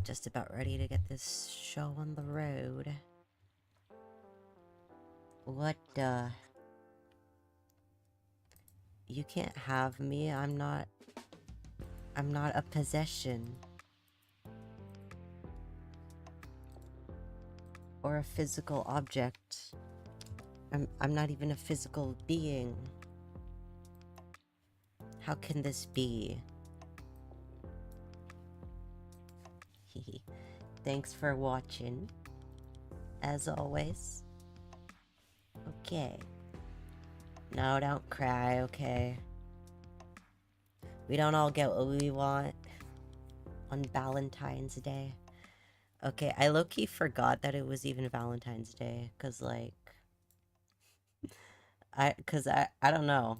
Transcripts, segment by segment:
just about ready to get this show on the road. What, You can't have me. I'm not a possession. Or a physical object. I'm not even a physical being. How can this be? Thanks for watching. As always. Okay. No, don't cry, okay? We don't all get what we want on Valentine's Day. Okay, I low-key forgot that it was even Valentine's Day, cause like... I don't know.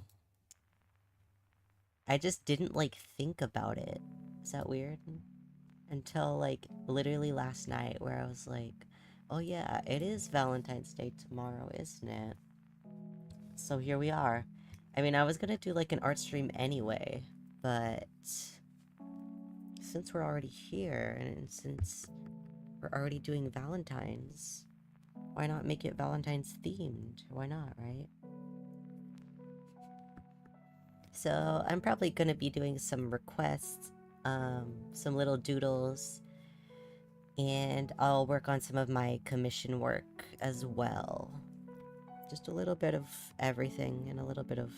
I just didn't, like, think about it. Is that weird? Until, like, literally last night, where I was like, oh yeah, it is Valentine's Day tomorrow, isn't it? So here we are. I mean, I was gonna do, like, an art stream anyway, but... since we're already here, and since we're already doing Valentine's, why not make it Valentine's themed? Why not, right? So I'm probably gonna be doing some requests, some little doodles, and I'll work on some of my commission work as well. Just a little bit of everything and a little bit of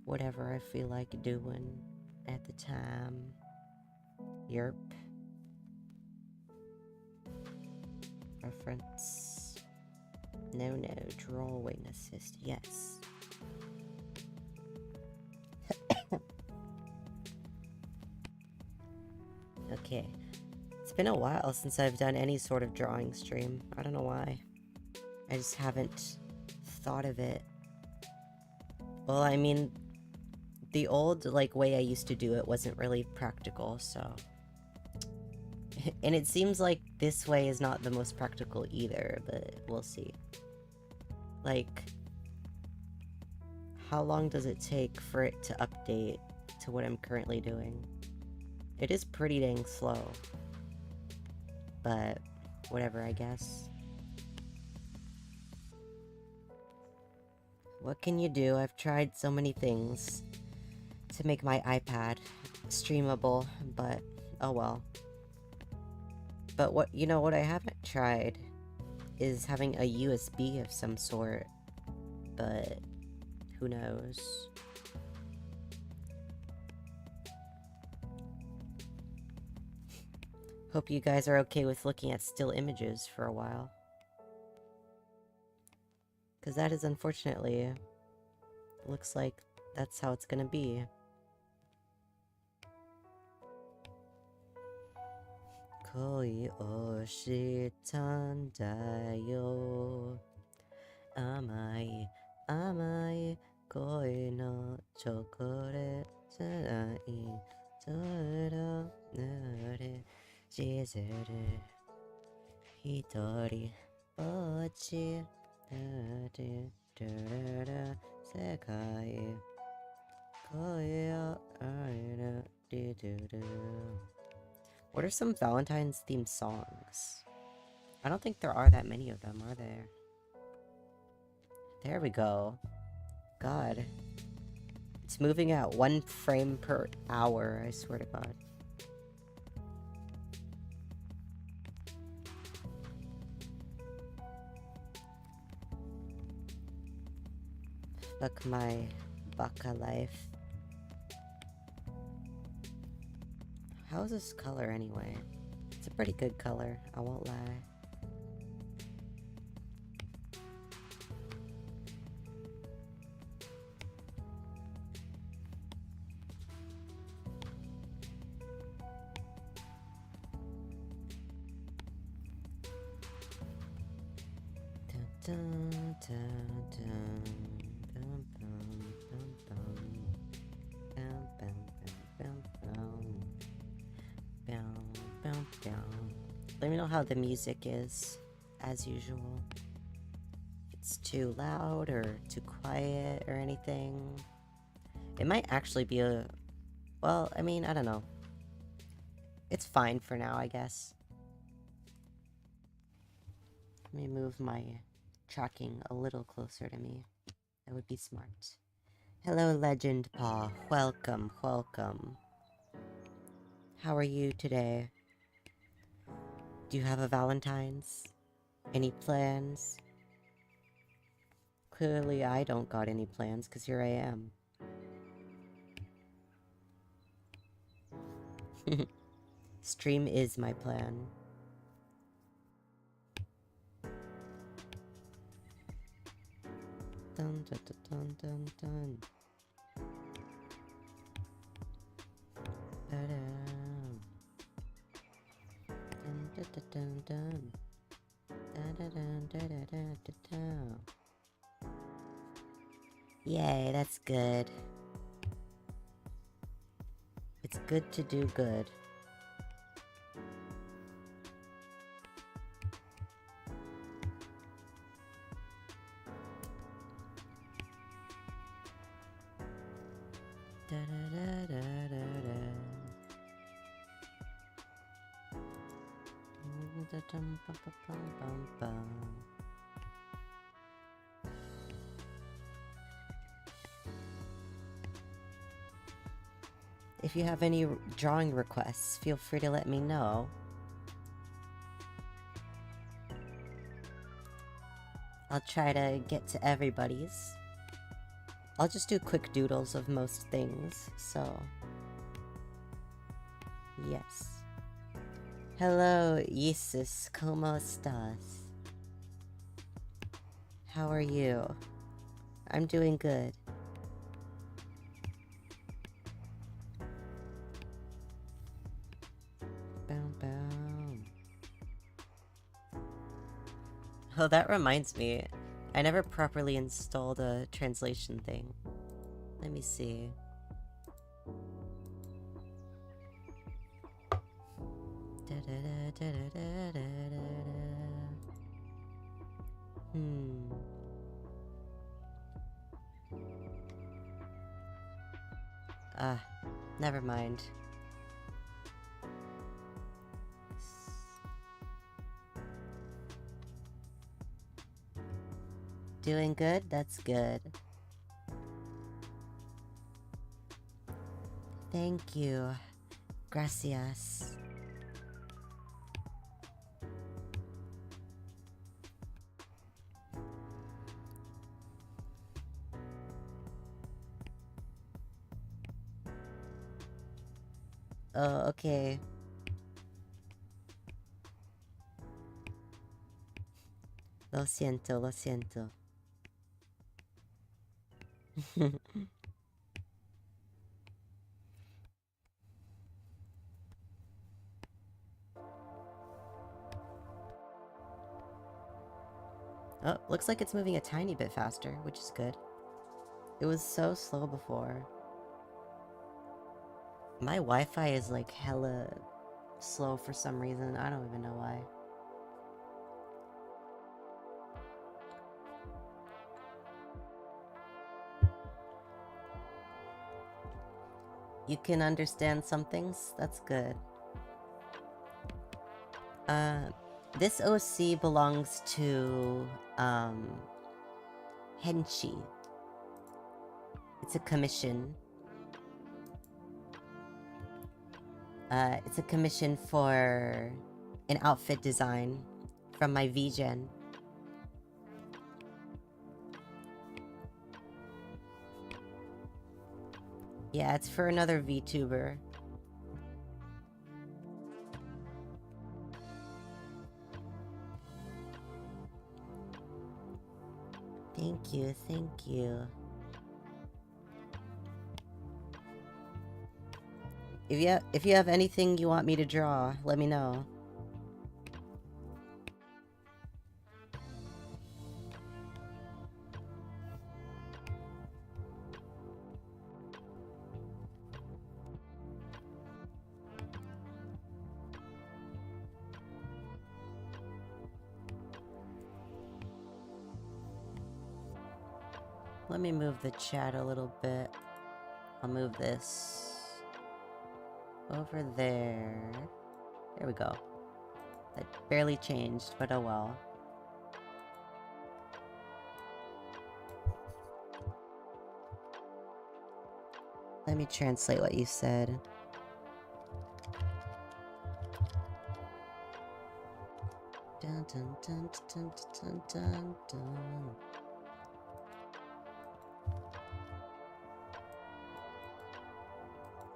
whatever I feel like doing at the time. Yerp. Reference. No, drawing assist, yes. Okay. It's been a while since I've done any sort of drawing stream. I don't know why. I just haven't thought of it. Well, I mean, the old, like, way I used to do it wasn't really practical, so... and it seems like this way is not the most practical either, but we'll see. Like, how long does it take for it to update to what I'm currently doing? It is pretty dang slow. But, whatever, I guess. What can you do? I've tried so many things to make my iPad streamable, but oh well. But what I haven't tried is having a USB of some sort, but who knows? Hope you guys are okay with looking at still images for a while. Because that is unfortunately, looks like that's how it's gonna be. Koi o shitanda yo. Amai, amai, koi no chocolate janai. Toro nare jizuru. Hitori bochi. Sekai. Koi o aina didu. What are some Valentine's themed songs? I don't think there are that many of them, are there? There we go. God. It's moving at 1 frame per hour, I swear to God. Fuck my baka life. How is this color anyway? It's a pretty good color, I won't lie. Dun, dun, dun, dun. Bum, bum, bum, bum. Bum, bum, bum, bum, bum. Let me know how the music is, as usual. If it's too loud or too quiet or anything. It might actually be a... well, I mean, I don't know. It's fine for now, I guess. Let me move my tracking a little closer to me. That would be smart. Hello, Legend Paw. Welcome, welcome. How are you today? Do you have a Valentine's? Any plans? Clearly, I don't got any plans, because here I am. Stream is my plan. Dun dun dun dun dun. Dun dun dun dun dun. Dun dun dun dun dun dun dun. Yay, that's good. It's good to do good. Da da da da da da. Da dum bum bum bum bum. If you have any drawing requests, feel free to let me know. I'll try to get to everybody's. I'll just do quick doodles of most things, so... Yes. Hello, Jesus, ¿cómo estás? How are you? I'm doing good. Bow, bow. Oh, that reminds me. I never properly installed a translation thing. Let me see. Never mind. Doing good? That's good. Thank you. Gracias. Oh, okay. Lo siento, lo siento. Oh, looks like it's moving a tiny bit faster, which is good. It was so slow before. My Wi-Fi is like hella slow for some reason. I don't even know why. You can understand some things? That's good. This OC belongs to, Henshi. It's a commission. It's a commission for an outfit design from my VGen. Yeah, it's for another VTuber. Thank you, thank you. If you have anything you want me to draw, let me know. Let me move the chat a little bit. I'll move this over there. There we go. That barely changed, but oh well. Let me translate what you said. Dun, dun, dun, dun, dun, dun, dun.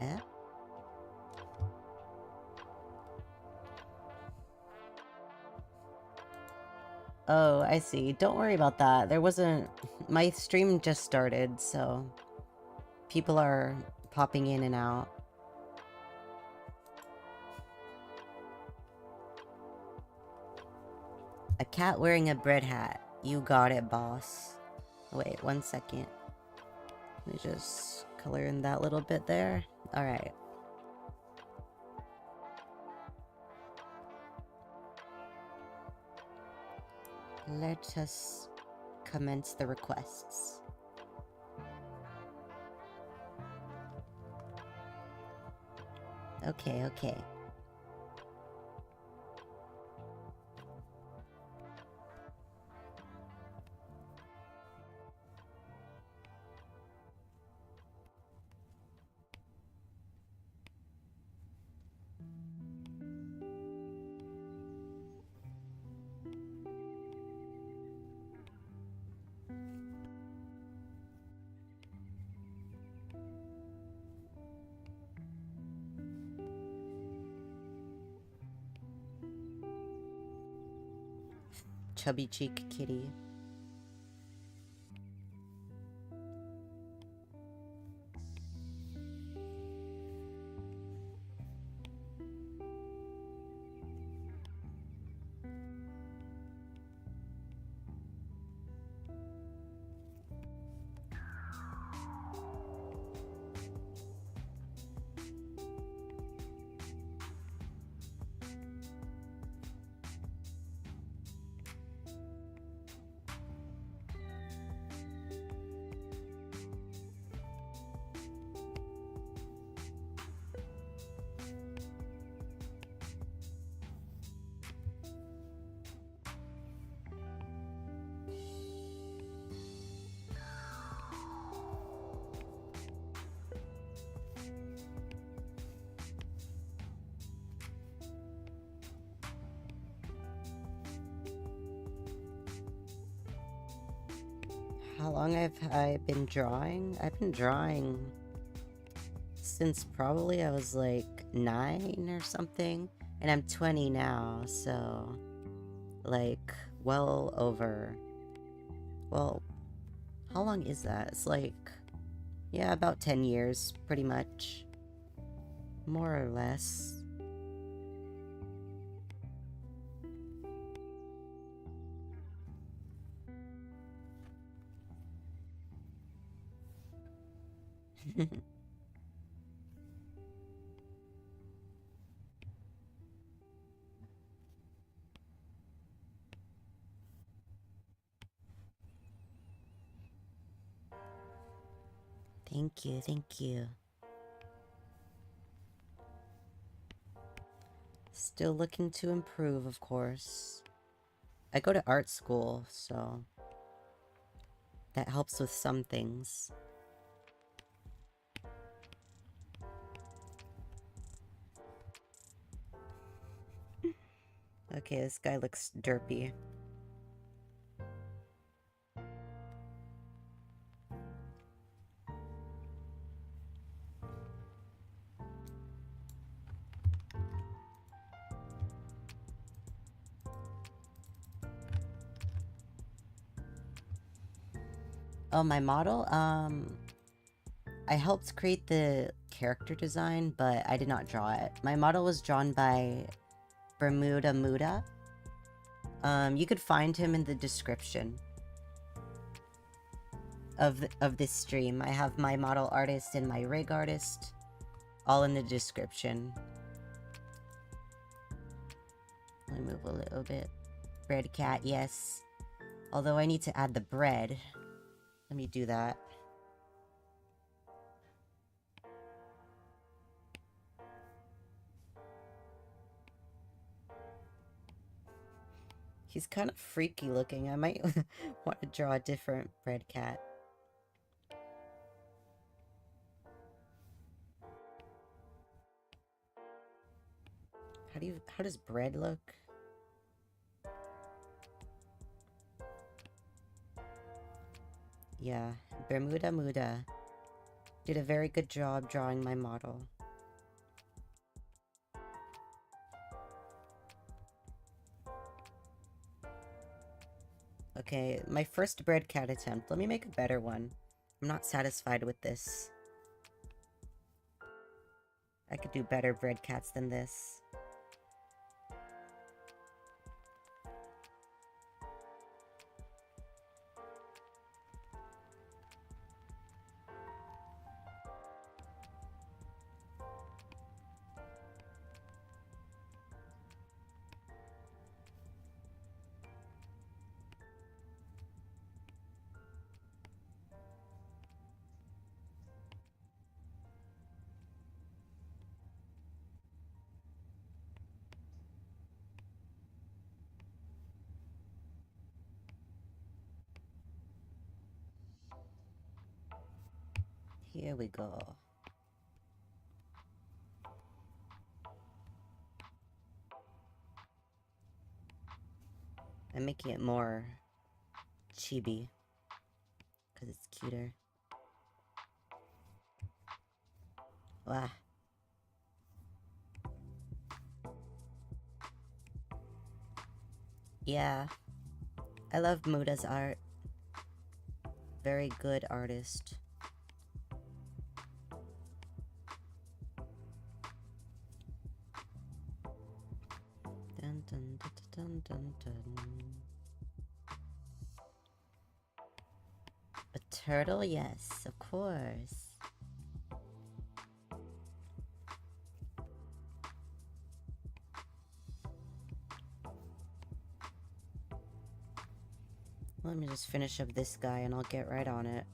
Eh? Oh, I see. Don't worry about that. There wasn't... My stream just started, so... People are popping in and out. A cat wearing a bread hat. You got it, boss. Wait, 1 second. Let me just color in that little bit there. Alright. Let us commence the requests. Okay, okay. Chubby cheek kitty. How long have I been drawing? I've been drawing since probably I was like 9 or something. And I'm 20 now, so like well over... Well, how long is that? It's like, yeah, about 10 years, pretty much. More or less. Thank you, thank you. Still looking to improve, of course. I go to art school, so that helps with some things. Okay, this guy looks derpy. Oh, my model? I helped create the character design, but I did not draw it. My model was drawn by Bermuda Muda. You could find him in the description of this stream. I have my model artist and my rig artist all in the description. Let me move a little bit. Bread cat, yes. Although I need to add the bread. Let me do that. He's kind of freaky looking. I might want to draw a different bread cat. how does bread look? Yeah, Bermuda Muda did a very good job drawing my model. Okay, my first bread cat attempt. Let me make a better one. I'm not satisfied with this. I could do better bread cats than this. Here we go. I'm making it more chibi because it's cuter. Wow. Yeah, I love Muda's art. Very good artist. Dun, dun, dun, dun, dun, dun. A turtle? Yes, of course. Let me just finish up this guy and I'll get right on it.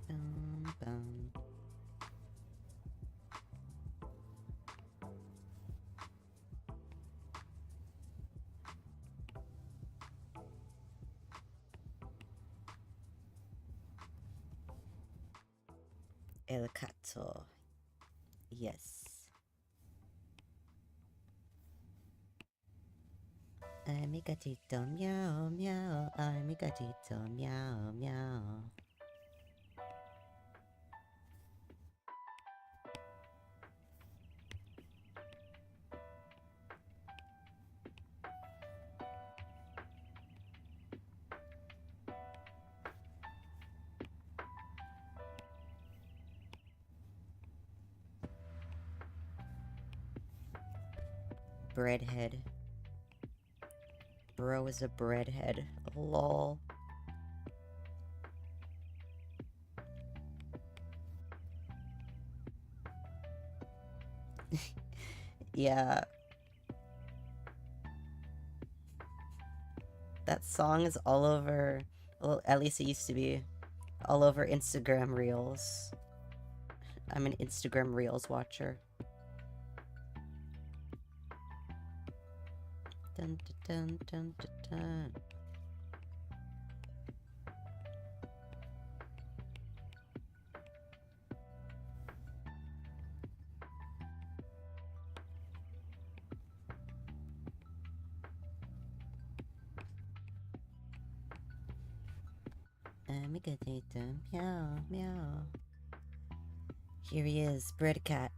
Bum, bum. El Cato. Yes. I'm a gatito, meow, meow. I'm a gatito, meow, meow. Breadhead. Bro is a breadhead. Lol. Yeah. That song is all over, well, at least it used to be, all over Instagram Reels. I'm an Instagram Reels watcher. Dun dun dun dun dun. I'm a gatito, meow, meow. Here he is, Bread Cat.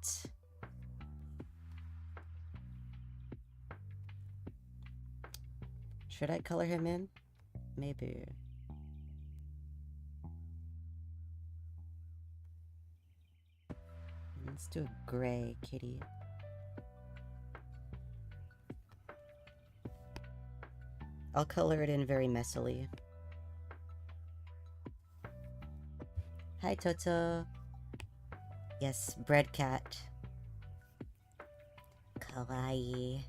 Should I color him in? Maybe. Let's do a gray kitty. I'll color it in very messily. Hi, Toto. Yes, Bread Cat. Kawaii.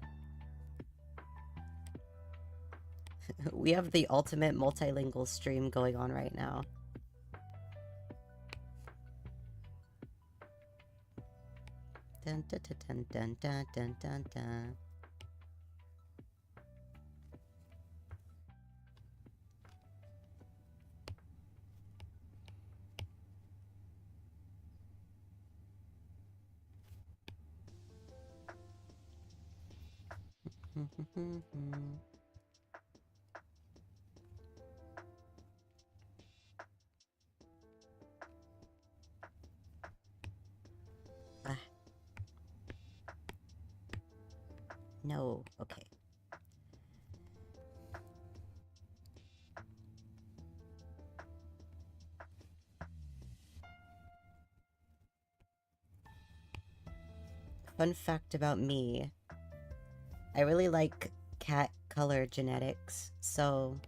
We have the ultimate multilingual stream going on right now. Dun dun dun dun dun dun dun dun. Ah. No, okay. Fun fact about me, I really like cat color genetics, so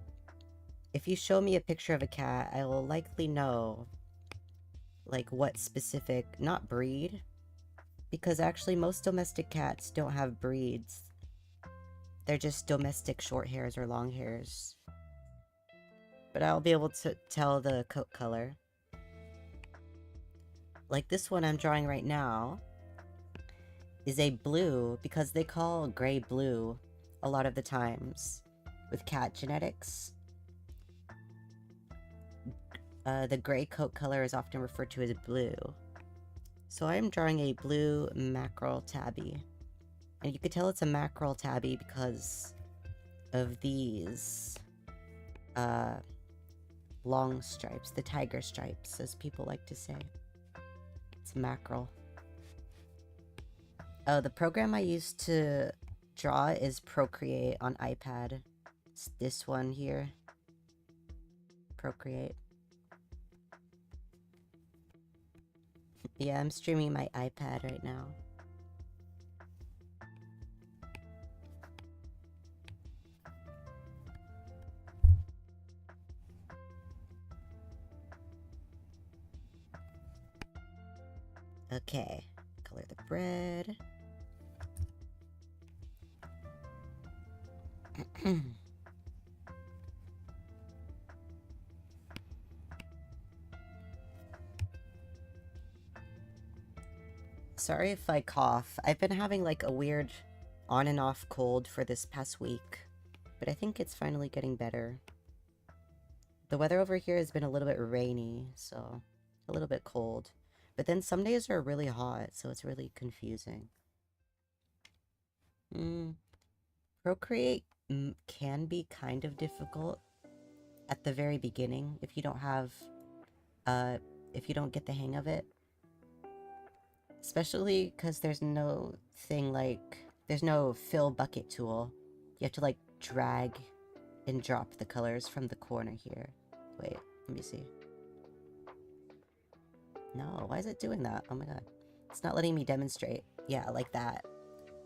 if you show me a picture of a cat, I will likely know, like, what specific, not breed, because actually most domestic cats don't have breeds. They're just domestic short hairs or long hairs. But I'll be able to tell the coat color. Like this one I'm drawing right now is a blue, because they call gray blue a lot of the times with cat genetics. The gray coat color is often referred to as blue. So I'm drawing a blue mackerel tabby. And you could tell it's a mackerel tabby because of these long stripes, the tiger stripes, as people like to say. It's mackerel. Oh, the program I use to draw is Procreate on iPad. It's this one here. Procreate. Yeah, I'm streaming my iPad right now. Okay, color the bread. Sorry if I cough. I've been having like a weird on and off cold for this past week, but I think it's finally getting better. The weather over here has been a little bit rainy, so a little bit cold. But then some days are really hot, so it's really confusing. Procreate can be kind of difficult at the very beginning if you don't have, if you don't get the hang of it. Especially because there's no thing like, there's no fill bucket tool. You have to like drag and drop the colors from the corner here. Wait, let me see. No, why is it doing that? Oh my god. It's not letting me demonstrate. Yeah, like that.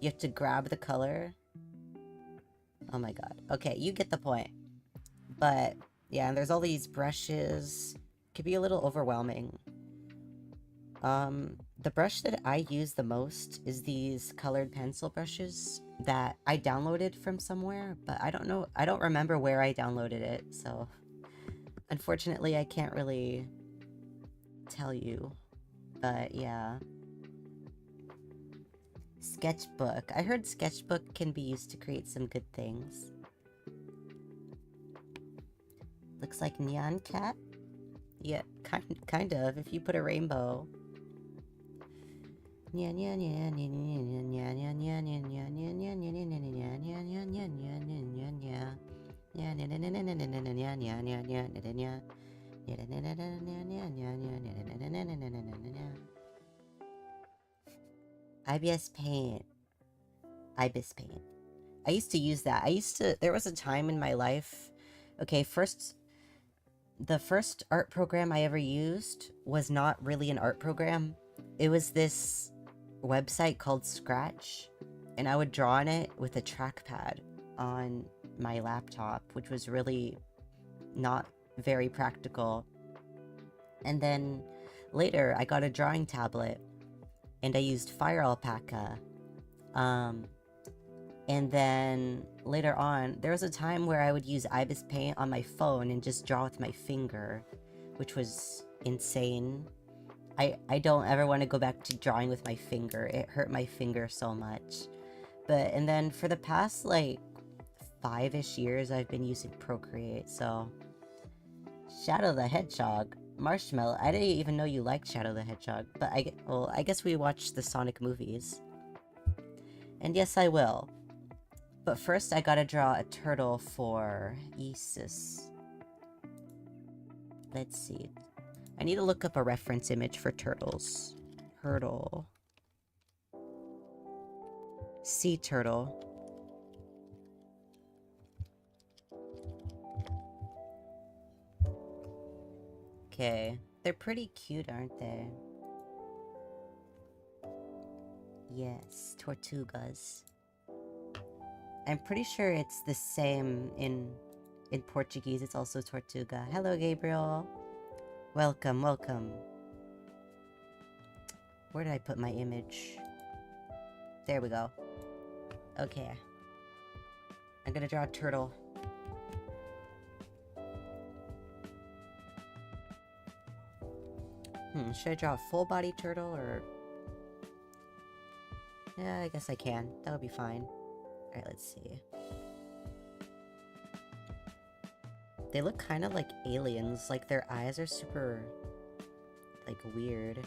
You have to grab the color. Oh my god. Okay, you get the point. But, yeah, and there's all these brushes. It could be a little overwhelming. The brush that I use the most is these colored pencil brushes that I downloaded from somewhere, but I don't know, I don't remember where I downloaded it, so unfortunately I can't really tell you, but yeah. Sketchbook. I heard Sketchbook can be used to create some good things. Looks like Nyan Cat? Yeah, kind of, if you put a rainbow. IBS Paint. IBIS Paint. I used to use that. There was a time in my life. Okay, the first art program I ever used was not really an art program. It was this website called Scratch, and I would draw on it with a trackpad on my laptop, which was really not very practical. And then later I got a drawing tablet and I used Fire Alpaca. And then later on, there was a time where I would use Ibis Paint on my phone and just draw with my finger, which was insane. I don't ever want to go back to drawing with my finger. It hurt my finger so much. And then for the past, like, 5-ish years, I've been using Procreate, so... Shadow the Hedgehog. Marshmallow. I didn't even know you liked Shadow the Hedgehog, but I guess we watched the Sonic movies. And yes, I will. But first, I gotta draw a turtle for Isis. Let's see. I need to look up a reference image for turtles. Turtle. Sea turtle. Okay. They're pretty cute, aren't they? Yes, Tortugas. I'm pretty sure it's the same in Portuguese. It's also Tortuga. Hello, Gabriel. Welcome, welcome. Where did I put my image? There we go. Okay. I'm gonna draw a turtle. Should I draw a full body turtle or... Yeah, I guess I can. That'll be fine. Alright, let's see. They look kind of like aliens. Like, their eyes are super... like, weird.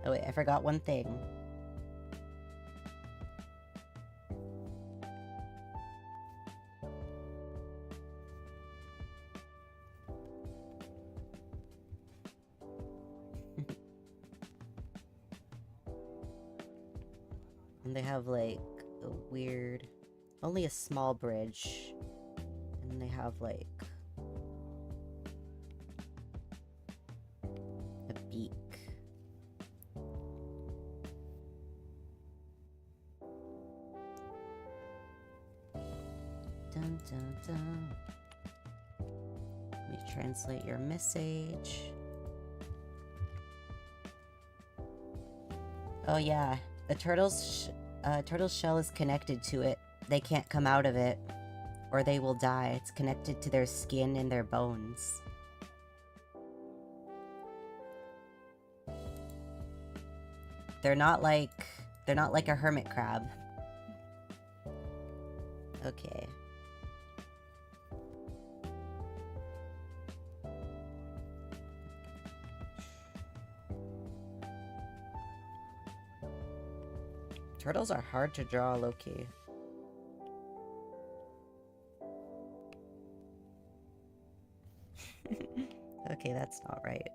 Oh wait, I forgot one thing. And they have, like, a weird... only a small bridge. And they have, like... a beak. Dun dun dun. Let me translate your message. Oh yeah, the turtle's shell is connected to it. They can't come out of it, or they will die. It's connected to their skin and their bones. They're not like a hermit crab. Okay. Turtles are hard to draw, low-key. Okay, that's not right.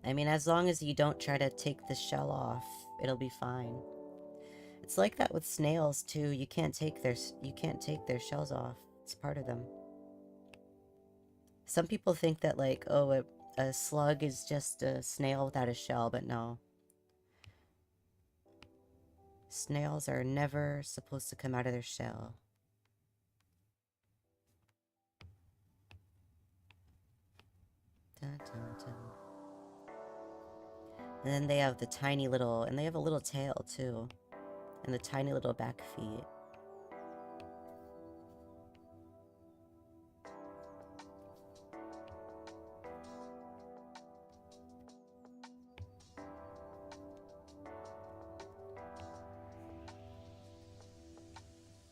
I mean, as long as you don't try to take the shell off, it'll be fine. It's like that with snails too. You can't take their shells off. It's part of them. Some people think that, like, oh, a slug is just a snail without a shell, but no. Snails are never supposed to come out of their shell. Dun, dun, dun. And then they have the tiny little, and they have a little tail too. And the tiny little back feet.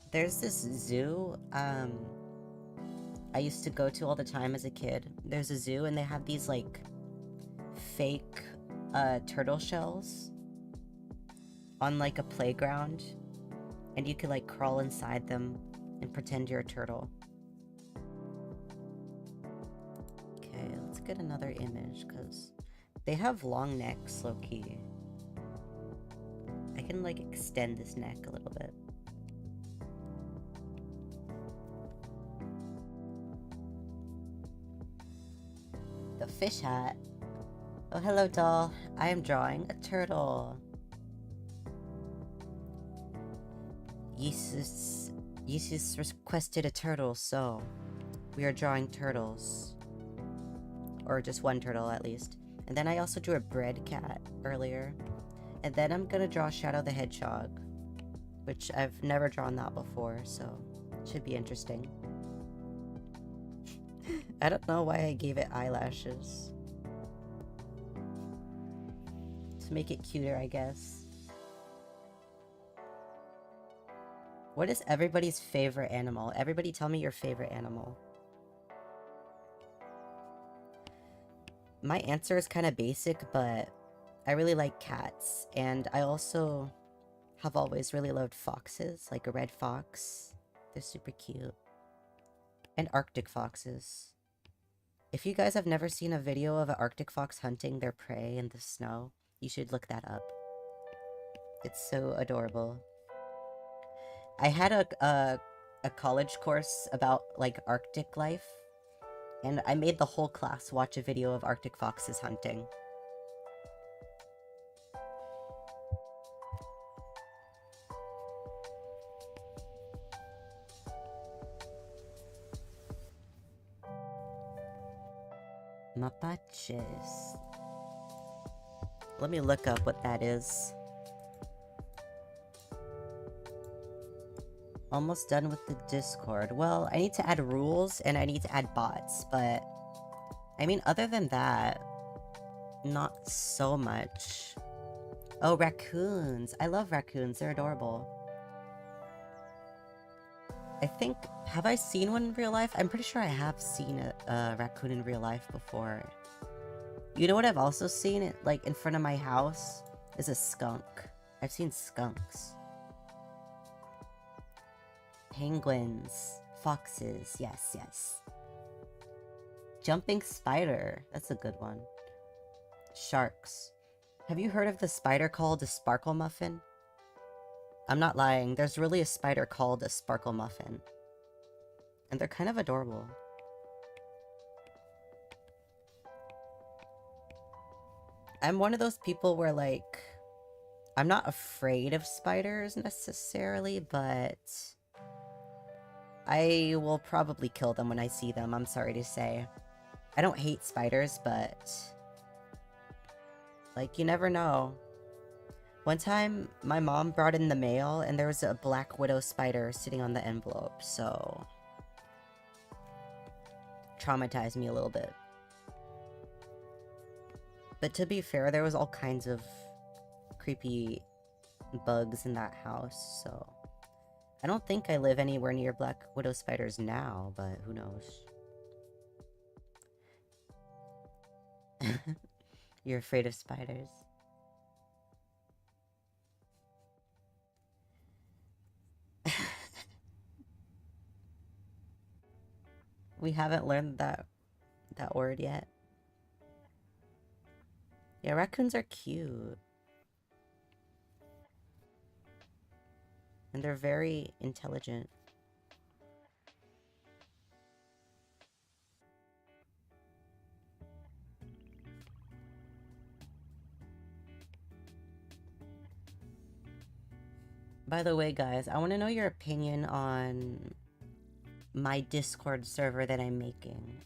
There's this zoo, I used to go to all the time as a kid. There's a zoo and they have these, like, fake, turtle shells on, like, a playground. And you could, like, crawl inside them and pretend you're a turtle. Okay, let's get another image, because they have long necks, low-key. I can, like, extend this neck a little bit. The fish hat. Oh, hello, doll. I am drawing a turtle. Jesus requested a turtle, so we are drawing turtles. or just one turtle at least. And then I also drew a bread cat earlier. And then I'm gonna draw Shadow the Hedgehog, which I've never drawn that before, so it should be interesting. I don't know why I gave it eyelashes. To make it cuter, I guess. What is everybody's favorite animal? Everybody tell me your favorite animal. My answer is kind of basic, but I really like cats, and I also have always really loved foxes, like a red fox. They're super cute. And Arctic foxes. If you guys have never seen a video of an Arctic fox hunting their prey in the snow, you should look that up. It's so adorable. I had a college course about, like, Arctic life, and I made the whole class watch a video of Arctic foxes hunting. Mapaches. Let me look up what that is. Almost done with the Discord. Well, I need to add rules and I need to add bots, but I mean, other than that, not so much. Oh, raccoons. I love raccoons. They're adorable. I think, have I seen one in real life? I'm pretty sure I have seen a raccoon in real life before. You know what I've also seen, it like in front of my house, is a skunk. I've seen skunks. Penguins, foxes, yes, yes. Jumping spider, that's a good one. Sharks. Have you heard of the spider called a sparkle muffin? I'm not lying, there's really a spider called a sparkle muffin. And they're kind of adorable. I'm one of those people where, like, I'm not afraid of spiders necessarily, but I will probably kill them when I see them, I'm sorry to say. I don't hate spiders, but like, you never know. One time, my mom brought in the mail, and there was a black widow spider sitting on the envelope, so traumatized me a little bit. But to be fair, there was all kinds of creepy bugs in that house, so I don't think I live anywhere near black widow spiders now, but who knows. You're afraid of spiders? We haven't learned that word yet. Yeah, raccoons are cute. And they're very intelligent. By the way, guys, I want to know your opinion on my Discord server that I'm making.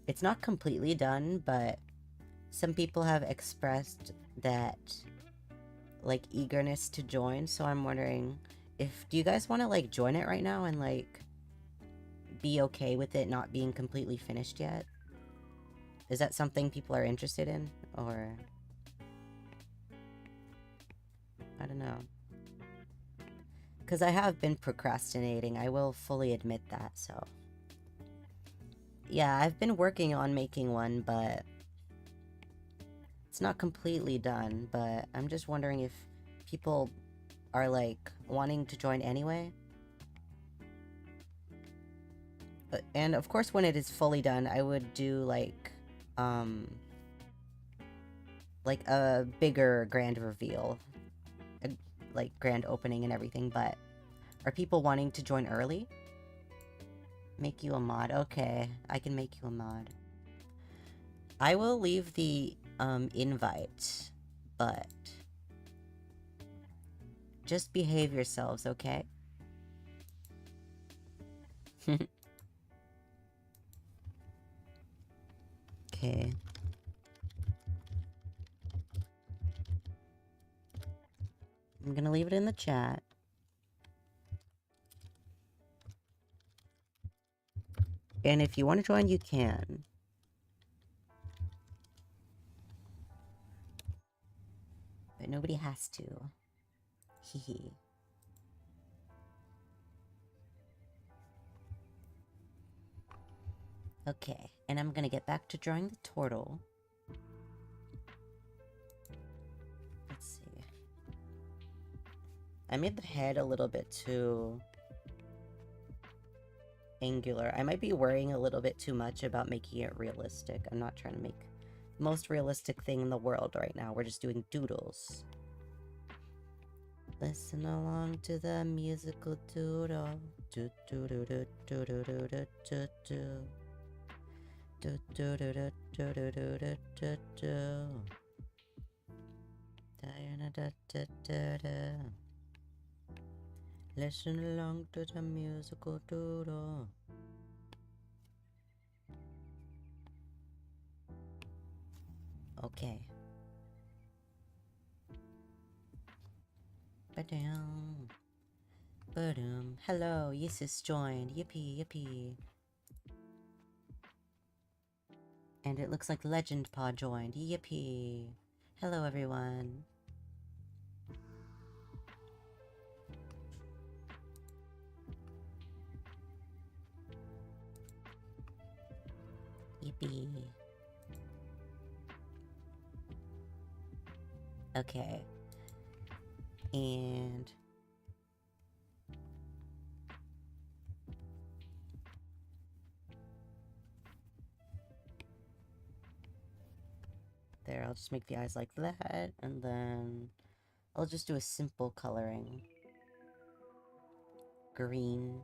It's not completely done, but some people have expressed that, like, eagerness to join, so I'm wondering if, do you guys want to, like, join it right now and, like, be okay with it not being completely finished yet? Is that something people are interested in, or I don't know. Because I have been procrastinating, I will fully admit that, so. Yeah, I've been working on making one, but it's not completely done, but I'm just wondering if people are, like, wanting to join anyway. And of course, when it is fully done, I would do, like a bigger grand reveal. Like, grand opening and everything, but are people wanting to join early? Make you a mod. Okay, I can make you a mod. I will leave the invite, but just behave yourselves, okay? Okay. I'm gonna leave it in the chat. And if you want to join, you can. But nobody has to. Hehe. Okay, and I'm gonna get back to drawing the turtle. Let's see. I made the head a little bit too angular. I might be worrying a little bit too much about making it realistic. I'm not trying to make the most realistic thing in the world right now. We're just doing doodles. Listen along to the musical doodle. Do do do do do do do do do do. Do do do do do do do do do do. Da da da da da. Listen along to the musical doodle. Okay. Ba-dum. Ba-dum. Hello, Yesus joined. Yippee, yippee. And it looks like Legend Paw joined. Yippee. Hello, everyone. Yippee. Okay. And... there, I'll just make the eyes like that, and then I'll just do a simple coloring. Green.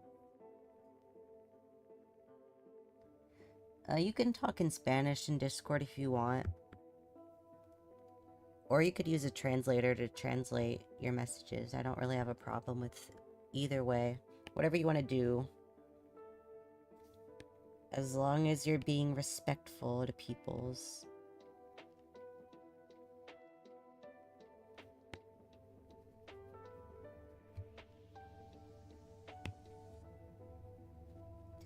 You can talk in Spanish in Discord if you want. Or you could use a translator to translate your messages. I don't really have a problem with either way. Whatever you want to do. As long as you're being respectful to people's.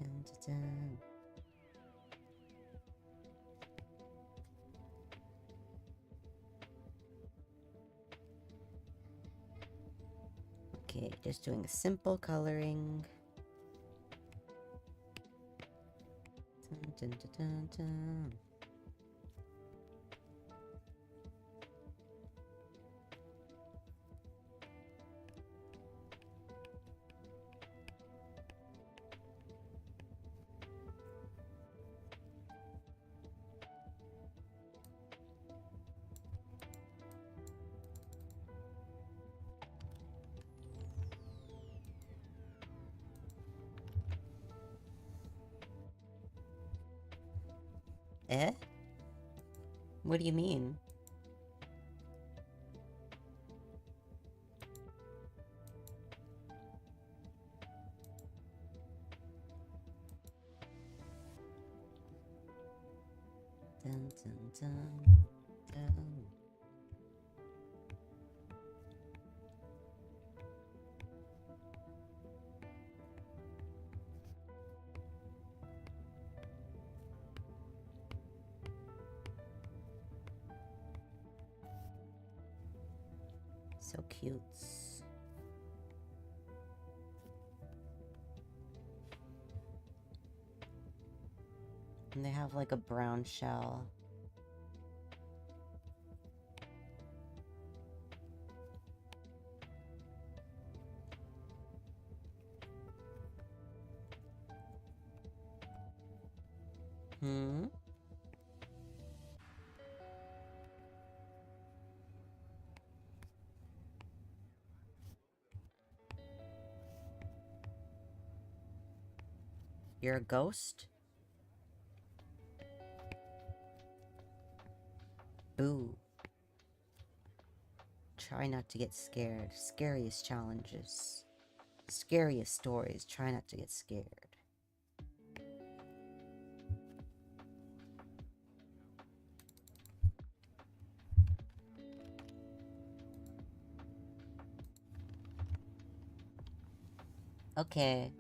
Dun, dun, dun. Okay, just doing a simple coloring. Dun, dun, dun, dun, dun. Eh? What do you mean? Dun, dun, dun, dun. So cute. And they have like a brown shell. Hmm? You're a ghost? Boo. Try not to get scared. Scariest challenges. Scariest stories. Try not to get scared. Okay.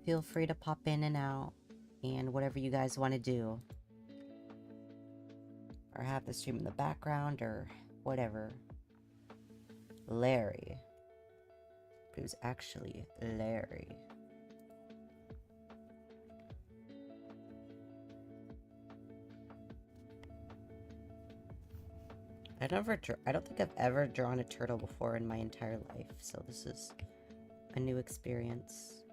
Feel free to pop in and out, and whatever you guys want to do. Or have the stream in the background, or whatever. Larry. It was actually Larry. I don't think I've ever drawn a turtle before in my entire life, so this is a new experience.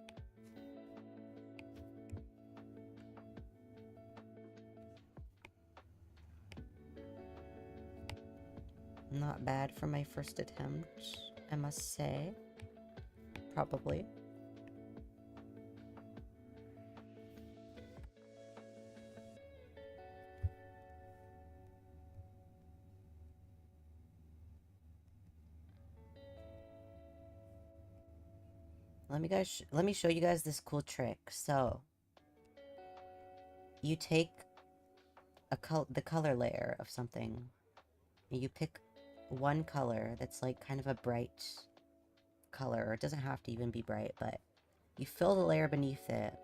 Not bad for my first attempt, I must say. Probably. Let me show you guys this cool trick. So, you take the color layer of something, and you pick one color that's like kind of a bright color, or it doesn't have to even be bright, but you fill the layer beneath it.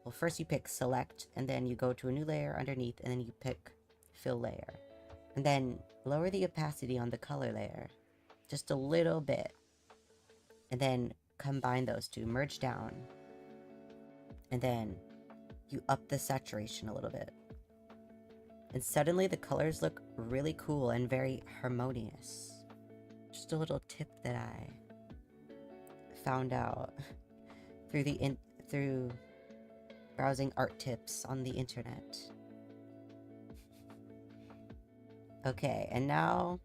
Well, first you pick select, and then you go to a new layer underneath, and then you pick fill layer. And then lower the opacity on the color layer, just a little bit. And then combine those two, merge down. And then you up the saturation a little bit. And suddenly the colors look really cool and very harmonious. Just a little tip that I found out through browsing art tips on the internet. Okay, and now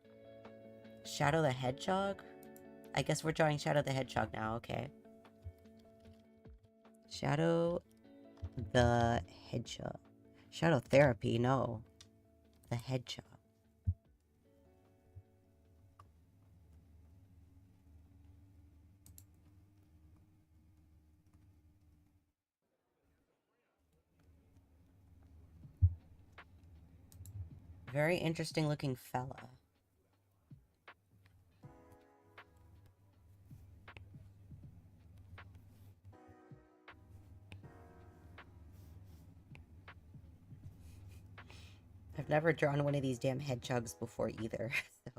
Shadow the Hedgehog? I guess we're drawing Shadow the Hedgehog now, okay. Shadow the Hedgehog. Shadow Therapy, no. The Hedgehog. Very interesting looking fella. I've never drawn one of these damn hedgehogs before either, so.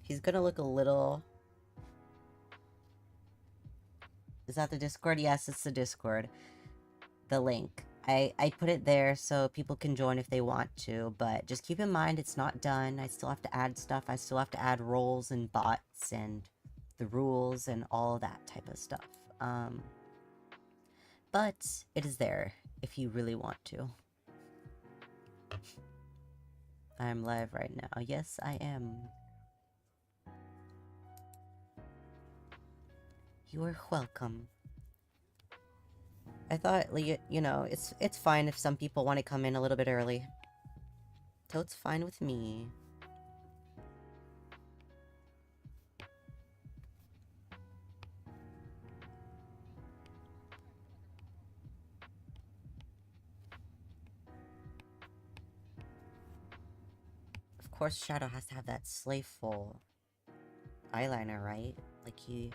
He's gonna look a little... Is that the Discord? Yes, it's the Discord. The link. I put it there so people can join if they want to, but just keep in mind it's not done. I still have to add stuff. I still have to add roles and bots and the rules and all that type of stuff. But it is there if you really want to. I'm live right now. Yes, I am. You are welcome. I thought, you know, it's fine if some people want to come in a little bit early. So it's fine with me. Of course, Shadow has to have that slayful eyeliner, right?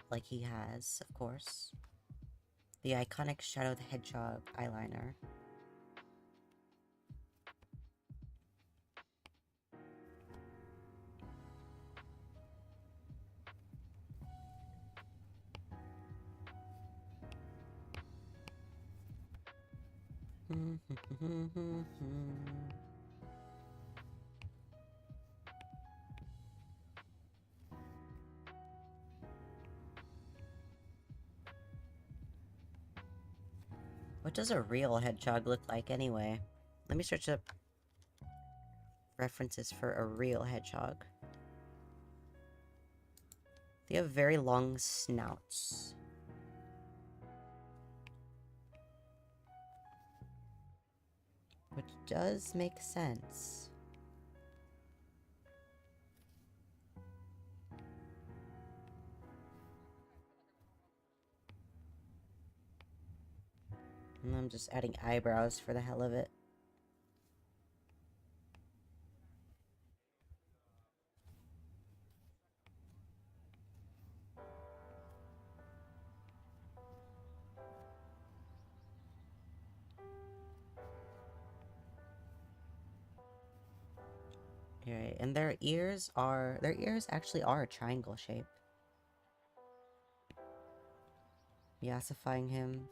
Like he has, of course. The iconic Shadow the Hedgehog eyeliner. What does a real hedgehog look like anyway? Let me search up references for a real hedgehog. They have very long snouts. Which does make sense. And I'm just adding eyebrows for the hell of it. Okay, and their ears actually are a triangle shape. Yassifying him.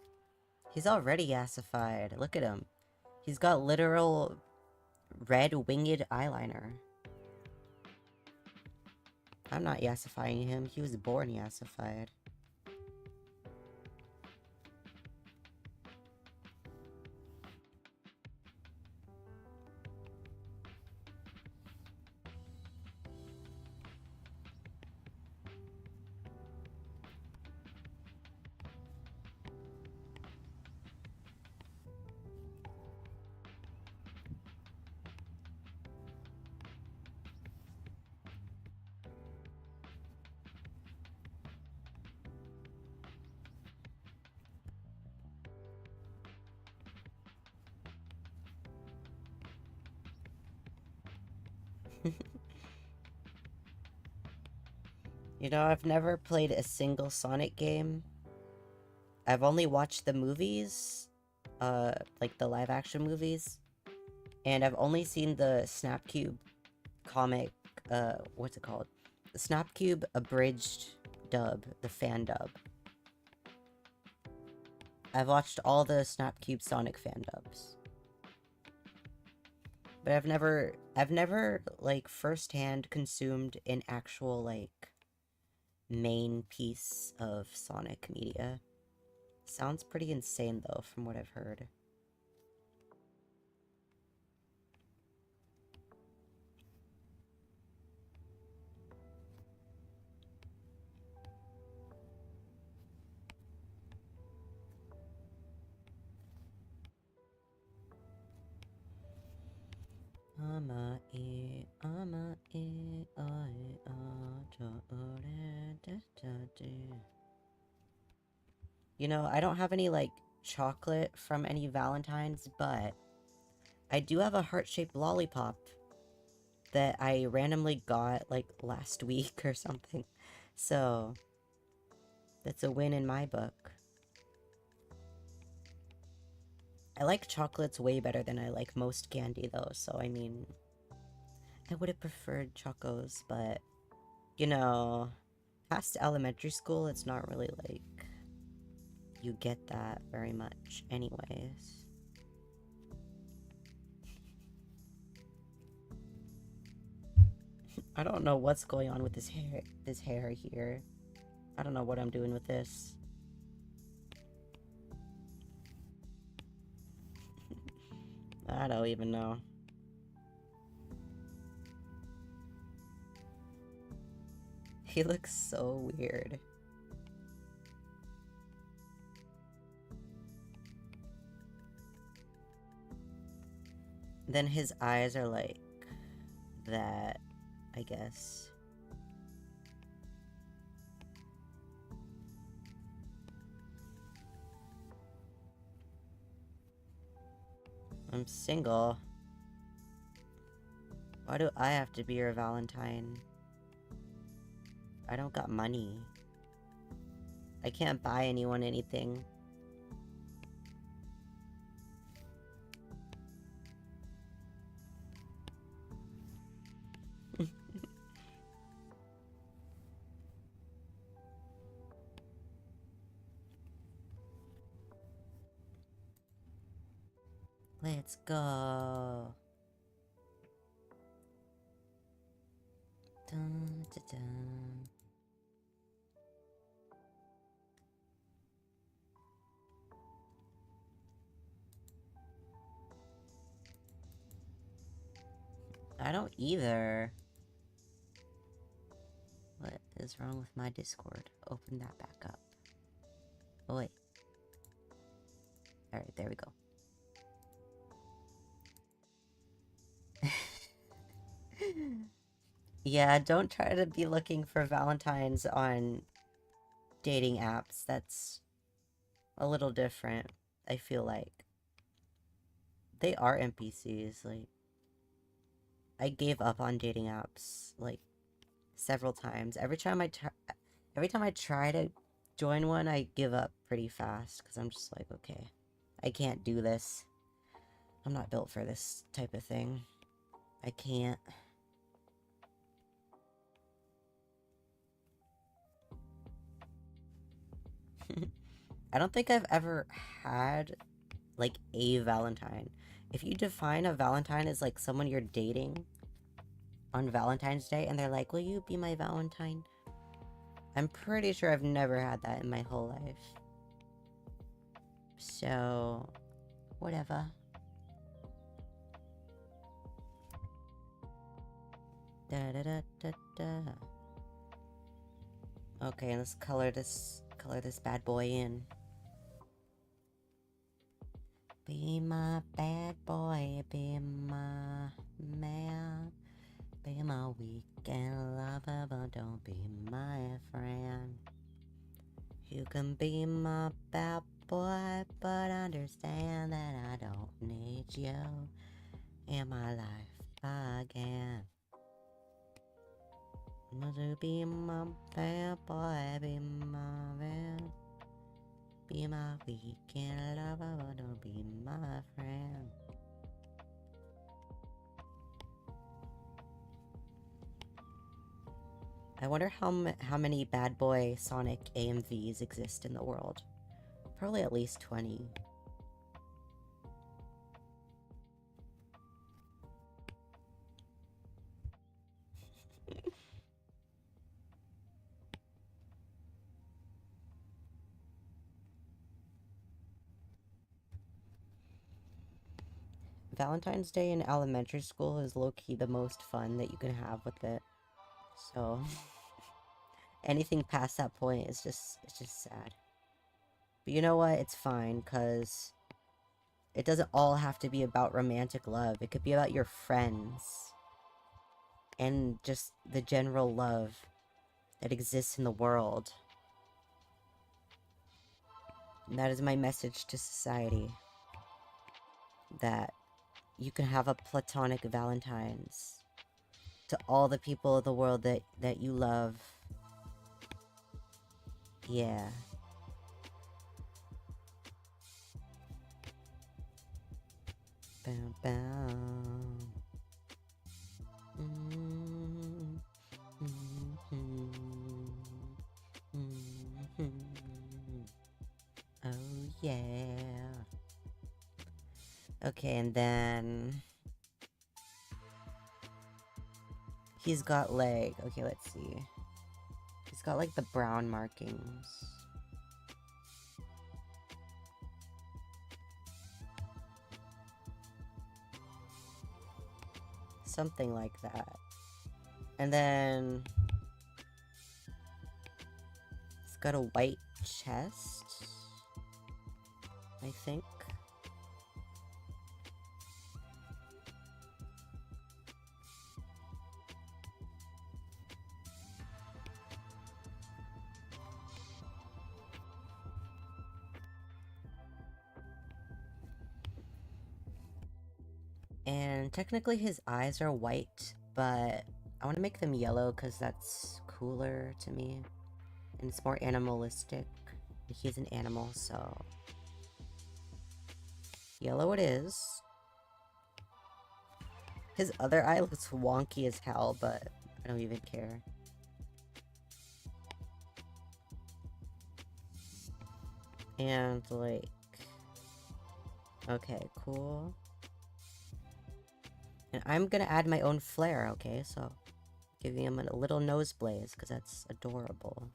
He's already yassified. Look at him. He's got literal red winged eyeliner. I'm not yassifying him. He was born yassified. You know, I've never played a single Sonic game. I've only watched the movies, like the live action movies, and I've only seen the Snapcube comic, what's it called? The Snapcube abridged dub, the fan dub. I've watched all the Snapcube Sonic fan dubs. But I've never, like, firsthand consumed an actual, like, main piece of Sonic media. Sounds pretty insane, though, from what I've heard. You know, I don't have any, like, chocolate from any Valentines, but I do have a heart-shaped lollipop that I randomly got, like, last week or something. So, that's a win in my book. I like chocolates way better than I like most candy, though, so I mean, I would have preferred chocos, but, you know, past elementary school, it's not really like you get that very much anyways. I don't know what's going on with this hair here. I don't know what I'm doing with this. I don't even know. He looks so weird. Then his eyes are like that, I guess. I'm single. Why do I have to be your Valentine? I don't got money. I can't buy anyone anything. Let's go. Dun, dun, dun. I don't either. What is wrong with my Discord? Open that back up. Oh, wait. Alright, there we go. Yeah, don't try to be looking for Valentines on dating apps. That's a little different, I feel like. They are NPCs, like... I gave up on dating apps, like, several times. Every time I try to join one, I give up pretty fast, because I'm just like, okay, I can't do this. I'm not built for this type of thing. I can't. I don't think I've ever had, like, a Valentine. If you define a Valentine as, like, someone you're dating on Valentine's Day and they're like, will you be my Valentine? I'm pretty sure I've never had that in my whole life. So, whatever. Da da da da da. Okay, let's color this bad boy in. Be my bad boy, be my man, be my weekend lover, but don't be my friend. You can be my bad boy, but understand that I don't need you in my life again. To be my bad boy, be my man, be my weekend lover, but don't be my friend. I wonder how many Bad Boy Sonic AMVs exist in the world. Probably at least 20. Valentine's Day in elementary school is low-key the most fun that you can have with it. So anything past that point is it's just sad. But you know what? It's fine, cause it doesn't all have to be about romantic love. It could be about your friends and just the general love that exists in the world. And that is my message to society. That you can have a platonic Valentine's to all the people of the world that you love. Yeah. Bam, bam. Oh yeah. Okay, and then he's got like, okay, let's see. He's got like the brown markings. Something like that. And then it's got a white chest, I think. And technically his eyes are white, but I want to make them yellow because that's cooler to me. And it's more animalistic. He's an animal, so yellow it is. His other eye looks wonky as hell, but I don't even care. And like, okay, cool. And I'm gonna add my own flair, okay? So giving him a little nose blaze, because that's adorable.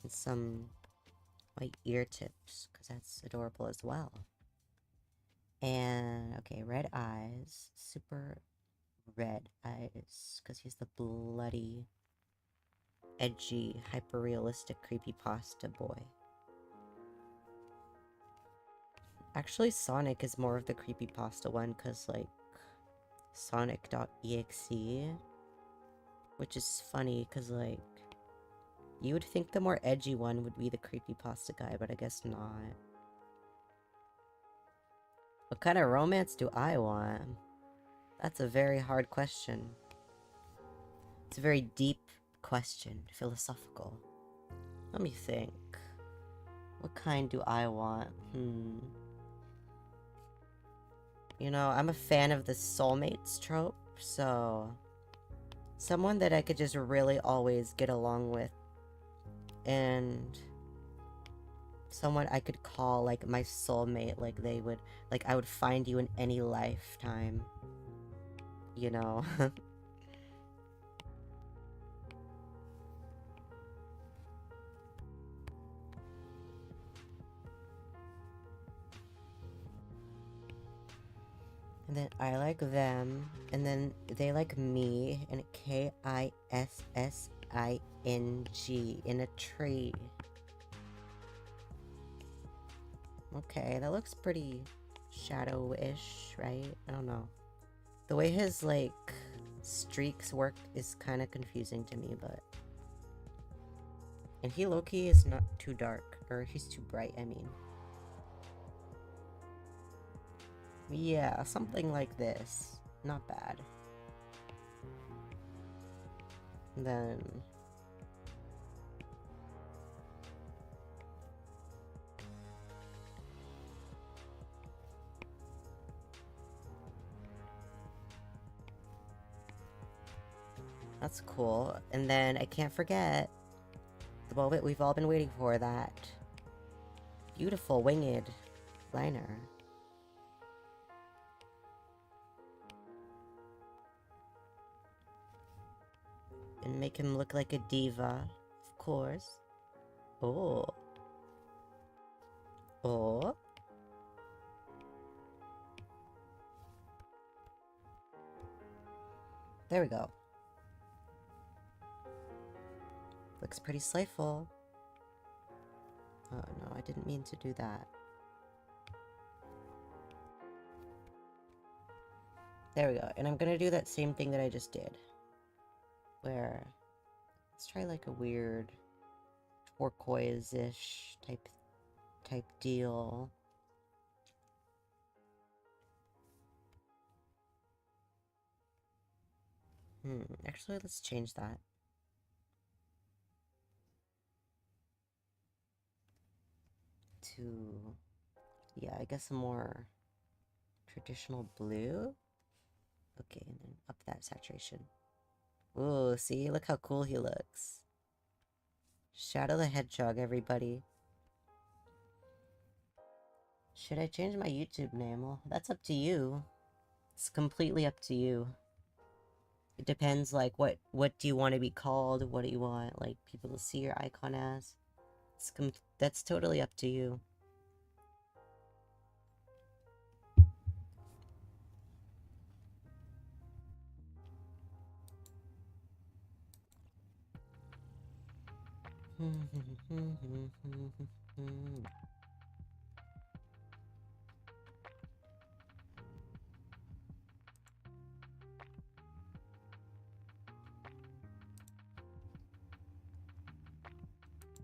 And some white ear tips, because that's adorable as well. And, okay, red eyes. Super red eyes, because he's the bloody, edgy, hyper-realistic creepypasta boy. Actually, Sonic is more of the creepypasta one, because, like, Sonic.exe, which is funny, because, like, you would think the more edgy one would be the creepypasta guy, but I guess not. What kind of romance do I want? That's a very hard question. It's a very deep question, philosophical. Let me think. What kind do I want? You know, I'm a fan of the soulmates trope, so someone that I could just really always get along with and someone I could call like my soulmate, like they would, like I would find you in any lifetime, you know? And then I like them, and then they like me, and Kissing in a tree. Okay, that looks pretty shadow-ish, right? I don't know. The way his, like, streaks work is kind of confusing to me, but... And he low-key is not too dark, or he's too bright, I mean. Yeah, something like this. Not bad. And then... That's cool. And then I can't forget the moment we've all been waiting for, that beautiful winged liner. And make him look like a diva, of course. Oh. Oh. There we go. Looks pretty slayful. Oh no, I didn't mean to do that. There we go. And I'm gonna do that same thing that I just did. Where, let's try like a weird turquoise-ish type deal. Actually, let's change that. To, yeah, I guess a more traditional blue. Okay, and then up that saturation. Ooh, see? Look how cool he looks. Shadow the Hedgehog, everybody. Should I change my YouTube name? Well, that's up to you. It's completely up to you. It depends, like, what do you want to be called? What do you want, like, people to see your icon as? That's totally up to you.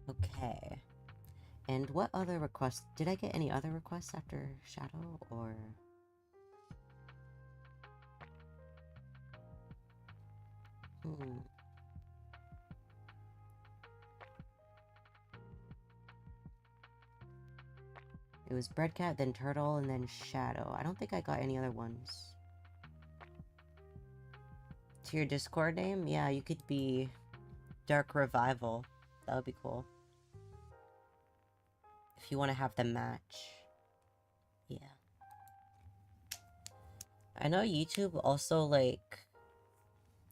Okay. And what other requests? Did I get any other requests after Shadow, or... It was Breadcat, then Turtle, and then Shadow. I don't think I got any other ones. To your Discord name? Yeah, you could be Dark Revival. That would be cool. If you want to have them match. Yeah. I know YouTube also, like...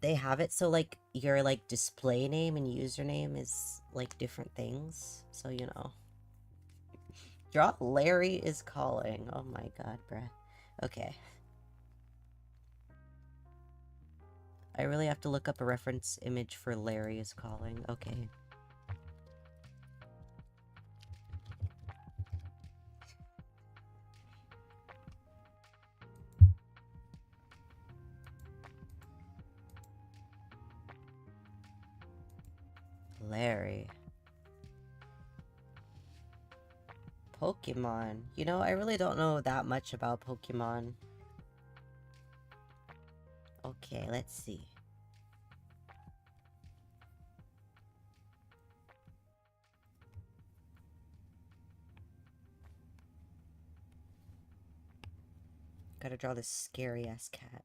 They have it so, like, your, like, display name and username is, like, different things. So, you know. Draw Larry is calling. Oh my god, bruh. Okay. I really have to look up a reference image for Larry is calling. Okay. Larry. Pokemon. You know, I really don't know that much about Pokemon. Okay, let's see. Gotta draw this scary-ass cat.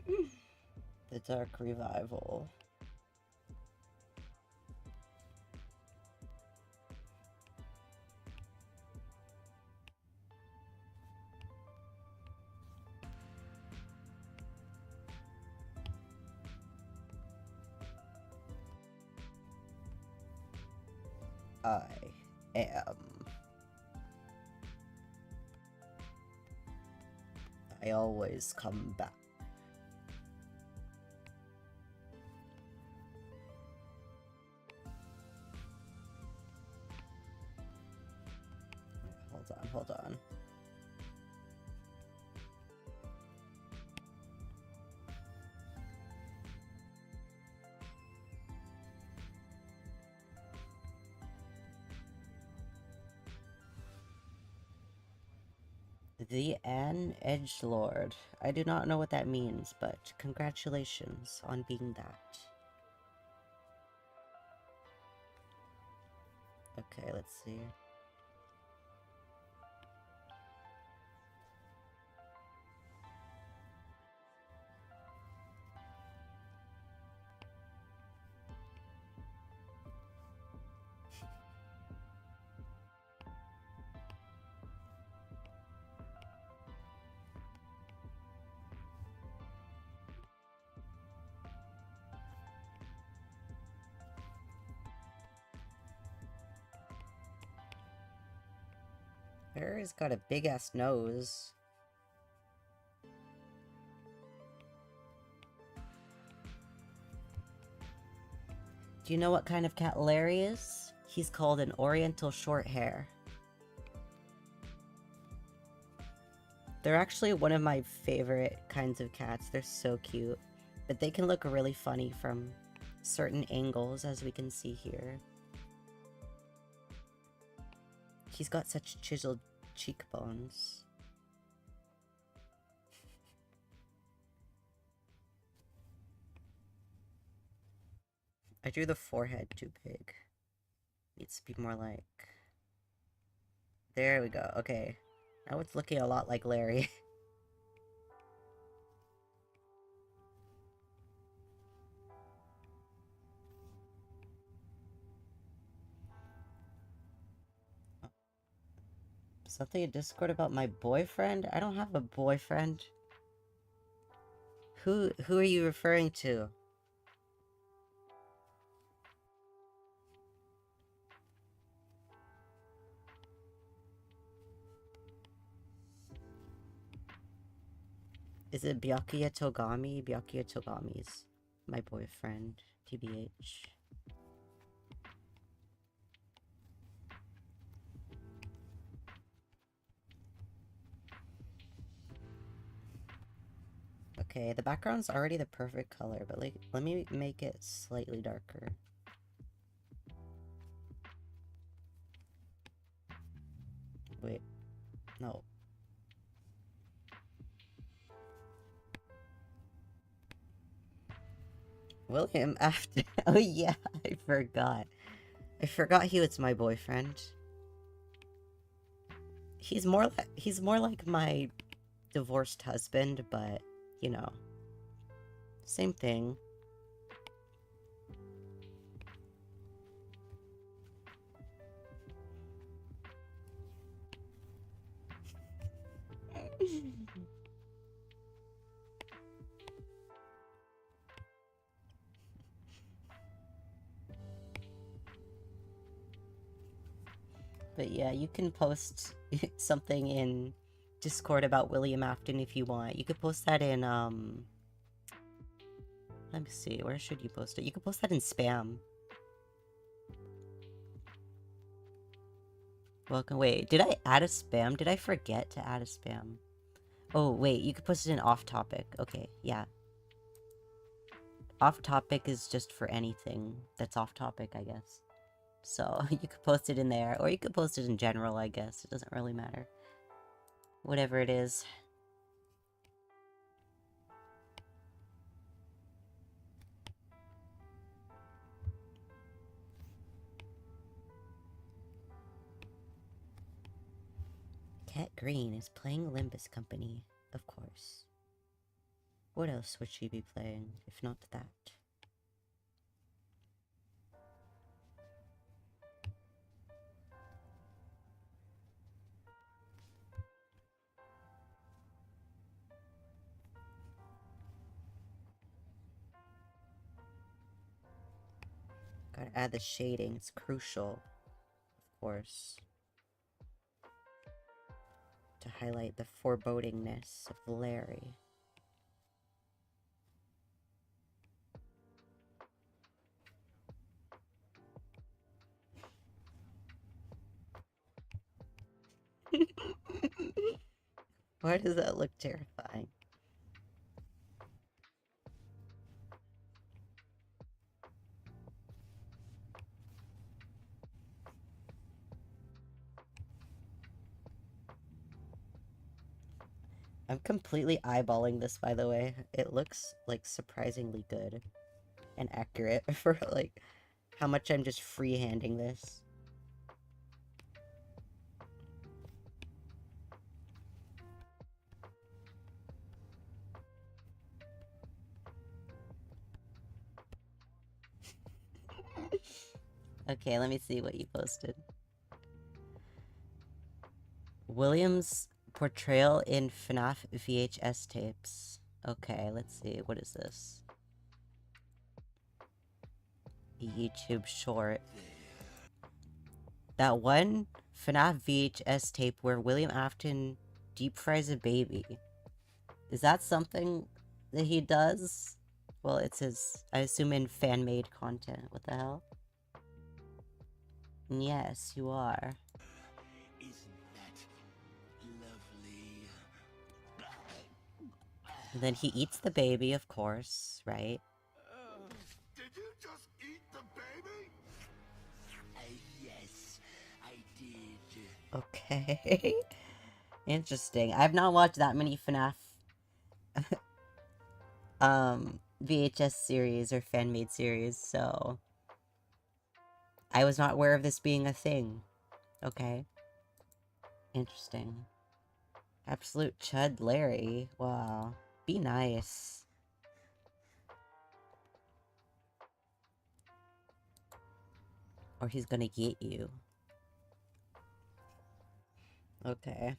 The Dark Revival. I am. I always come back. Hold on. The An Edgelord. I do not know what that means, but congratulations on being that. Okay, let's see. Harry's got a big-ass nose. Do you know what kind of cat Larry is? He's called an Oriental Shorthair. They're actually one of my favorite kinds of cats. They're so cute. But they can look really funny from certain angles, as we can see here. He's got such chiseled cheekbones. I drew the forehead too big. Needs to be more like... There we go. Okay. Now it's looking a lot like Larry. Something in Discord about my boyfriend? I don't have a boyfriend. Who are you referring to? Is it Byakuya Togami? Byakuya Togami's my boyfriend, TBH. Okay, the background's already the perfect color, but like, let me make it slightly darker. Wait, no. William after. Oh yeah, I forgot. I forgot he was my boyfriend. He's more like my divorced husband, but you know, same thing. But yeah, you can post something in Discord about William Afton if you want. You could post that in, let me see, where should you post it? You could post that in spam. Welcome, wait, did I add a spam? Did I forget to add a spam? Oh, wait, you could post it in off-topic. Okay, yeah. Off-topic is just for anything that's off-topic, I guess. So, you could post it in there, or you could post it in general, I guess. It doesn't really matter. Whatever it is. Cat Green is playing Limbus Company, of course. What else would she be playing, if not that? Gotta add the shading, it's crucial, of course, to highlight the forebodingness of Larry. Why does that look terrifying? I'm completely eyeballing this, by the way. It looks, like, surprisingly good and accurate for, like, how much I'm just freehanding this. Okay, let me see what you posted. William's portrayal in FNAF VHS tapes. Okay, let's see. What is this? A YouTube short. That one FNAF VHS tape where William Afton deep fries a baby. Is that something that he does? Well, it's his, I assume, in fan-made content. What the hell? Yes, you are. Isn't that lovely? And then he eats the baby, of course, right? Did you just eat the baby? Yes, I did. Okay. Interesting. I've not watched that many FNAF VHS series or fan-made series, so I was not aware of this being a thing. Okay. Interesting. Absolute Chud Larry. Wow. Be nice. Or he's gonna get you. Okay.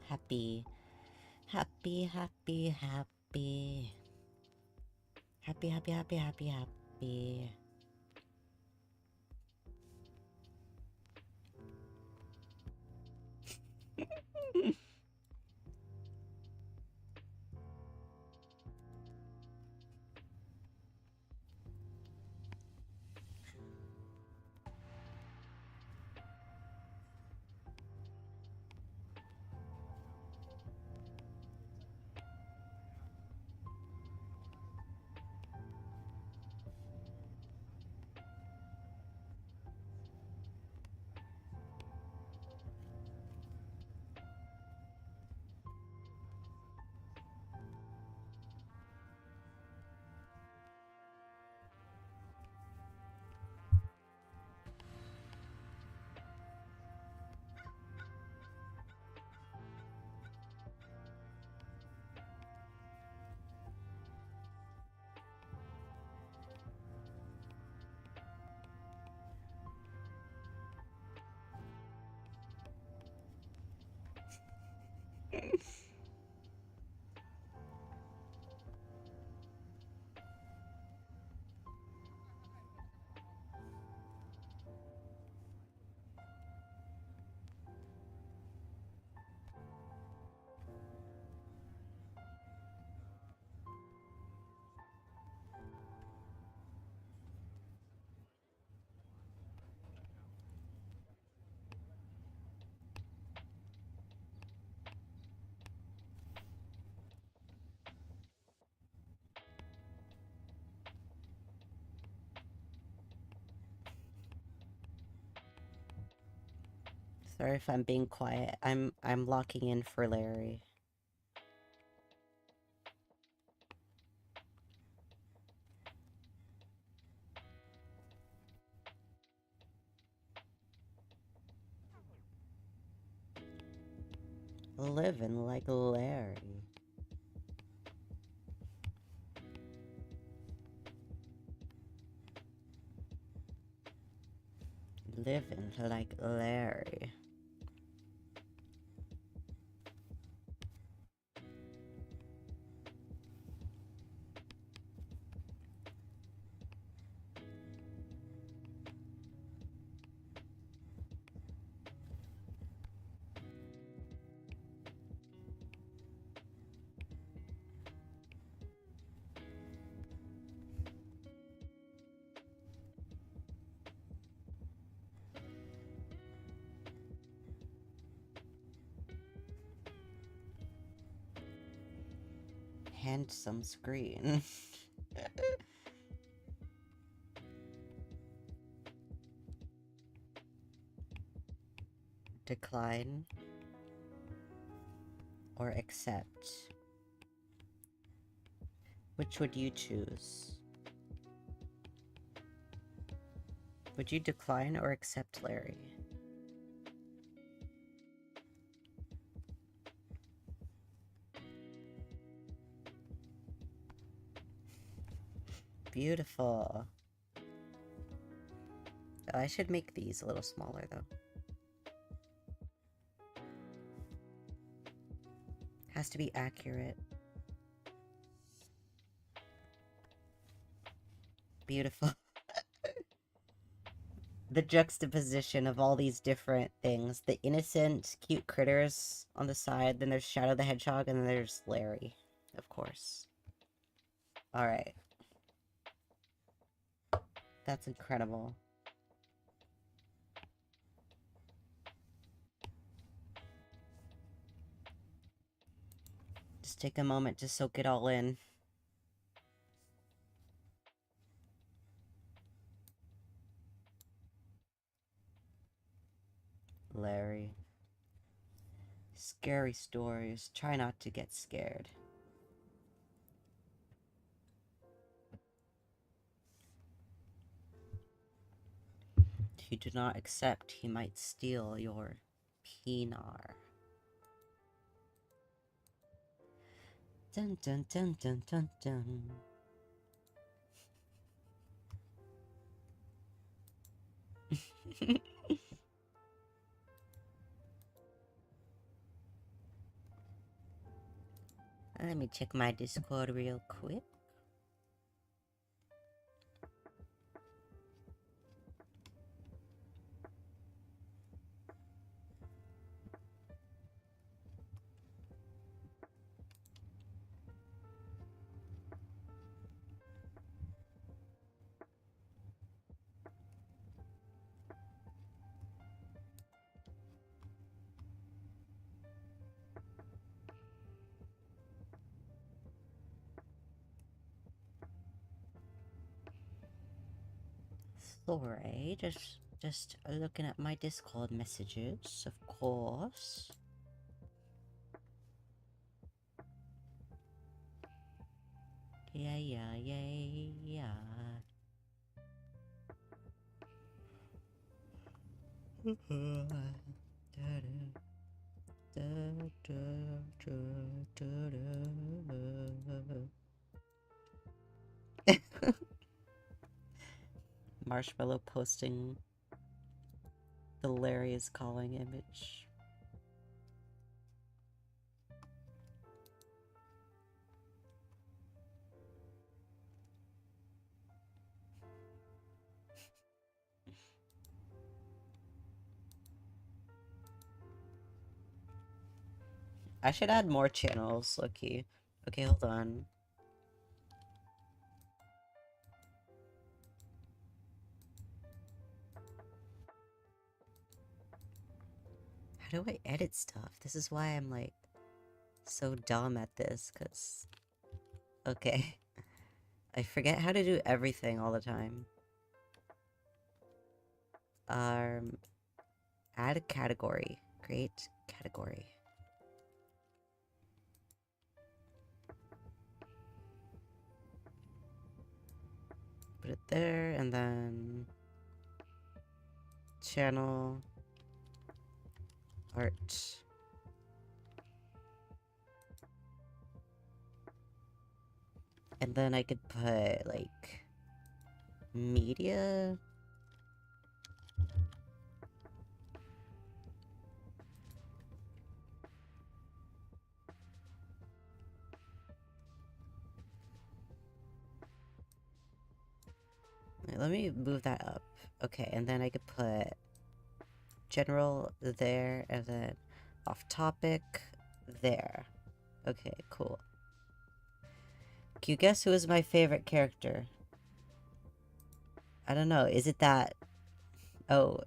Happy. Happy, happy, happy. Happy, happy, happy, happy, happy. Sorry if I'm being quiet. I'm locking in for Larry. Living like Larry. Living like Larry. Handsome screen. Decline or accept? Which would you choose? Would you decline or accept Larry? Beautiful. Oh, I should make these a little smaller though. Has to be accurate. Beautiful. The juxtaposition of all these different things. The innocent, cute critters on the side, then there's Shadow the Hedgehog, and then there's Larry, of course. Alright. That's incredible. Just take a moment to soak it all in. Larry. Scary stories. Try not to get scared. If you do not accept, he might steal your Pinar. Dun dun dun dun dun dun. Let me check my Discord real quick. Sorry, just looking at my Discord messages, of course. Yeah, yeah, yeah, yeah. Marshmallow posting the Larry is calling image. I should add more channels, Loki. Okay, hold on. How do I edit stuff? This is why I'm like so dumb at this, cause okay. I forget how to do everything all the time. Add a category. Create category. Put it there, and then channel art. And then I could put, like, media. Wait, let me move that up. Okay, and then I could put general there, and then off topic there. Okay, cool. Can you guess who is my favorite character? I don't know. Is it that? Oh,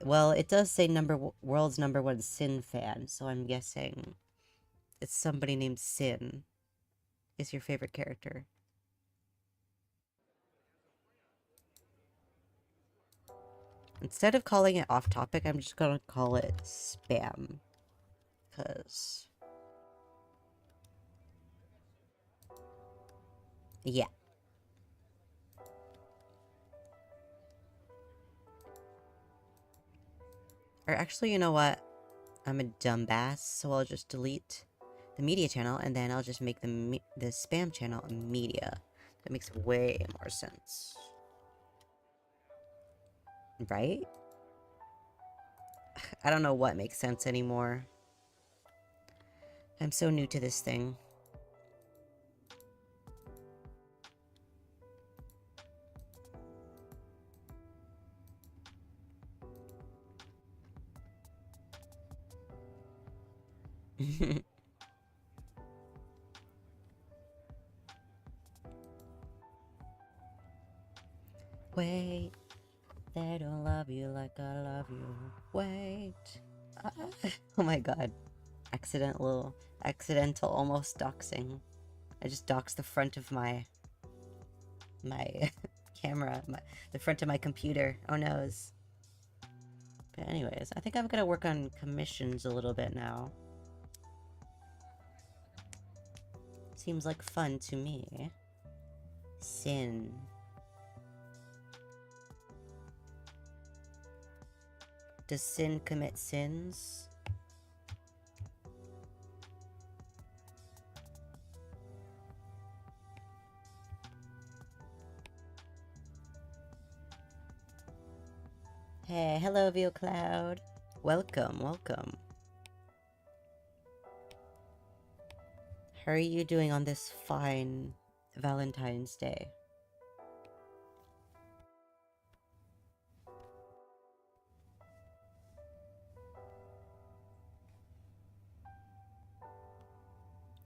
well, it does say world's #1 Sin fan, so I'm guessing it's somebody named Sin is your favorite character. Instead of calling it off topic, I'm just gonna call it spam. Cause yeah. Or actually, you know what? I'm a dumbass, so I'll just delete the media channel, and then I'll just make the spam channel a media. That makes way more sense. Right? I don't know what makes sense anymore. I'm so new to this thing. Wait, they don't love you like I love you. Wait. Ah. Oh my god. Accidental almost doxing. I just doxed the front of my camera, the front of my computer. Oh noes. But anyways, I think I'm gonna work on commissions a little bit now. Seems like fun to me. Sin. Does sin commit sins? Hey, hello, View Cloud. Welcome, welcome. How are you doing on this fine Valentine's Day?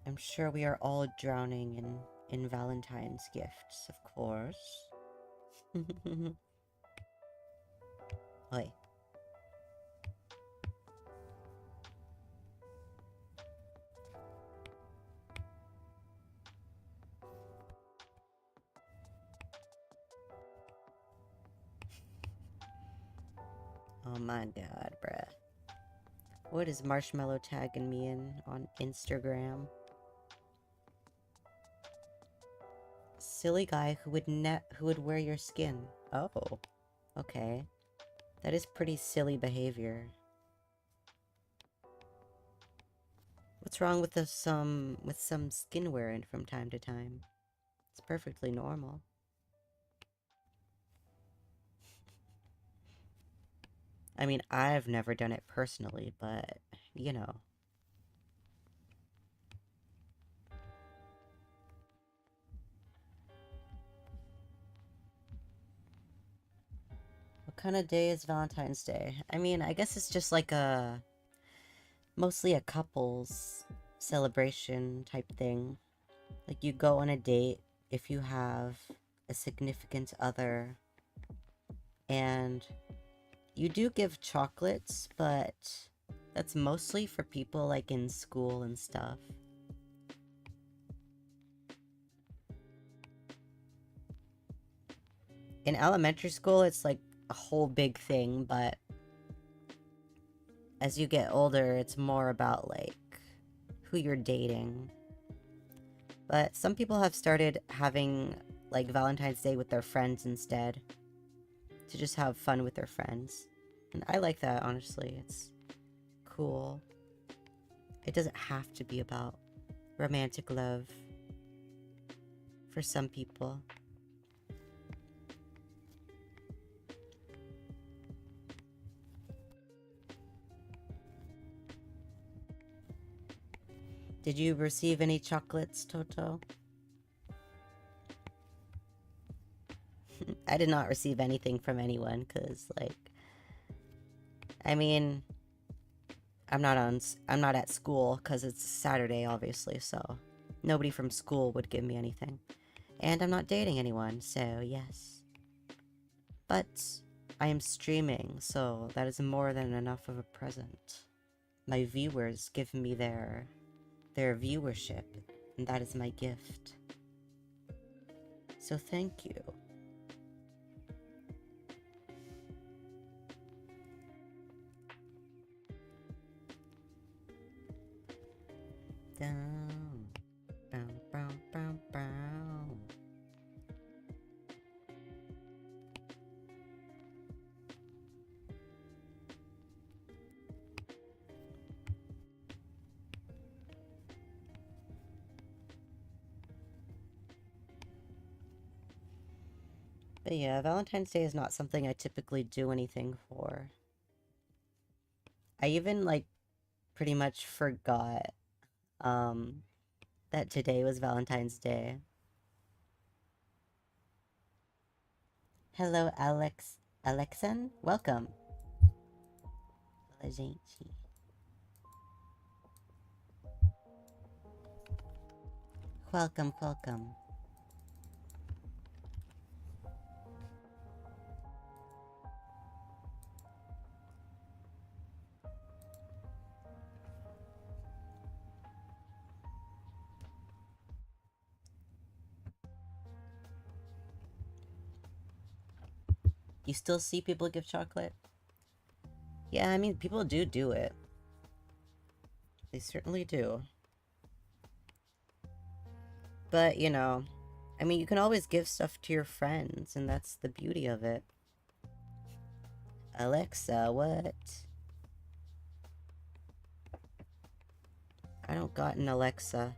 I'm sure we are all drowning in Valentine's gifts, of course. Oi. Oh my god, bruh. What is Marshmallow tagging me in on Instagram? Silly guy who would wear your skin. Oh, okay. That is pretty silly behavior. What's wrong with some skin wearing from time to time? It's perfectly normal. I mean, I've never done it personally, but you know. What kind of day is Valentine's Day? I mean, I guess it's just like mostly a couples celebration type thing. Like, you go on a date if you have a significant other, and you do give chocolates, but that's mostly for people like in school and stuff. In elementary school, it's like a whole big thing, but as you get older, it's more about like who you're dating. But some people have started having like Valentine's Day with their friends instead, to just have fun with their friends. And I like that, honestly. It's cool. It doesn't have to be about romantic love for some people. Did you receive any chocolates, Toto? I did not receive anything from anyone, because, like, I mean, I'm not at school, because it's Saturday, obviously, so nobody from school would give me anything. And I'm not dating anyone, so yes. But I am streaming, so that is more than enough of a present. My viewers give me their viewership, and that is my gift. So thank you. Down, bow, bow, bow, bow. But yeah, Valentine's Day is not something I typically do anything for. I even, like, pretty much forgot, that today was Valentine's Day. Hello, Alexan? Welcome. Hello, gente. Welcome, welcome. You still see people give chocolate? Yeah, I mean, people do it. They certainly do. But, you know, I mean, you can always give stuff to your friends, and that's the beauty of it. Alexa, what? I don't got an Alexa.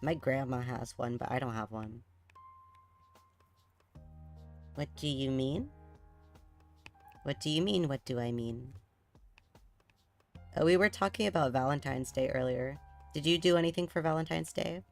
My grandma has one, but I don't have one. What do you mean? What do you mean, what do I mean? Oh, we were talking about Valentine's Day earlier. Did you do anything for Valentine's Day?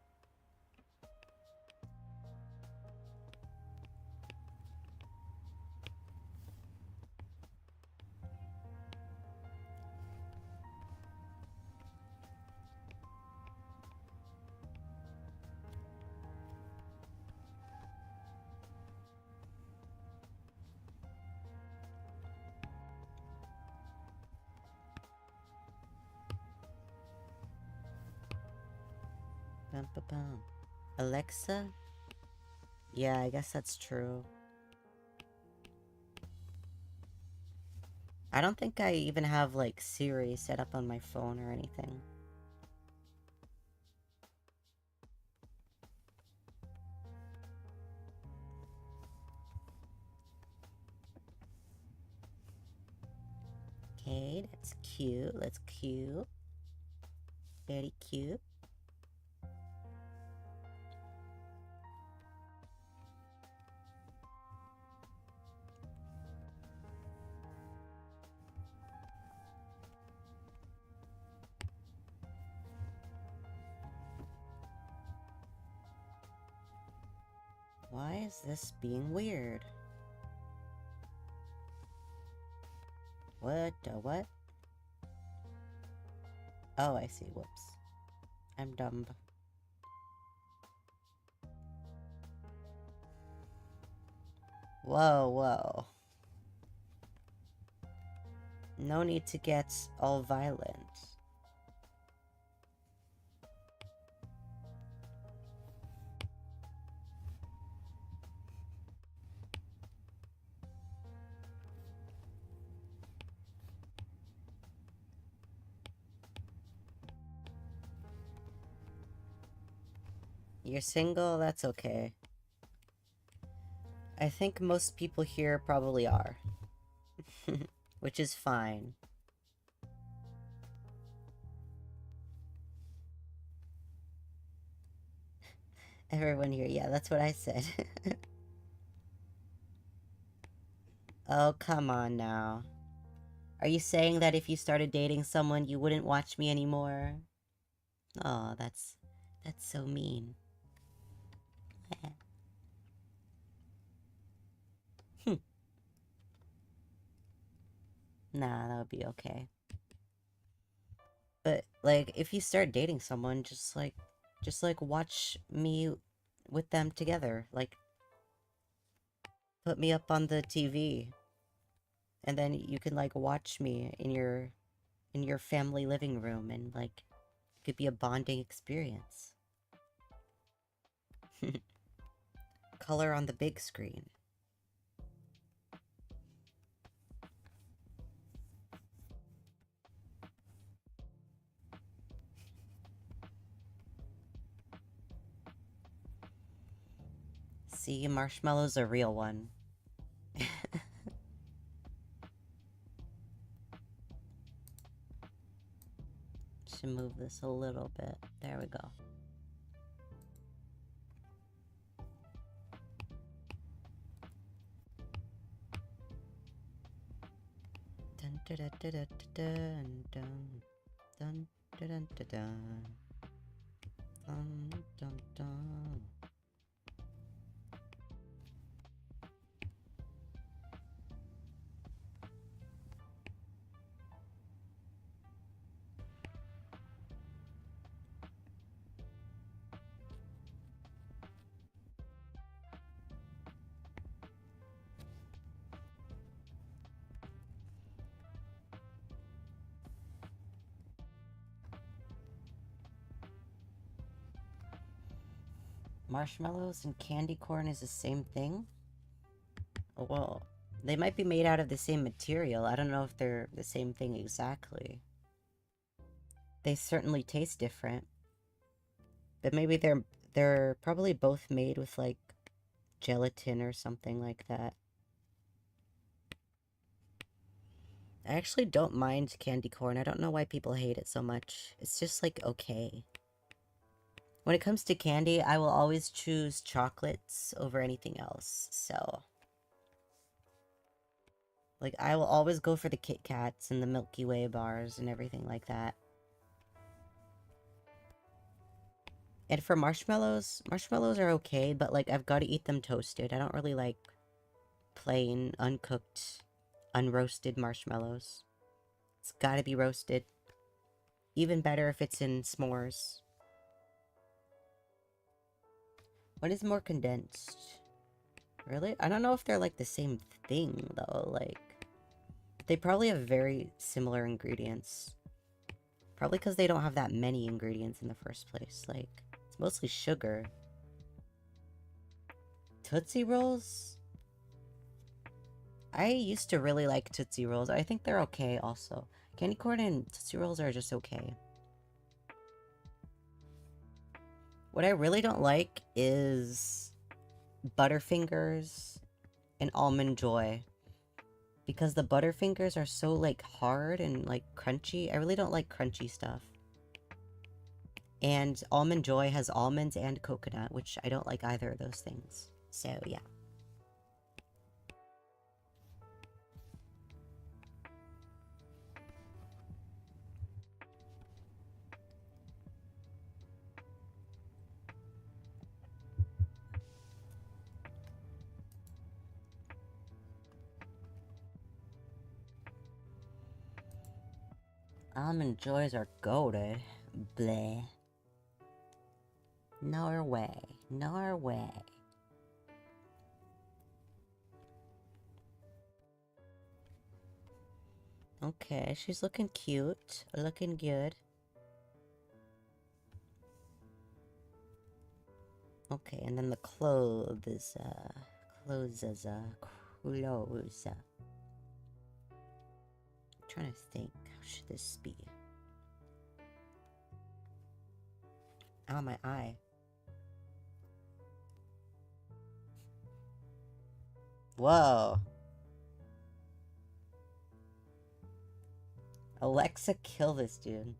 Bum, bum, bum. Alexa? Yeah, I guess that's true. I don't think I even have, like, Siri set up on my phone or anything. Okay, that's cute. That's cute. Very cute. Why is this being weird? What the what? Oh, I see. Whoops. I'm dumb. Whoa, whoa. No need to get all violent. You're single? That's okay. I think most people here probably are. Which is fine. Everyone here, yeah, that's what I said. Oh, come on now. Are you saying that if you started dating someone, you wouldn't watch me anymore? Oh, that's so mean. Nah, that would be okay. But like, if you start dating someone, just like watch me with them together. Like, put me up on the TV, and then you can like watch me in your family living room, and like, it could be a bonding experience. Color on the big screen. See, Marshmallow's a real one. Should move this a little bit. There we go. Dun dun dun dun dun dun dun dun dun dun dun dun dun. Marshmallows and candy corn is the same thing? Oh, well, they might be made out of the same material. I don't know if they're the same thing exactly. They certainly taste different. But maybe they're probably both made with like gelatin or something like that. I actually don't mind candy corn. I don't know why people hate it so much. It's just like okay. When it comes to candy, I will always choose chocolates over anything else. So, like, I will always go for the Kit Kats and the Milky Way bars and everything like that. And for marshmallows, marshmallows are okay, but like, I've got to eat them toasted. I don't really like plain, uncooked, unroasted marshmallows. It's gotta be roasted. Even better if it's in s'mores. What is more condensed? Really? I don't know if they're like the same thing though. Like, they probably have very similar ingredients. Probably because they don't have that many ingredients in the first place. Like, it's mostly sugar. Tootsie Rolls? I used to really like Tootsie Rolls. I think they're okay also. Candy corn and Tootsie Rolls are just okay. What I really don't like is Butterfingers and Almond Joy. Because the Butterfingers are so, like, hard and, like, crunchy. I really don't like crunchy stuff. And Almond Joy has almonds and coconut, which I don't like either of those things. So, yeah. Almond Joys are goated. Bleh. No way. No way. Okay, she's looking cute. Looking good. Okay, and then the clothes, clothes. Trying to think, how should this be? Ow, my eye. Whoa. Alexa, kill this dude.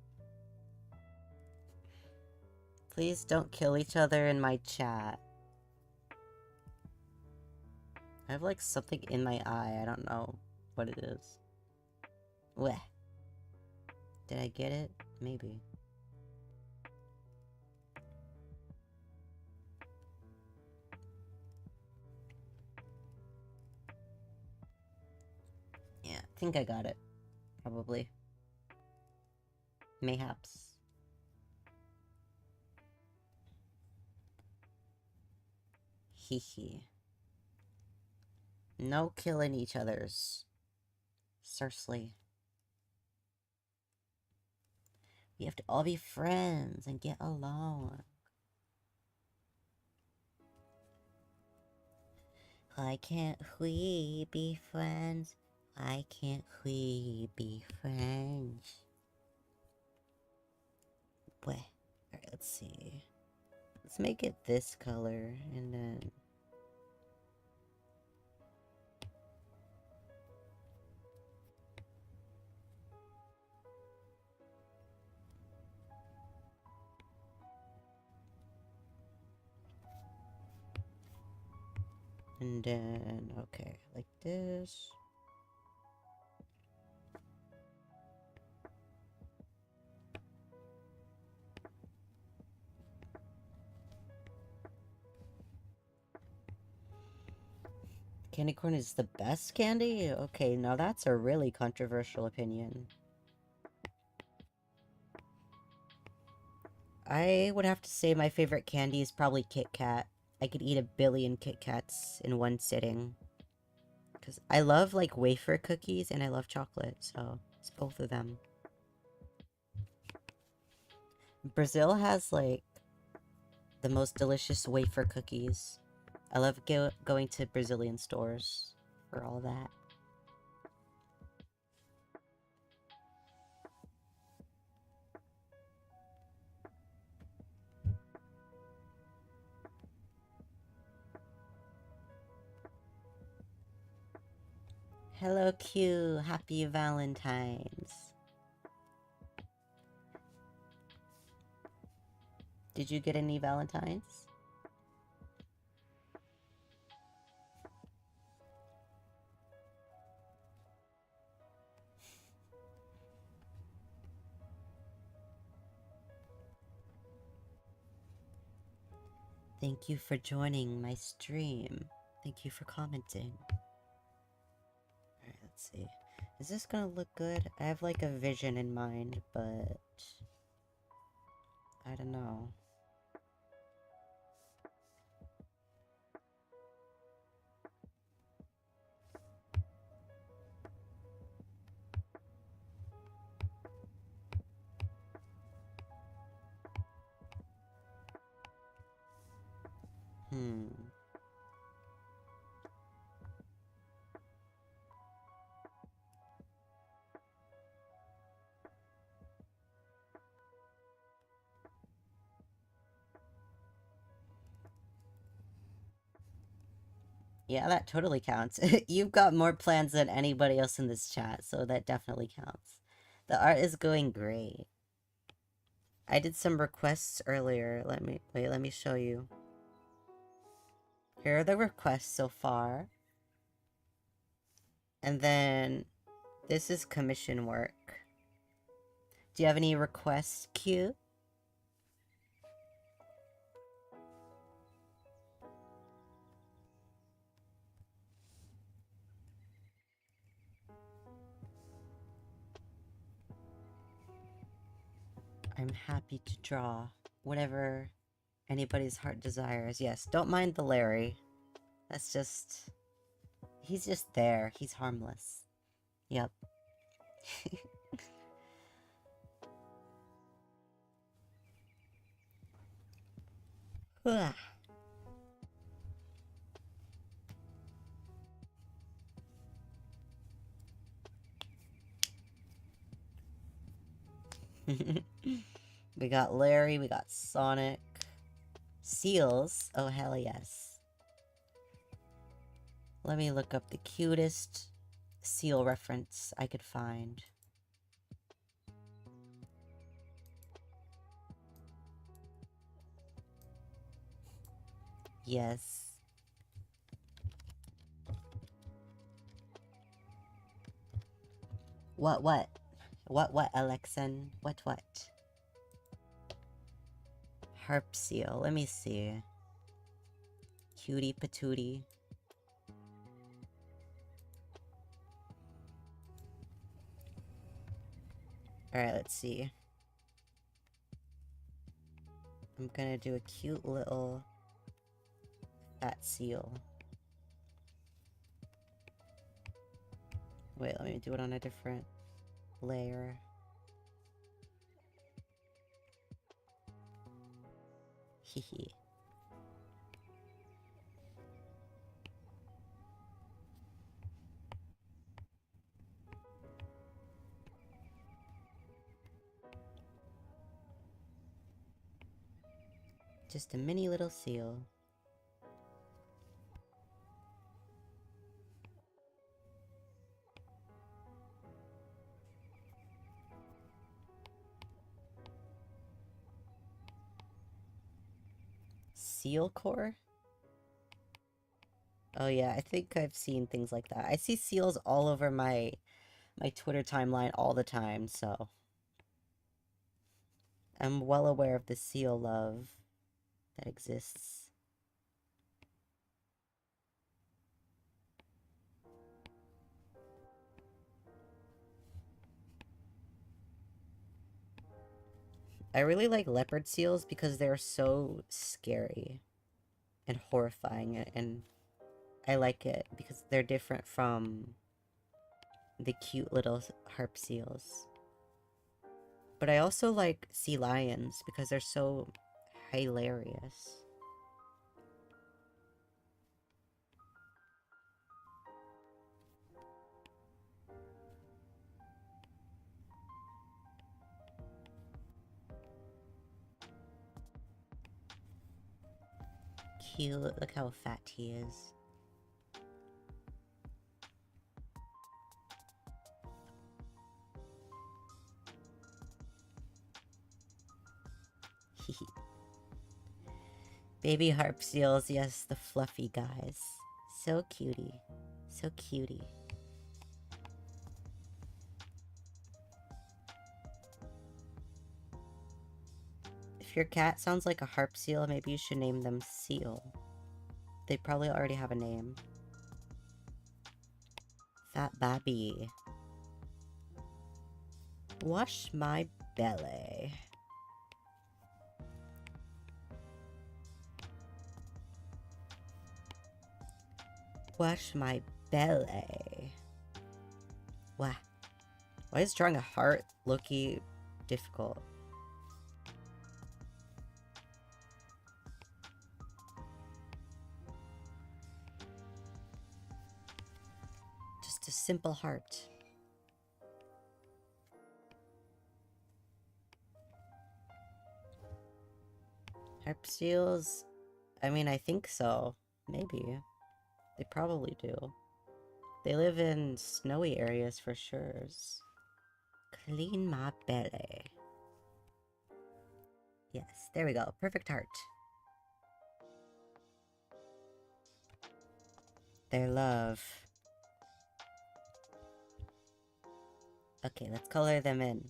Please don't kill each other in my chat. I have like something in my eye. I don't know what it is. Weh. Did I get it? Maybe. Yeah, I think I got it. Probably. Mayhaps. Hee hee. No killing each other's. Seriously. We have to all be friends and get along. Why can't we be friends? Why can't we be friends? Wait. Alright, let's see. Let's make it this color, and then... And then, okay, like this. Candy corn is the best candy? Okay, now that's a really controversial opinion. I would have to say my favorite candy is probably Kit Kat. I could eat 1 billion Kit Kats in one sitting. Because I love, like, wafer cookies and I love chocolate, so it's both of them. Brazil has, like, the most delicious wafer cookies. I love going to Brazilian stores for all that. Hello, Q. Happy Valentines. Did you get any Valentines? Thank you for joining my stream. Thank you for commenting. Alright, let's see. Is this gonna look good? I have like a vision in mind, but... I don't know. Hmm. Yeah, that totally counts. You've got more plans than anybody else in this chat, so that definitely counts. The art is going great. I did some requests earlier. Let me show you. Here are the requests so far. And then this is commission work. Do you have any requests, Q? I'm happy to draw whatever anybody's heart desires. Yes, don't mind the Larry. That's just... He's just there. He's harmless. Yep. We got Larry, we got Sonic. Seals? Oh, hell yes. Let me look up the cutest seal reference I could find. Yes. What, Alexan? What? Harp seal, let me see. Cutie patootie. Alright, let's see. I'm gonna do a cute little fat seal. Wait, let me do it on a different layer. Hehe. Just a mini little seal. Seal core? Oh yeah, I think I've seen things like that. I see seals all over my Twitter timeline all the time, so I'm well aware of the seal love that exists. I really like leopard seals because they're so scary and horrifying, and I like it because they're different from the cute little harp seals. But I also like sea lions because they're so hilarious. Cute, look how fat he is. Baby harp seals, yes, the fluffy guys. So cutie. So cutie. If your cat sounds like a harp seal, maybe you should name them Seal. They probably already have a name. Fat Babby. Wash my belly. Wash my belly. Why? Why is drawing a heart looky difficult? Just a simple heart. Harp seals? I mean, I think so. Maybe. They probably do. They live in snowy areas for sure. Clean my belly. Yes, there we go. Perfect heart. Their love. Okay, let's color them in.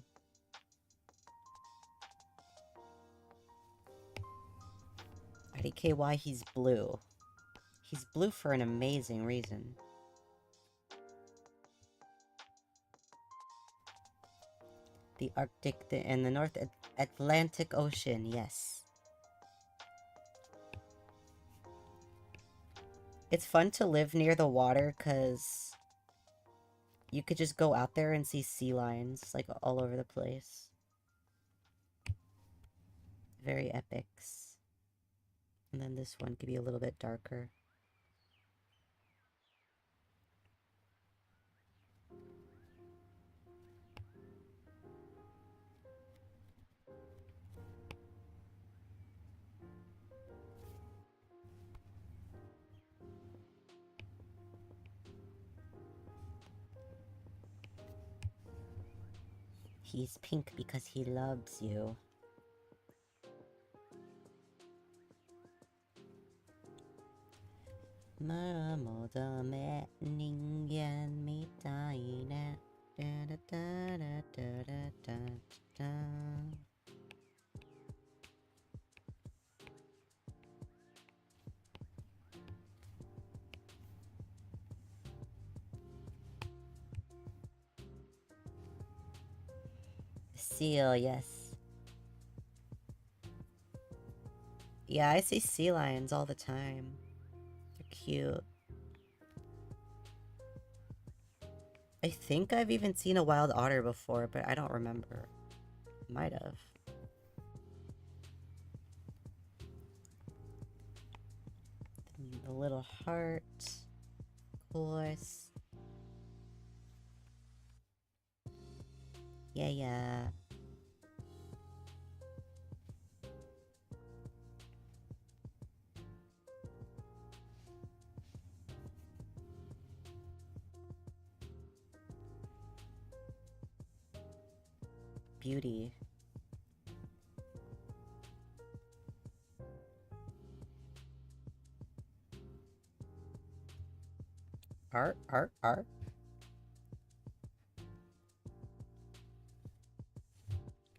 IDKY, he's blue. He's blue for an amazing reason. The Arctic and the North Atlantic Ocean, yes. It's fun to live near the water because you could just go out there and see sea lions, like, all over the place. Very epics. And then this one could be a little bit darker. He's pink because he loves you. 마모점에 닝겐 미타이네. Seal, yes. Yeah, I see sea lions all the time. They're cute. I think I've even seen a wild otter before, but I don't remember. Might have. The little heart. Of course. Yeah, yeah. Beauty. Art, art, art.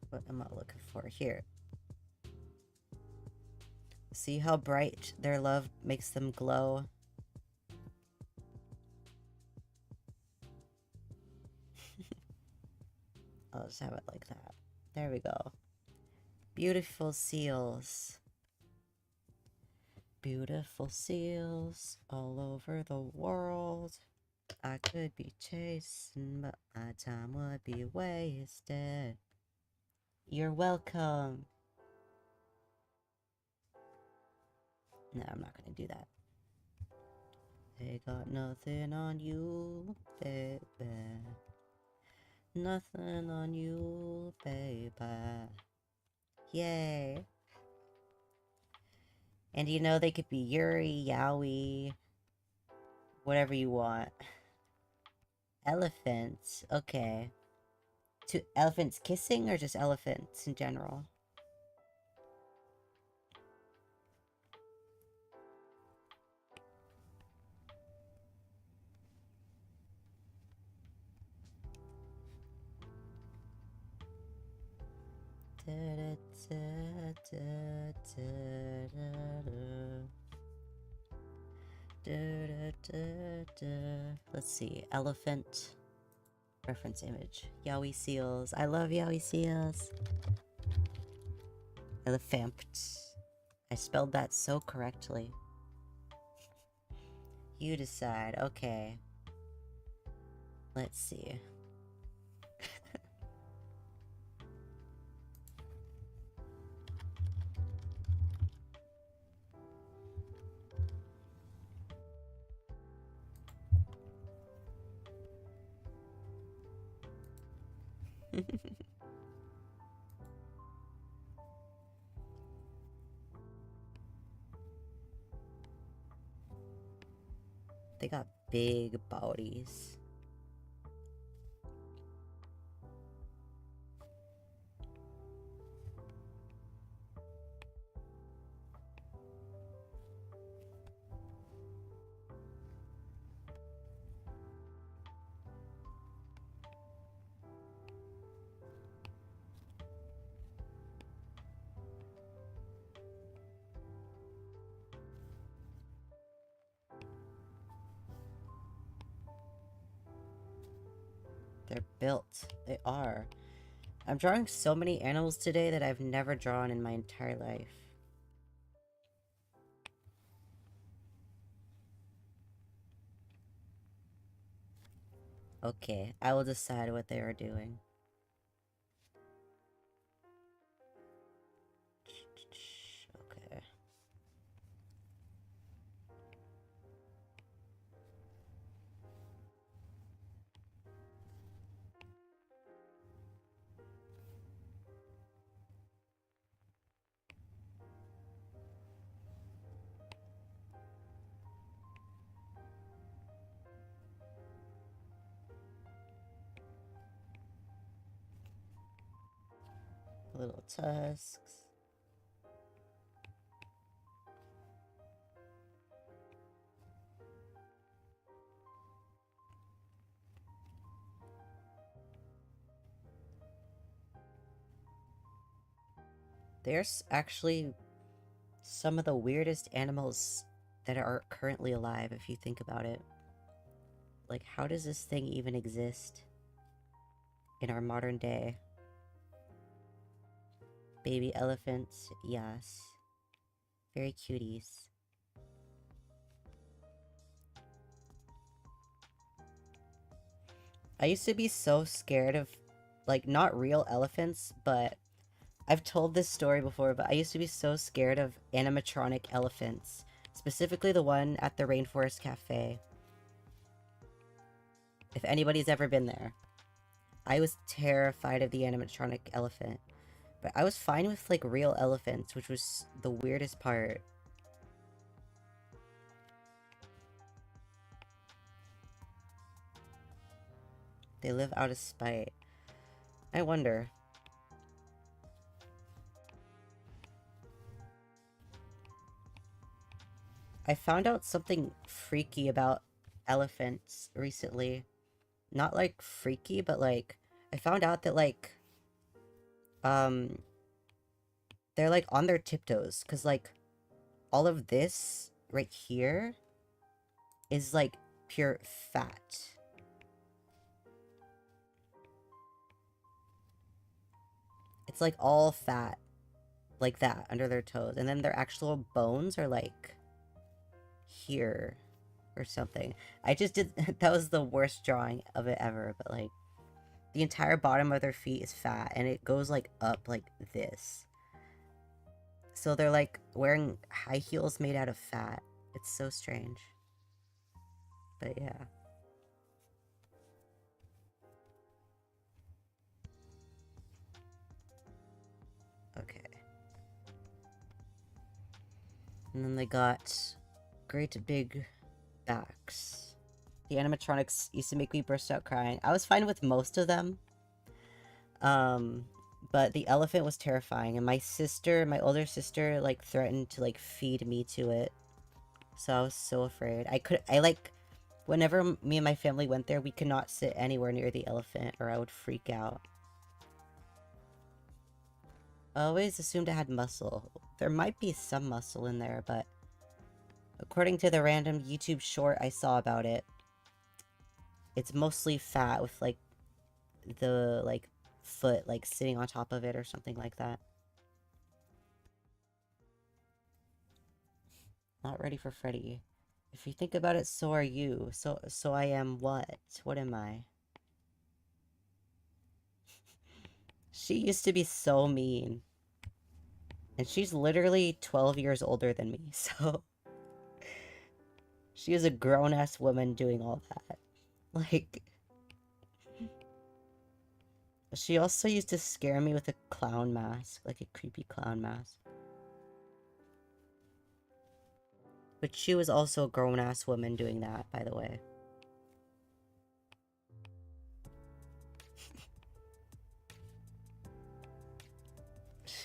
What am I looking for here? See how bright their love makes them glow? I'll just have it like that. There we go. Beautiful seals. Beautiful seals all over the world. I could be chasing, but my time would be wasted. You're welcome. No, I'm not gonna do that. They got nothing on you, baby. Nothing on you, baby. Yay. And you know, they could be Yuri, Yowie, whatever you want. Elephants, okay. To elephants kissing or just elephants in general? Let's see. Elephant. Reference image. Yowie seals. I love Yowie seals. Elephant. I spelled that so correctly. You decide. Okay. Let's see. They got big bodies. They're built. They are. I'm drawing so many animals today that I've never drawn in my entire life. Okay, I will decide what they are doing. Okay. Little tusks. There's actually some of the weirdest animals that are currently alive, if you think about it. Like, how does this thing even exist in our modern day? Baby elephants, yes. Very cuties. I used to be so scared of, like, not real elephants, but I've told this story before, but I used to be so scared of animatronic elephants. Specifically the one at the Rainforest Cafe. If anybody's ever been there. I was terrified of the animatronic elephant. But I was fine with, like, real elephants, which was the weirdest part. They live out of spite. I wonder. I found out something freaky about elephants recently. Not, like, freaky, but, like, I found out that, like, they're, like, on their tiptoes. Because, like, all of this right here is, like, pure fat. It's, like, all fat. Like that, under their toes. And then their actual bones are, like, here. Or something. I just did... That was the worst drawing of it ever, but, like... The entire bottom of their feet is fat, and it goes, like, up like this. So they're, like, wearing high heels made out of fat. It's so strange. But yeah. Okay. And then they got great big backs. The animatronics used to make me burst out crying. I was fine with most of them. But the elephant was terrifying, and my sister, my older sister, like, threatened to, like, feed me to it. So I was so afraid. Whenever me and my family went there, we could not sit anywhere near the elephant, or I would freak out. I always assumed it had muscle. There might be some muscle in there, but... According to the random YouTube short I saw about it, it's mostly fat with, like, the, like, foot, like, sitting on top of it or something like that. Not ready for Freddy. If you think about it, so are you. So I am what? What am I? She used to be so mean. And she's literally 12 years older than me, so... She is a grown-ass woman doing all that. Like... She also used to scare me with a clown mask. Like a creepy clown mask. But she was also a grown-ass woman doing that, by the way.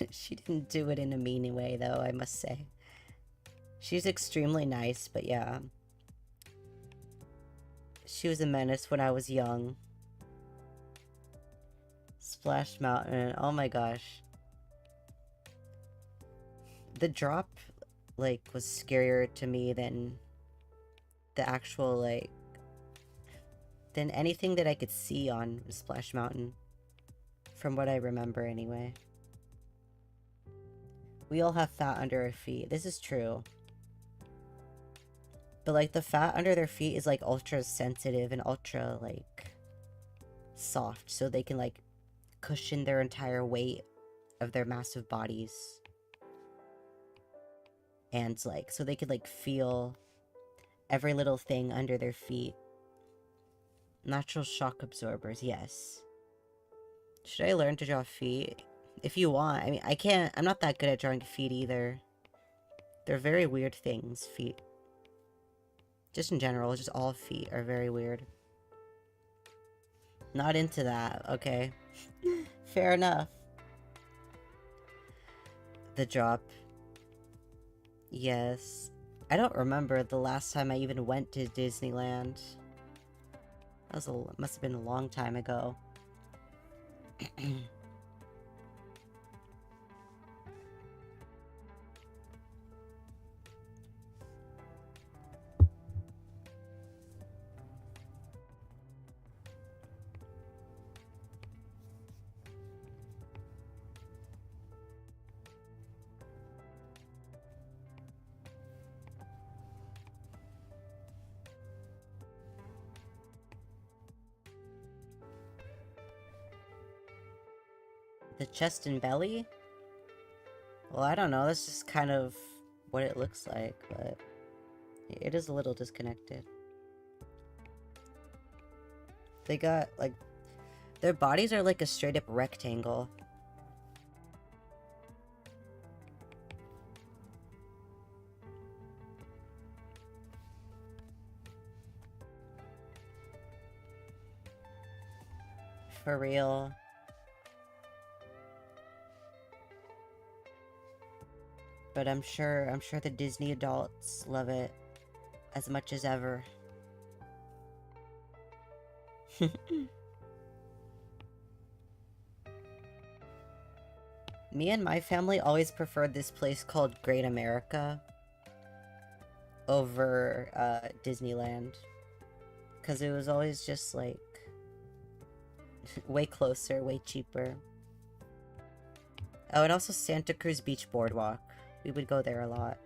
She didn't do it in a mean way, though, I must say. She's extremely nice, but yeah. She was a menace when I was young. Splash Mountain, oh my gosh. The drop, like, was scarier to me than the actual, like... than anything that I could see on Splash Mountain. From what I remember, anyway. We all have fat under our feet. This is true. But, like, the fat under their feet is, like, ultra sensitive and ultra, like, soft. So they can, like, cushion their entire weight of their massive bodies. And, like, so they could, like, feel every little thing under their feet. Natural shock absorbers, yes. Should I learn to draw feet? If you want. I mean, I'm not that good at drawing feet either. They're very weird things, feet. Just in general, just all feet are very weird. Not into that, okay. Fair enough. The drop. Yes. I don't remember the last time I even went to Disneyland. That was must have been a long time ago. The chest and belly? Well, I don't know. That's just kind of what it looks like, but it is a little disconnected. They got, like, their bodies are like a straight up rectangle. For real. But I'm sure the Disney adults love it as much as ever. Me and my family always preferred this place called Great America over Disneyland. Because it was always just like way closer, way cheaper. Oh, and also Santa Cruz Beach Boardwalk. We would go there a lot.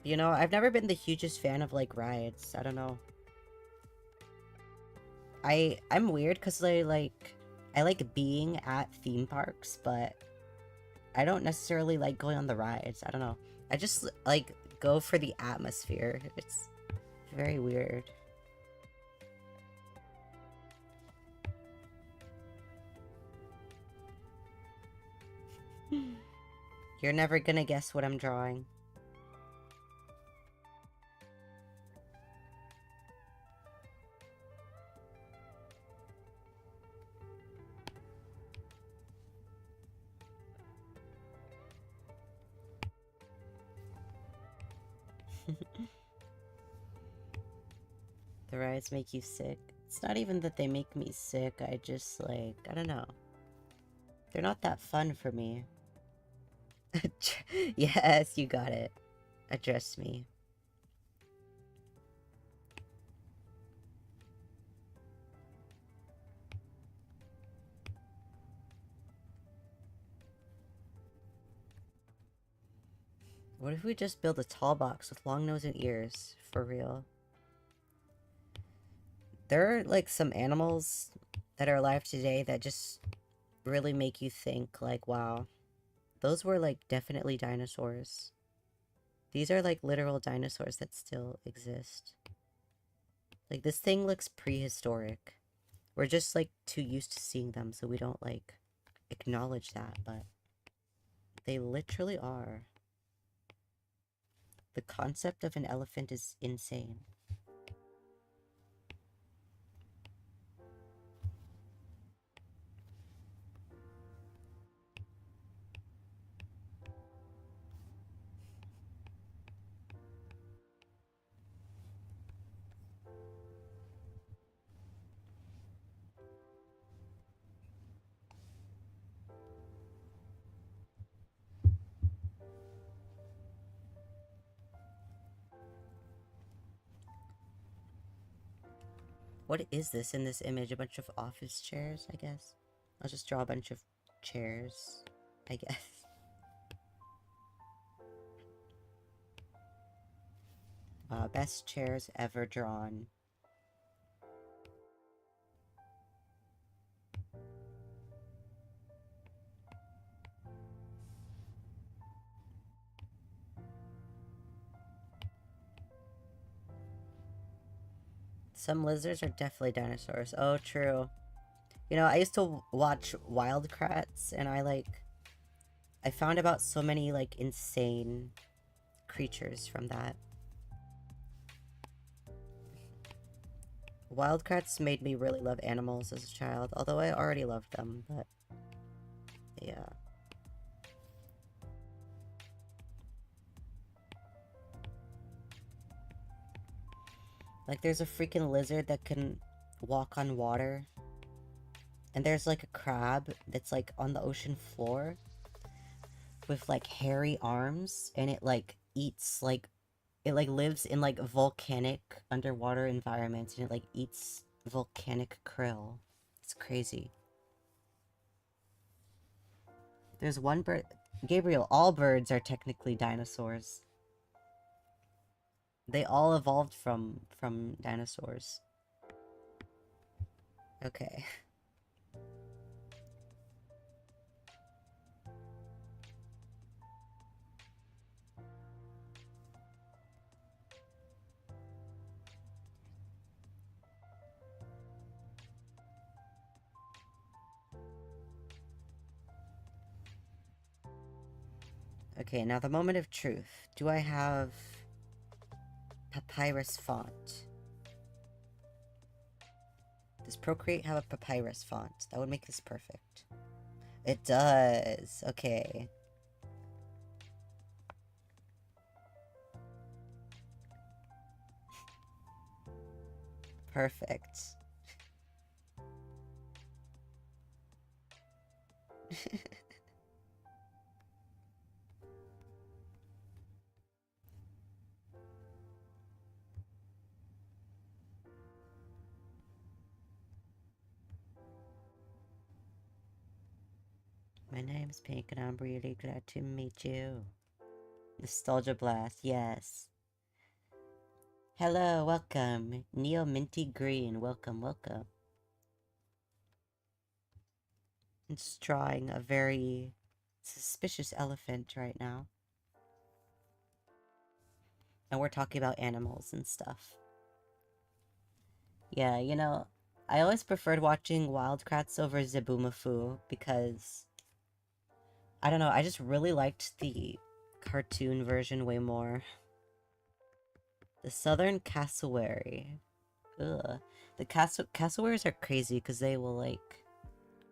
You know, I've never been the hugest fan of like rides. I don't know. I'm weird because I like being at theme parks, but I don't necessarily like going on the rides. I don't know. I just like go for the atmosphere. It's very weird. You're never gonna guess what I'm drawing. The rides make you sick. It's not even that they make me sick, I just like, I don't know. They're not that fun for me. Yes, you got it. Address me. What if we just build a tall box with long nose and ears? For real. There are like some animals that are alive today that just really make you think like, wow, those were like definitely dinosaurs. These are like literal dinosaurs that still exist. Like this thing looks prehistoric. We're just like too used to seeing them, so we don't like acknowledge that, but they literally are. The concept of an elephant is insane. What is this in this image? A bunch of office chairs, I guess? I'll just draw a bunch of chairs, I guess. Best chairs ever drawn. Some lizards are definitely dinosaurs. Oh, true. You know, I used to watch Wildcrats, and I found about so many, like, insane creatures from that. Wildcrats made me really love animals as a child, although I already loved them, but yeah. Like, there's a freaking lizard that can walk on water. And there's, like, a crab that's, like, on the ocean floor with, like, hairy arms. And it, like, eats, like... It, like, lives in, like, volcanic underwater environments. And it, like, eats volcanic krill. It's crazy. There's one bird... Gabriel, all birds are technically dinosaurs. They all evolved from dinosaurs. Okay. Okay, now the moment of truth. Do I have papyrus font? Does Procreate have a papyrus font? That would make this perfect. It does. Okay. Perfect. My name's Pink and I'm really glad to meet you. Nostalgia Blast, yes. Hello, welcome. Neo Minty Green, welcome, welcome. I'm just drawing a very suspicious elephant right now. And we're talking about animals and stuff. Yeah, you know, I always preferred watching Wildcrats over Zaboomafoo because... I don't know, I just really liked the cartoon version way more. The Southern Cassowary. Ugh. The cassowaries are crazy because they will, like,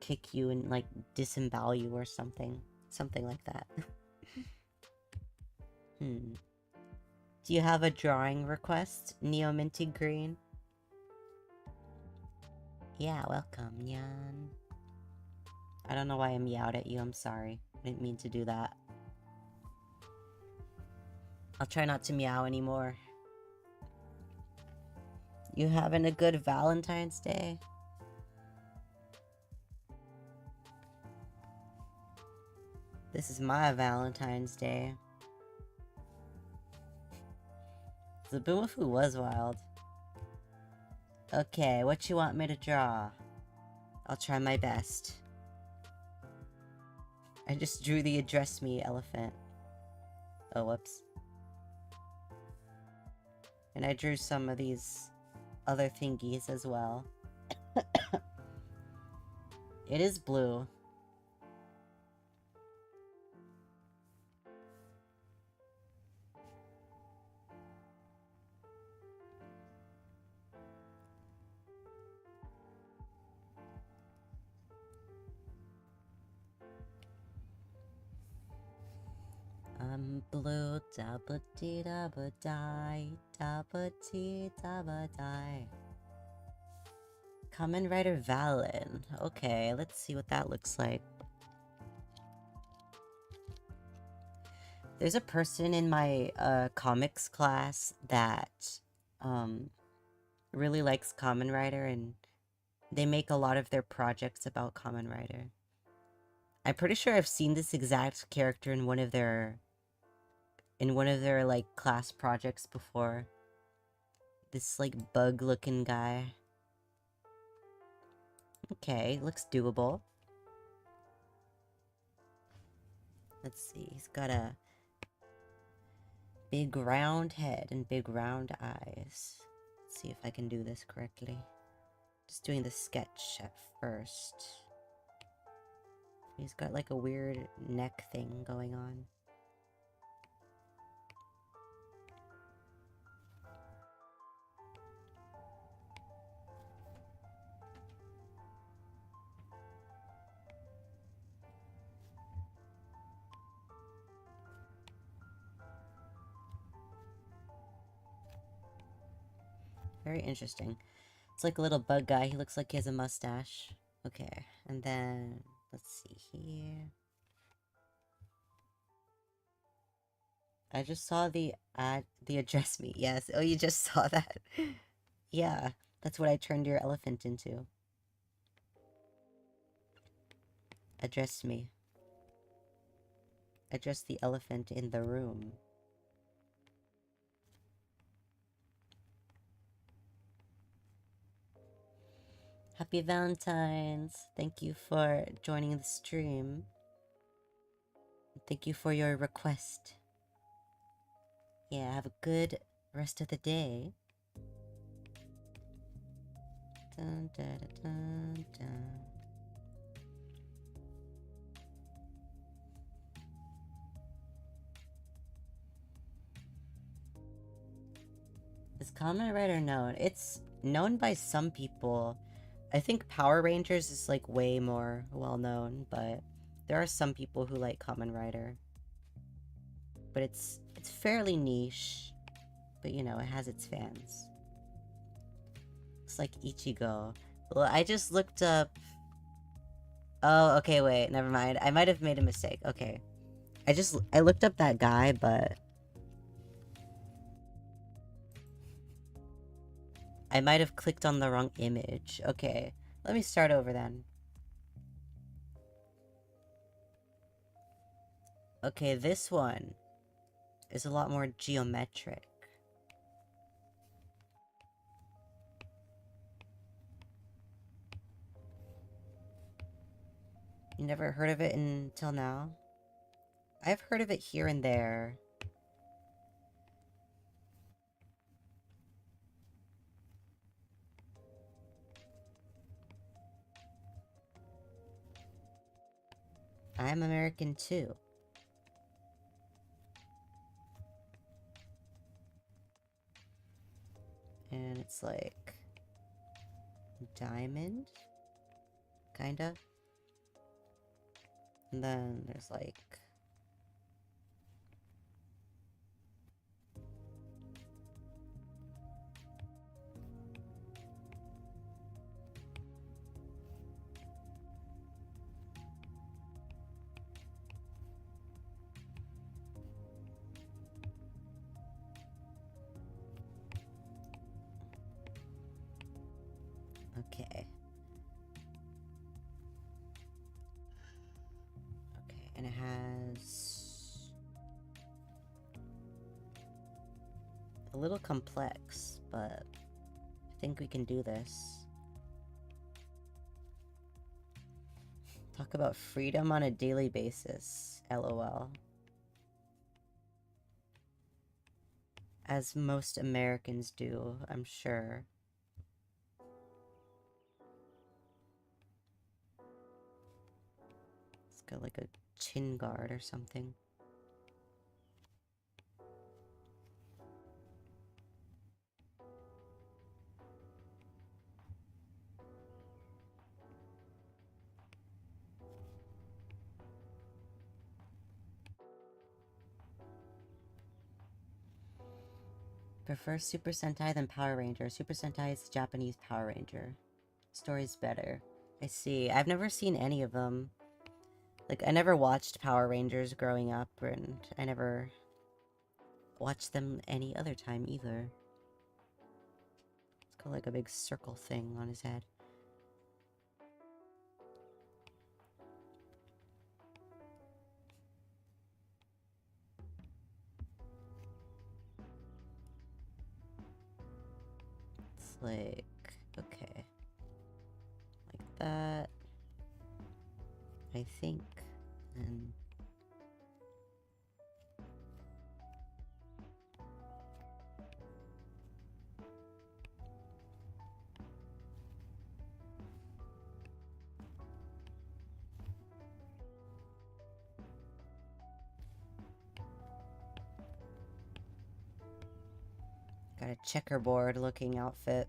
kick you and, like, disembowel you or something. Something like that. Hmm. Do you have a drawing request, Neo Minty Green? Yeah, welcome, Yan. I don't know why I meowed at you, I'm sorry. I didn't mean to do that. I'll try not to meow anymore. You having a good Valentine's Day? This is my Valentine's Day. The Boomafoo was wild. Okay, what you want me to draw? I'll try my best. I just drew the address me elephant. Oh, whoops. And I drew some of these other thingies as well. It is blue. I'm blue, dabba dee dabba die, dabba dee dabba die. Kamen Rider Valen. Okay, let's see what that looks like. There's a person in my comics class that really likes Kamen Rider, and they make a lot of their projects about Kamen Rider. I'm pretty sure I've seen this exact character in one of their like class projects before. This like bug looking guy. Okay, looks doable. Let's see, he's got a big round head and big round eyes. Let's see if I can do this correctly. Just doing the sketch at first. He's got like a weird neck thing going on. Very interesting. It's like a little bug guy. He looks like he has a mustache. Okay, and then let's see here. I just saw the address me. Yes. Oh, you just saw that. Yeah, that's what I turned your elephant into. Address me. Address the elephant in the room. Happy Valentine's. Thank you for joining the stream. Thank you for your request. Yeah, have a good rest of the day. Dun, dun, dun, dun. Is Kamen Rider known? It's known by some people. I think Power Rangers is like way more well known, but there are some people who like Kamen Rider. But it's fairly niche. But you know, it has its fans. It's like Ichigo. Well, I just looked up... Oh, okay, wait, never mind. I might have made a mistake. Okay. I looked up that guy, but... I might have clicked on the wrong image. Okay, let me start over then. Okay, this one is a lot more geometric. You never heard of it until now? I've heard of it here and there. I'm American too. And it's like... diamond? Kinda. And then there's like... Okay. Okay, and it has... a little complex, but I think we can do this. Talk about freedom on a daily basis. LOL. As most Americans do, I'm sure. It's got like a chin guard or something. Prefer Super Sentai than Power Ranger. Super Sentai is Japanese Power Ranger. Story's better. I see. I've never seen any of them. Like, I never watched Power Rangers growing up, and I never watched them any other time either. It's got like a big circle thing on his head. It's like... okay. Like that. I think. And... got a checkerboard looking outfit.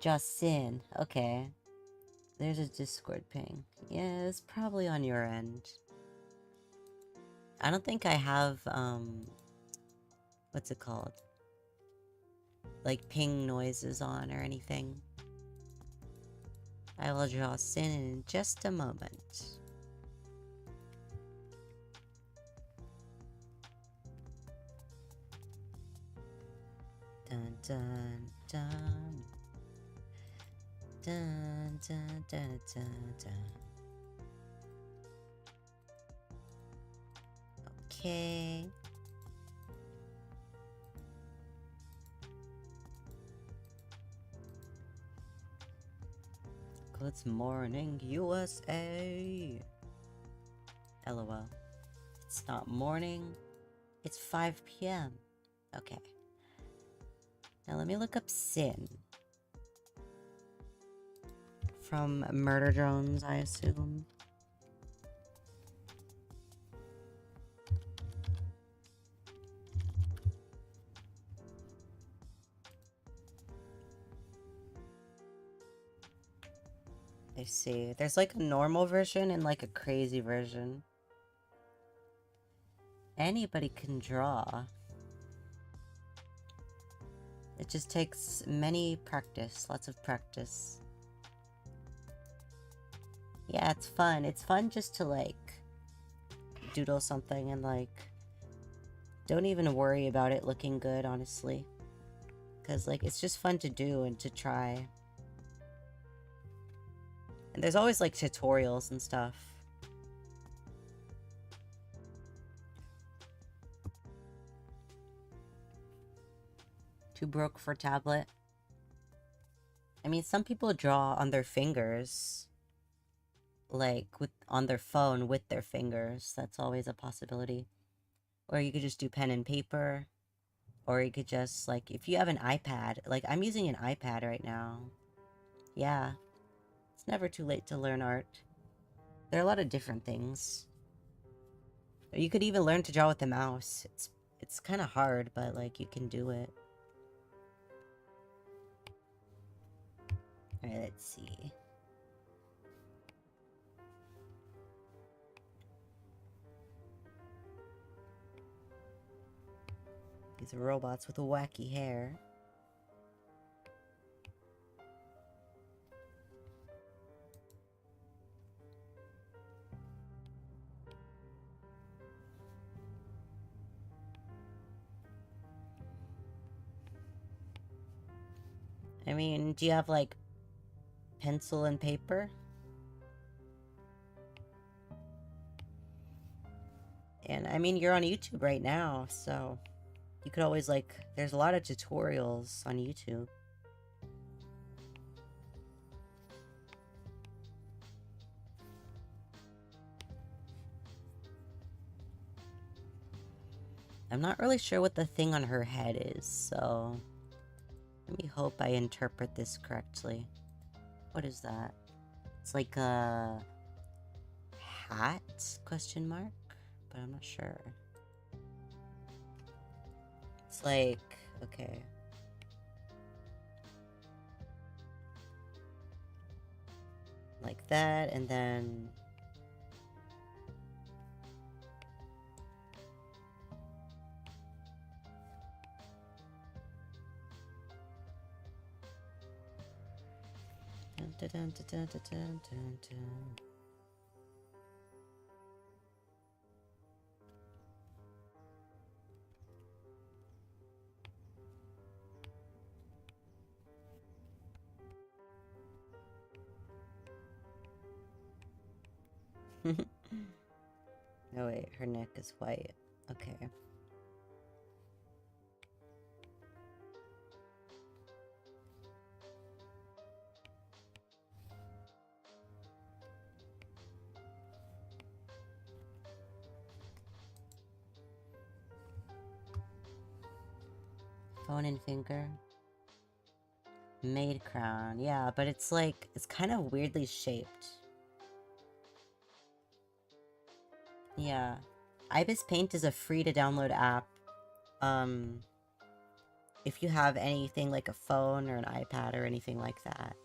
Justin, okay. There's a Discord ping. Yeah, it's probably on your end. I don't think I have, what's it called? Like ping noises on or anything. I will just in just a moment. Dun dun dun. Dun dun dun dun dun. Okay. Good morning, USA. LOL. It's not morning. It's 5 p.m. Okay. Now let me look up Sin. From Murder Drones, I assume. I see. There's like a normal version and like a crazy version. Anybody can draw. It just takes many practice, lots of practice. Yeah, it's fun. It's fun just to like doodle something and like don't even worry about it looking good, honestly. Because like it's just fun to do and to try. And there's always like tutorials and stuff. Too broke for tablet. I mean, some people draw on their fingers. Like on their phone with their fingers. That's always a possibility. Or you could just do pen and paper. Or you could just like, if you have an iPad, like I'm using an iPad right now. Yeah. It's never too late to learn art. There are a lot of different things. You could even learn to draw with the mouse. It's kind of hard, but like you can do it. Alright, let's see. These are robots with a wacky hair. I mean, do you have like pencil and paper? And I mean, you're on YouTube right now, so you could always like, there's a lot of tutorials on YouTube. I'm not really sure what the thing on her head is, so let me hope I interpret this correctly. What is that? It's like a hat? Question mark? But I'm not sure. It's like, okay. Like that, and then... Dun, dun, dun, dun, dun, dun, dun, dun. Oh wait, her neck is white. Okay. Phone and finger. Maid crown. Yeah, but it's like, it's kind of weirdly shaped. Yeah. Ibis Paint is a free to download app. If you have anything like a phone or an iPad or anything like that.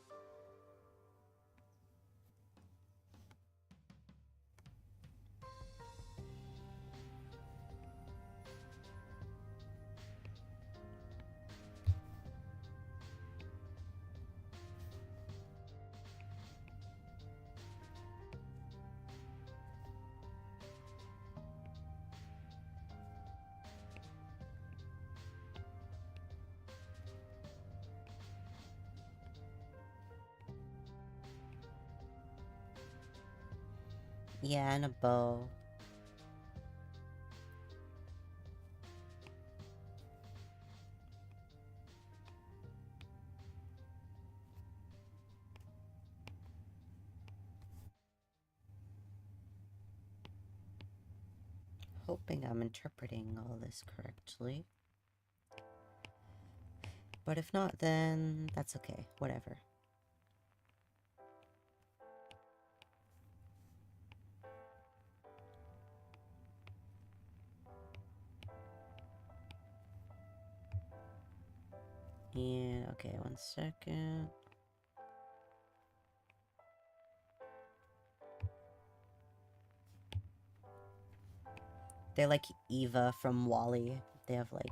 Yeah, and a bow. Hoping I'm interpreting all this correctly. But if not, then that's okay. Whatever. Yeah, okay, 1 second. They're like Eva from Wall-E. They have like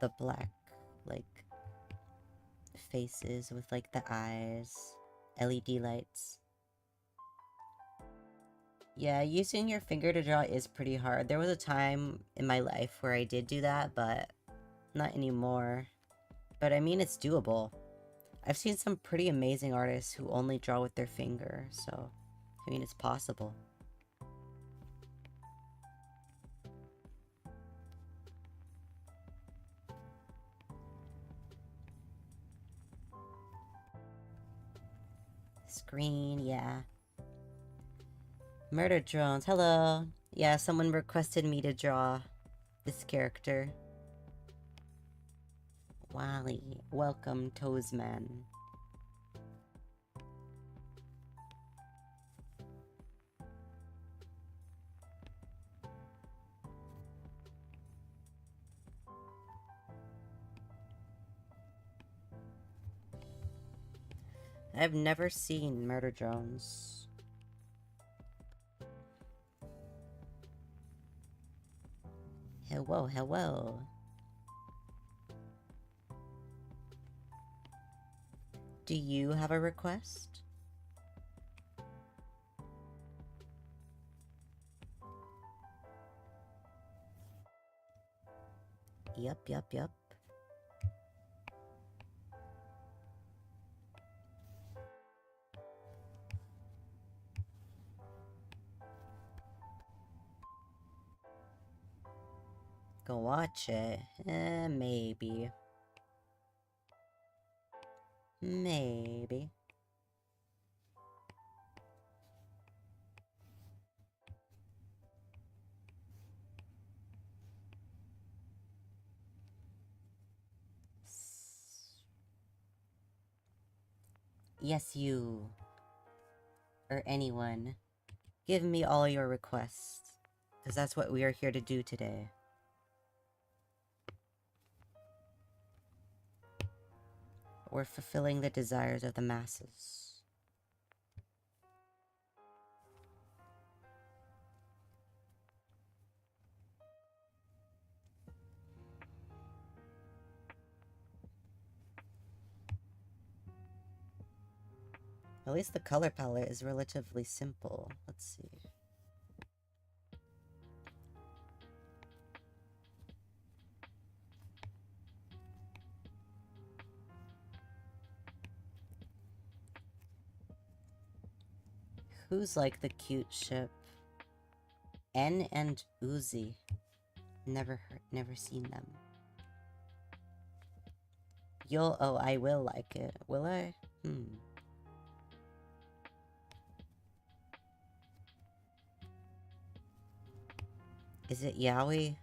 the black, like, faces with like the eyes, LED lights. Yeah, using your finger to draw is pretty hard. There was a time in my life where I did do that, but not anymore. But I mean, it's doable. I've seen some pretty amazing artists who only draw with their finger, so I mean, it's possible. Screen, yeah. Murder drones, hello. Yeah, someone requested me to draw this character. Wally, welcome, Toesman. I've never seen Murder Drones. Hello, hello. Do you have a request? Yup. Go watch it. Maybe. Maybe. Yes, you. Or anyone. Give me all your requests. Because that's what we are here to do today. We're fulfilling the desires of the masses. At least the color palette is relatively simple. Let's see. Who's like the cute ship? N and Uzi. Never seen them. I will like it. Will I? Is it yaoi?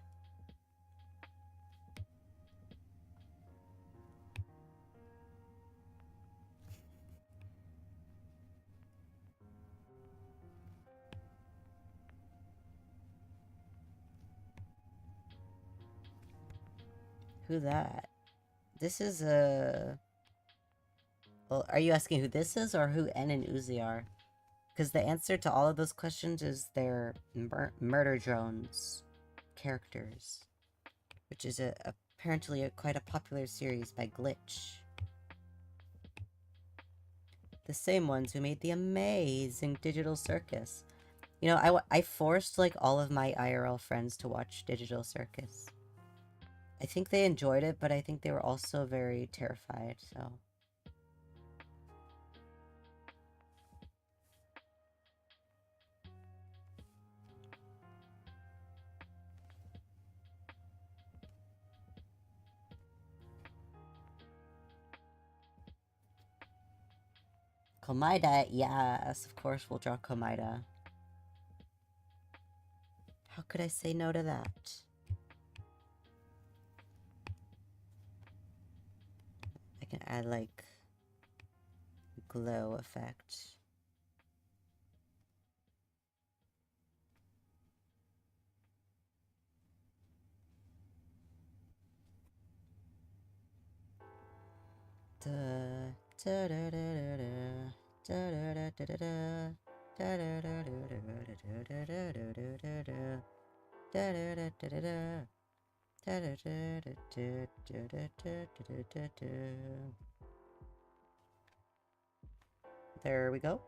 Who that? This is a... Well, are you asking who this is or who N and Uzi are? Because the answer to all of those questions is they're murder drones characters, which is apparently quite a popular series by Glitch. The same ones who made the amazing Digital Circus. You know, I forced, like, all of my IRL friends to watch Digital Circus. I think they enjoyed it, but I think they were also very terrified, so... Komaida, yes, of course we'll draw Komaida. How could I say no to that? I can add, like, glow effect. There we go.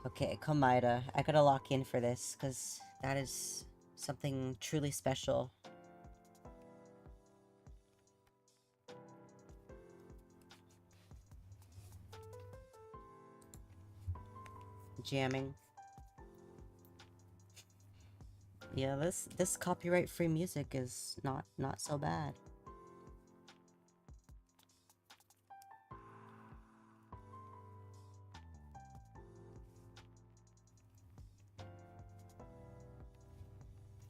Okay, Komaida. I gotta lock in for this, because that is something truly special. Jamming. Yeah, this copyright-free music is not so bad.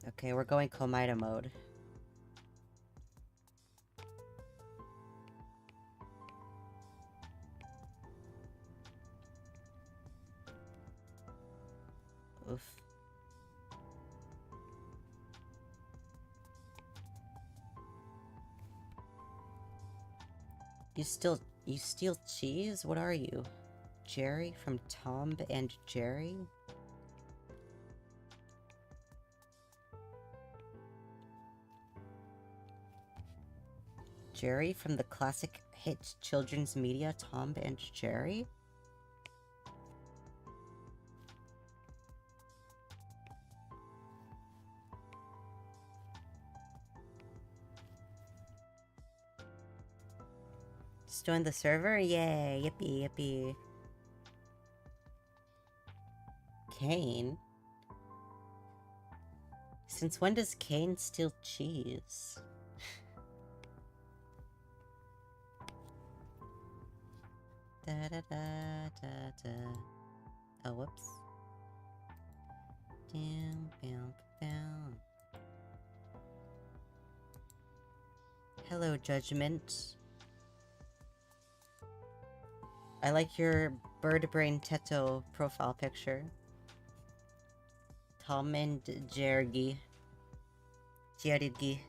Okay, we're going Komaida mode. Oof. You steal cheese? What are you? Jerry from Tom and Jerry? Jerry from the classic hit children's media Tom and Jerry? Just joined the server? Yay, yippee, yippee. Kane? Since when does Kane steal cheese? Da da da da da. Oh, whoops. Down, down, down. Hello, Judgment. I like your bird brain Teto profile picture. Tom and Jerry. Jerry. Did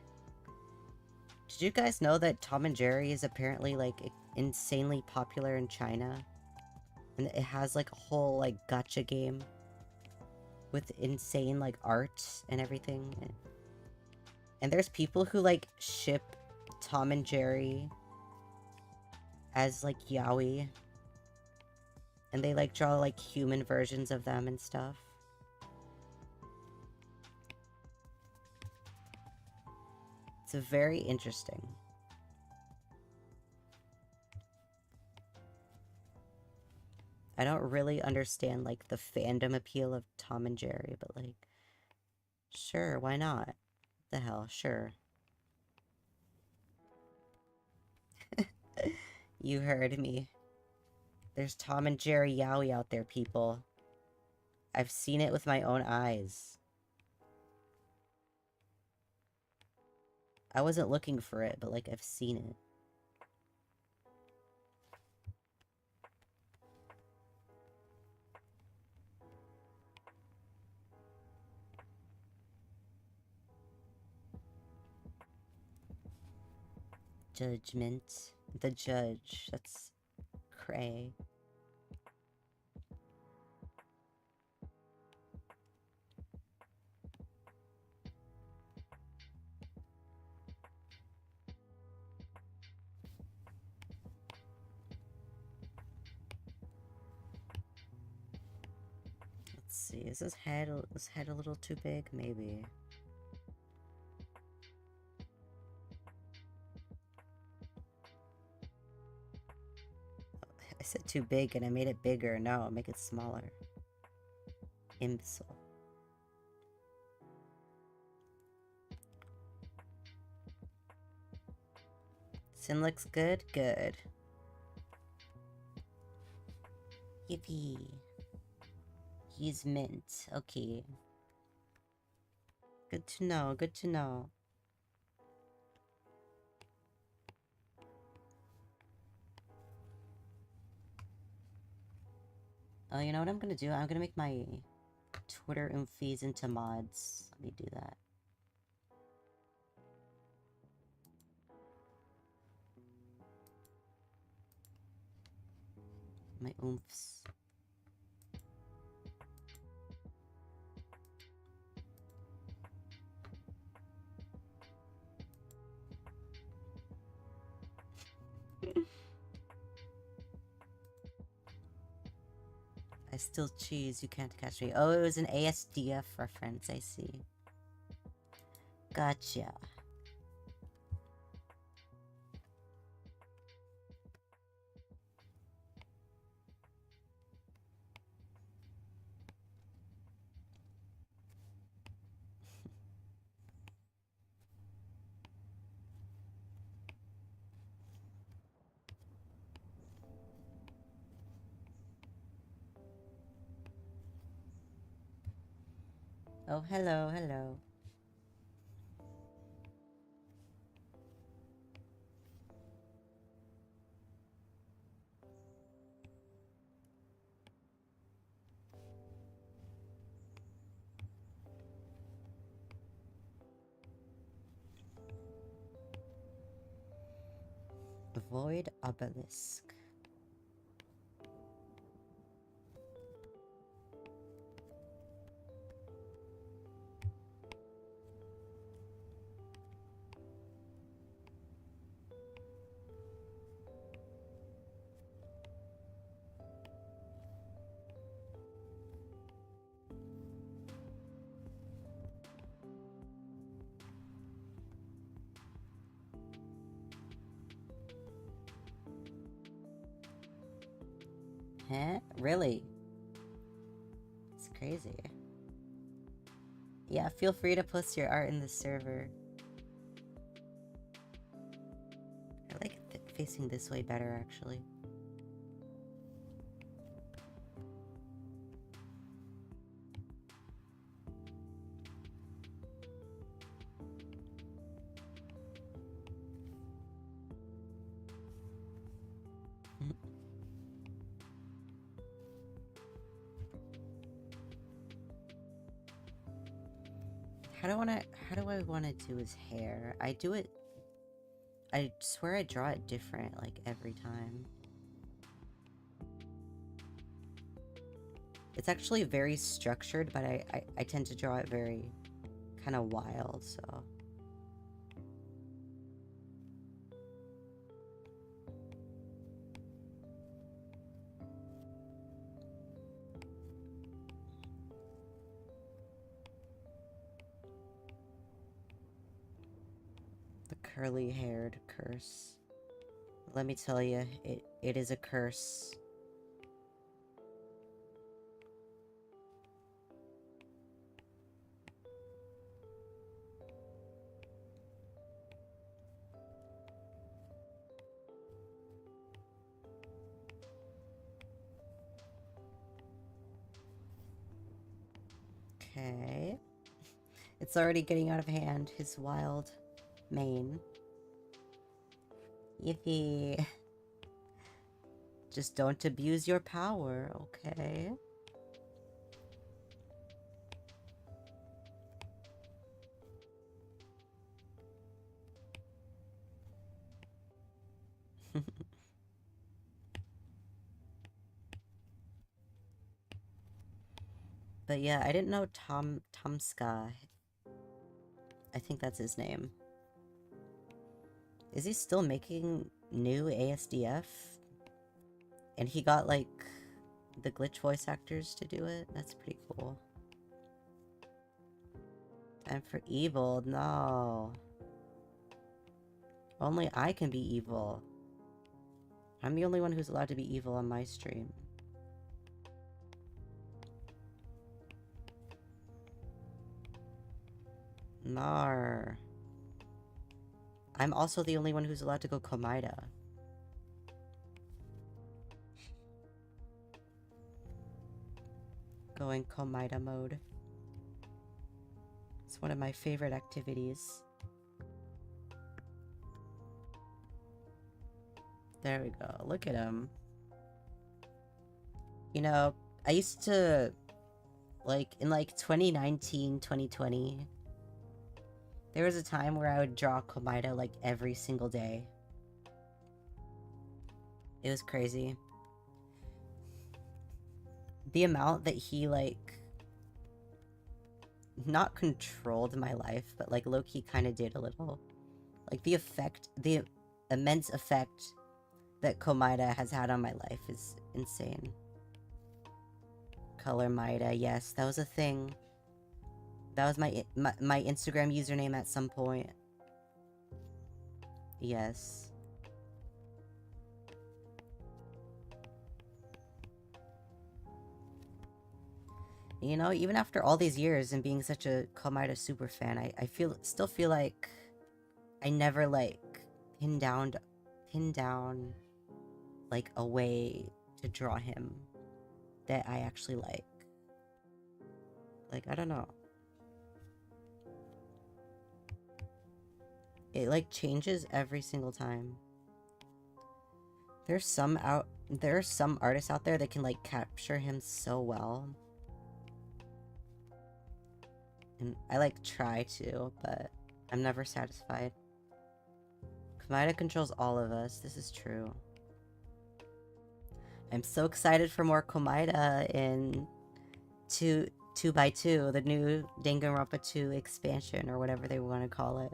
you guys know that Tom and Jerry is apparently, like, insanely popular in China? And it has, like, a whole, like, gacha game with insane, like, art and everything. And there's people who, like, ship Tom and Jerry as, like, yaoi. And they, like, draw, like, human versions of them and stuff. It's very interesting. I don't really understand, like, the fandom appeal of Tom and Jerry, but, like, sure, why not? The hell, sure. You heard me. There's Tom and Jerry yaoi out there, people. I've seen it with my own eyes. I wasn't looking for it, but, like, I've seen it. Judgment. The judge. That's cray. Let's see. Is his head a little too big? Maybe. I said too big and I made it bigger. No, make it smaller. Imbecile. Sin looks good? Good. Yippee. He's mint. Okay. Good to know, good to know. Oh, you know what I'm gonna do? I'm gonna make my Twitter feeds into mods. Let me do that. My oomphs. I still cheese, you can't catch me. Oh, it was an ASDF reference, I see. Gotcha. Oh, hello, hello. Void obelisk. Huh? Really? It's crazy. Yeah, feel free to post your art in the server. I like facing this way better, actually. How do I wanna do his hair? I swear I draw it different, like, every time. It's actually very structured, but I tend to draw it very kind of wild, so. The curly-haired curse. Let me tell you, it is a curse. Okay. It's already getting out of hand, his wild mane. Yippee. Just don't abuse your power, okay? But yeah, I didn't know Tomska. I think that's his name. Is he still making new ASDF? And he got, like, the glitch voice actors to do it? That's pretty cool. Time for evil. No. Only I can be evil. I'm the only one who's allowed to be evil on my stream. Nar. I'm also the only one who's allowed to go Komaida. Going Komaida mode. It's one of my favorite activities. There we go. Look at him. You know, I used to, like, in, like, 2019, 2020, there was a time where I would draw Komaida, like, every single day. It was crazy. The amount that he, like, not controlled my life, but, like, low-key kind of did a little. Like, the immense effect that Komaida has had on my life is insane. Color Maida, yes, that was a thing. That was my Instagram username at some point. Yes. You know, even after all these years and being such a Komaida super fan, I still feel like I never, like, pinned down like a way to draw him that I actually like. Like, I don't know. It, like, changes every single time. There are some artists out there that can, like, capture him so well. And I, like, try to, but I'm never satisfied. Komaida controls all of us, this is true. I'm so excited for more Komaida in 2x2, the new Danganronpa 2 expansion, or whatever they want to call it.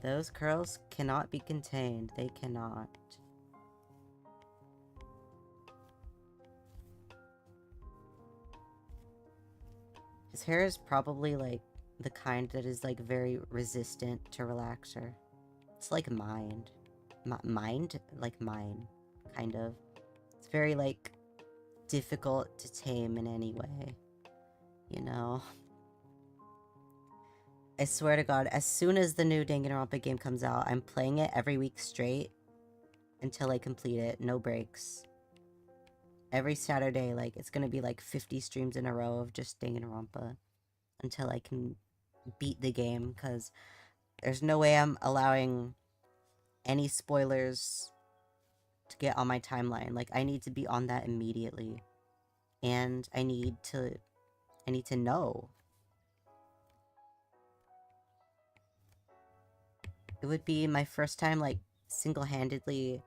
Those curls cannot be contained. They cannot. His hair is probably, like, the kind that is, like, very resistant to relaxer. It's like mind. Mind? Like mine. Kind of. It's very, like, difficult to tame in any way. You know? I swear to God, as soon as the new Danganronpa game comes out, I'm playing it every week straight until I complete it. No breaks. Every Saturday, like, it's gonna be like 50 streams in a row of just Danganronpa until I can beat the game, because there's no way I'm allowing any spoilers to get on my timeline. Like, I need to be on that immediately. And I need to know. It would be my first time, like, single-handedly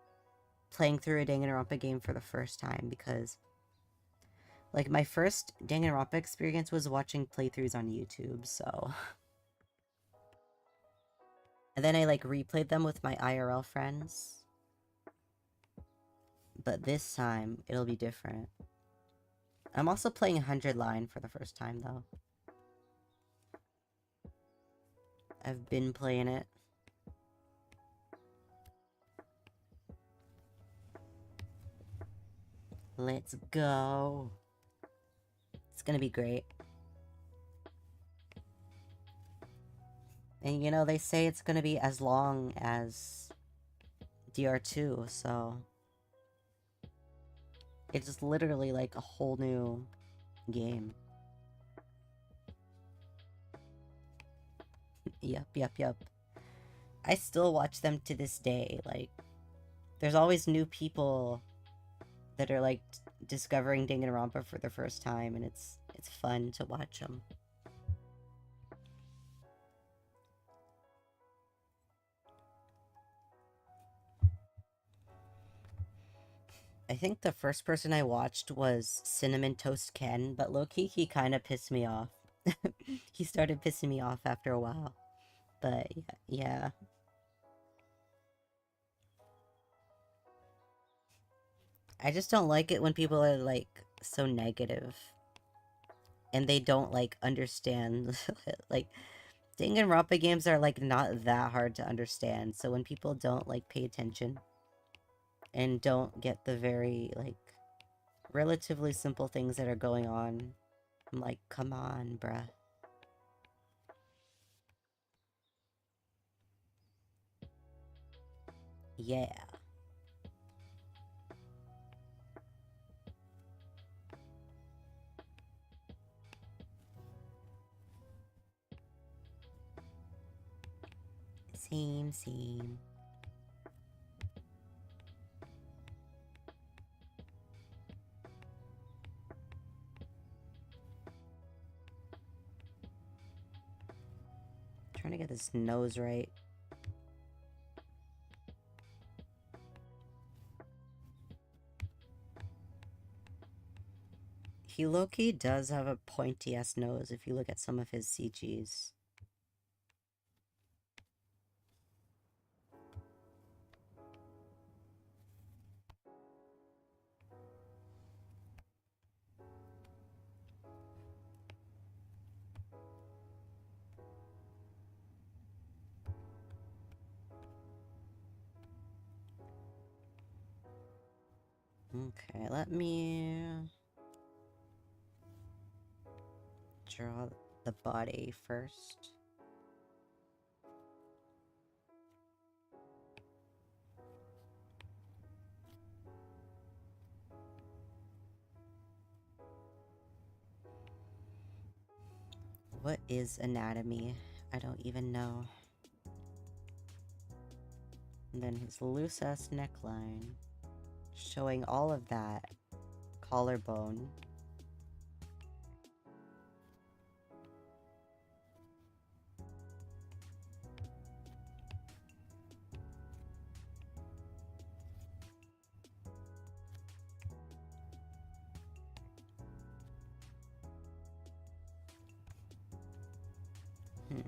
playing through a Danganronpa game for the first time, because, like, my first Danganronpa experience was watching playthroughs on YouTube, so... And then I, like, replayed them with my IRL friends. But this time, it'll be different. I'm also playing 100 Line for the first time, though. I've been playing it. Let's go. It's gonna be great. And, you know, they say it's gonna be as long as DR2, so... It's literally, like, a whole new game. Yup. I still watch them to this day, like... There's always new people that are like discovering Danganronpa for the first time, and it's fun to watch them. I think the first person I watched was Cinnamon Toast Ken, but low-key he kind of pissed me off. He started pissing me off after a while. But yeah. I just don't like it when people are like so negative and they don't like understand. Like Danganronpa games are like not that hard to understand. So when people don't like pay attention and don't get the very like relatively simple things that are going on, I'm like, come on, bruh. Yeah. Same, same. Trying to get this nose right. He low-key does have a pointy-ass nose if you look at some of his CGs. Okay, let me draw the body first. What is anatomy? I don't even know. And then his loose-ass neckline, showing all of that collarbone.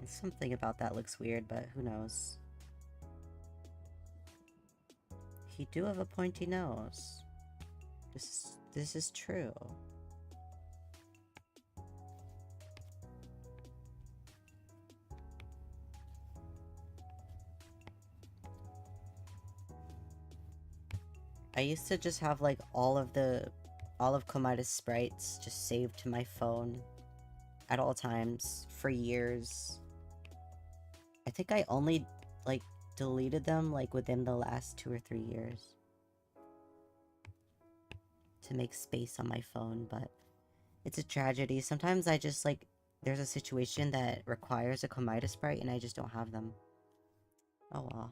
Something about that looks weird, but who knows. He do have a pointy nose. This is true. I used to just have like all of Komaita's sprites just saved to my phone at all times for years. I think I only like deleted them like within the last 2 or 3 years to make space on my phone, but it's a tragedy. Sometimes I just like there's a situation that requires a Komaita sprite and I just don't have them. Oh well.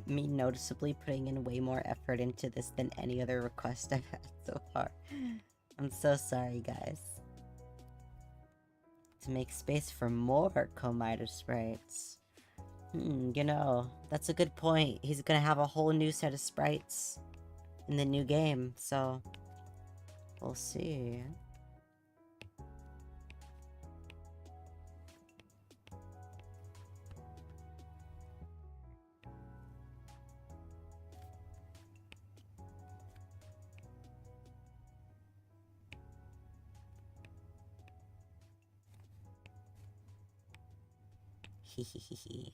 Me noticeably putting in way more effort into this than any other request I've had so far. I'm so sorry, guys. To make space for more Komaita sprites. You know, that's a good point. He's gonna have a whole new set of sprites in the new game, so we'll see. Hehehehe.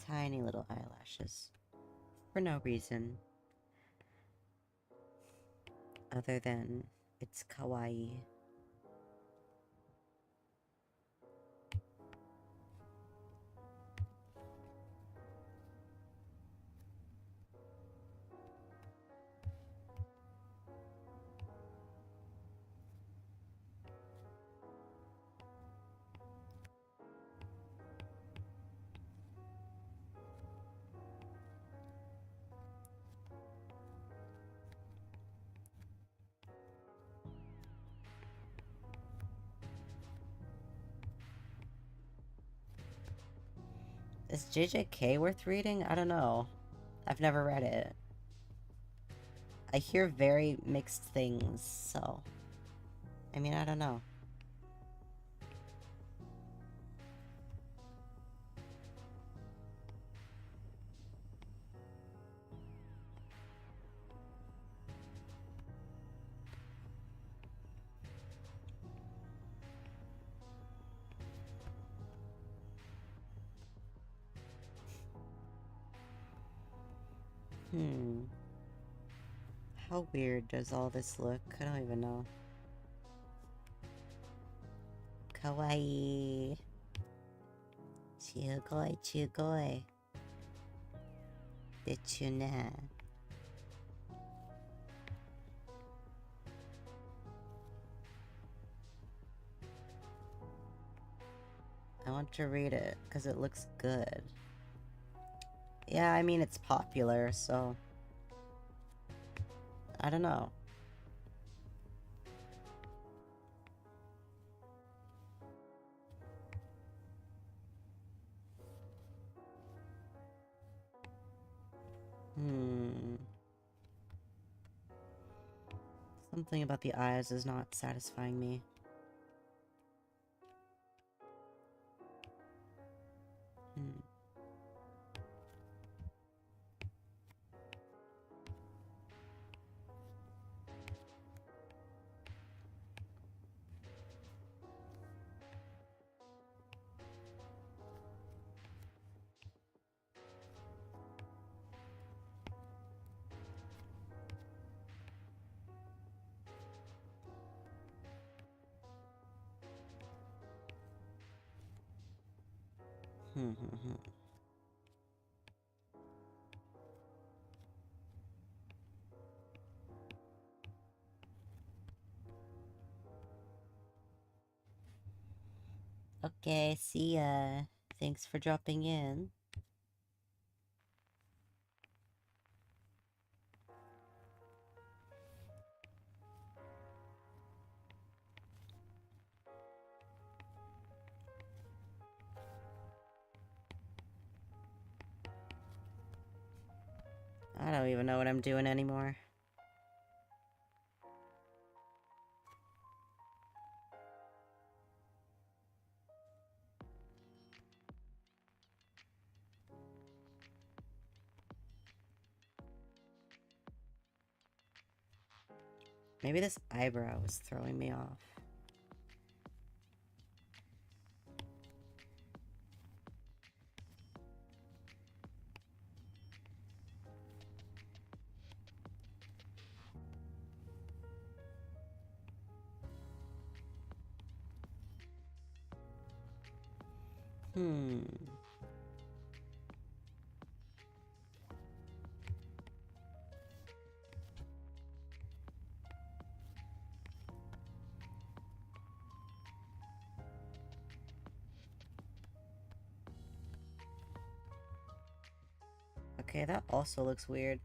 tiny little eyelashes. For no reason. Other than it's kawaii. Is JJK worth reading? I don't know. I've never read it. I hear very mixed things, so... I mean, I don't know. How weird does all this look? I don't even know. Kawaii. Chugoi, chugoi. Dechuna. I want to read it because it looks good. Yeah, I mean, it's popular, so... I don't know. Something about the eyes is not satisfying me. Okay, see ya. Thanks for dropping in. I don't even know what I'm doing anymore. Maybe this eyebrow is throwing me off. Okay, that also looks weird.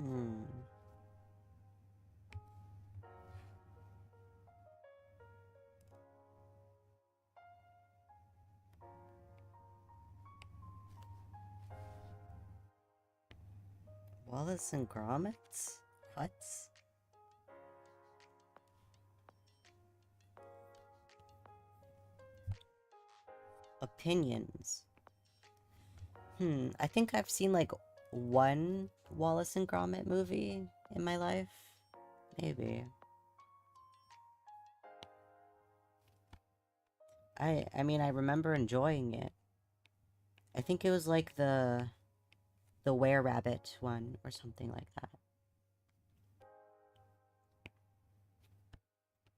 Hmm. Wallace and Gromit? What? Opinions. I think I've seen like one Wallace and Gromit movie in my life. Maybe. I mean, I remember enjoying it. I think it was like the Were-Rabbit one or something like that.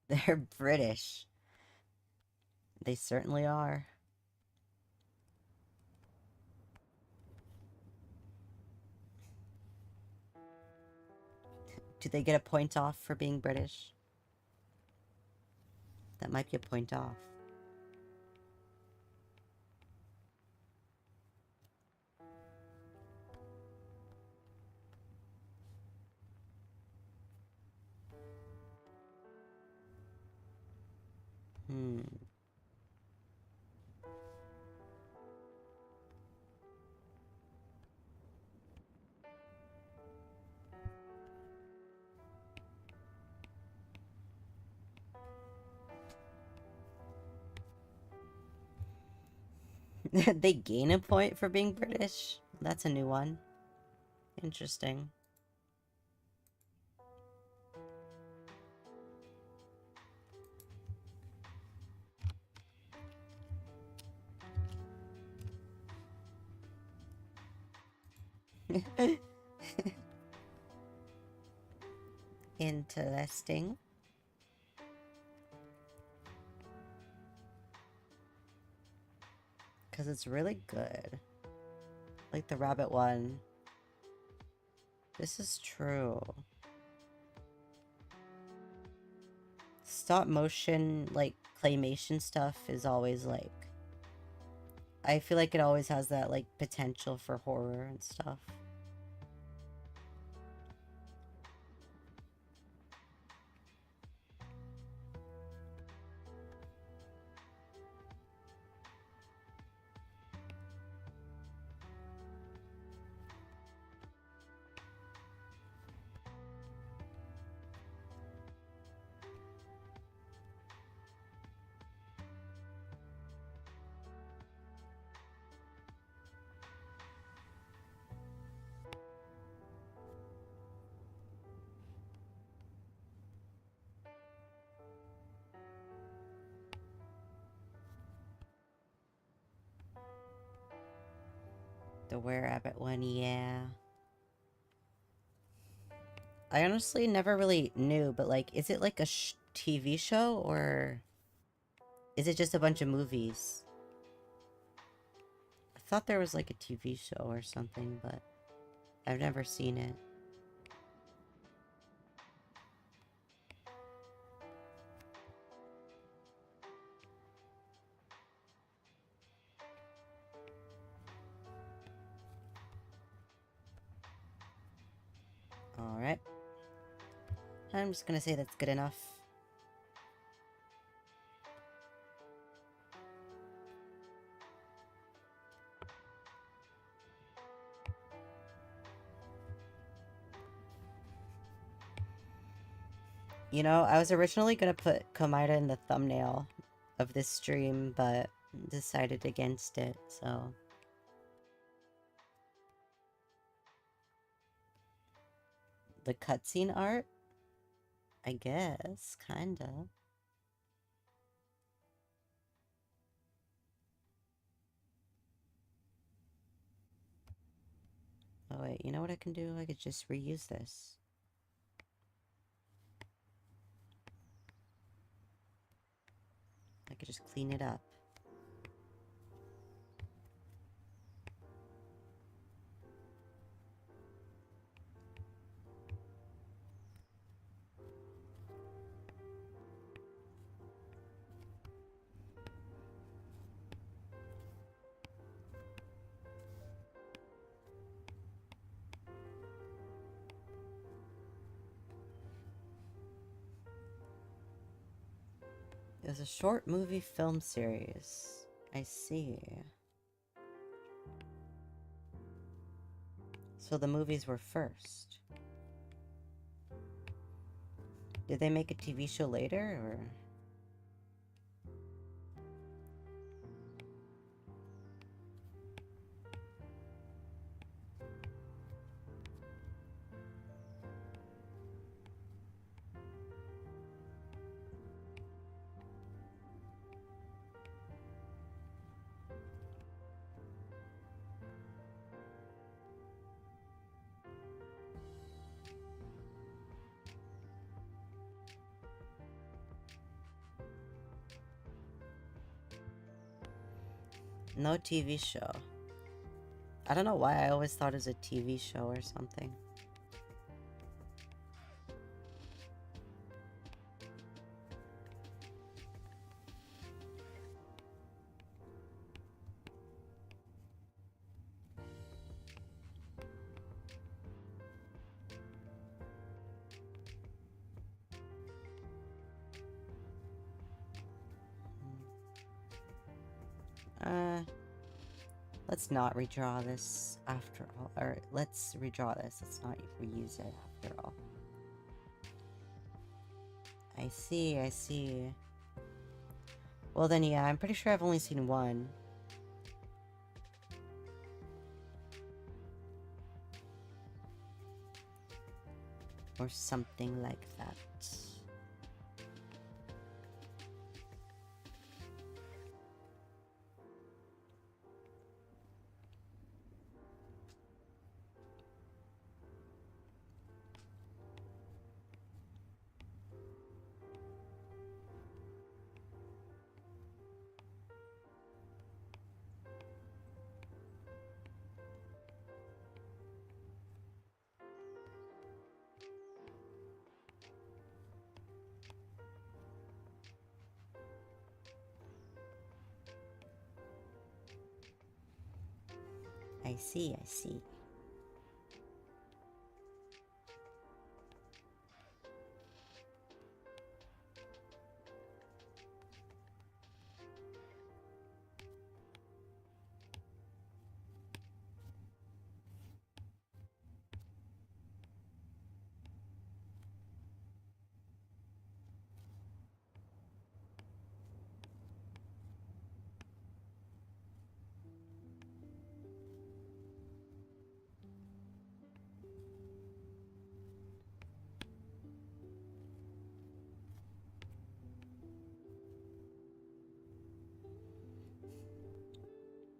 They're British. They certainly are. Do they get a point off for being British? That might be a point off. Hmm. They gain a point for being British? That's a new one. Interesting. Interesting. Because it's really good. Like the rabbit one. This is true. Stop motion, like, claymation stuff is always, like... I feel like it always has that, like, potential for horror and stuff. The Were-Rabbit one, yeah. I honestly never really knew, but, like, is it like a TV show, or is it just a bunch of movies? I thought there was, like, a TV show or something, but I've never seen it. Alright. I'm just gonna say that's good enough. You know, I was originally gonna put Komida in the thumbnail of this stream, but decided against it, so... The cutscene art? I guess, kinda. Oh wait, you know what I can do? I could just reuse this. I could just clean it up. It was a short movie film series. I see. So the movies were first. Did they make a TV show later, or...? No TV show. I don't know why I always thought it was a TV show or something. Let's not redraw this after all. Or let's redraw this. Let's not reuse it after all. I see, I see. Well then, yeah, I'm pretty sure I've only seen one. Or something like that. I see, I see.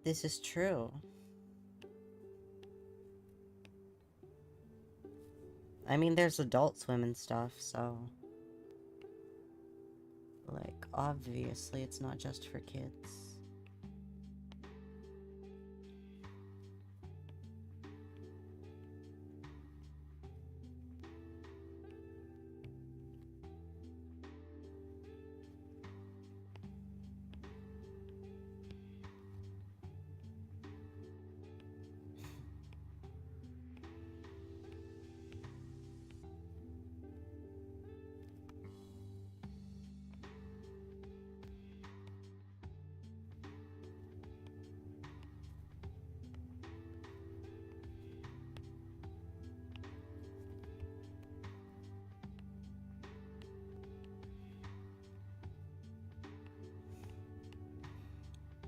This is true. I mean, there's Adult Swim and stuff, so... like, obviously it's not just for kids.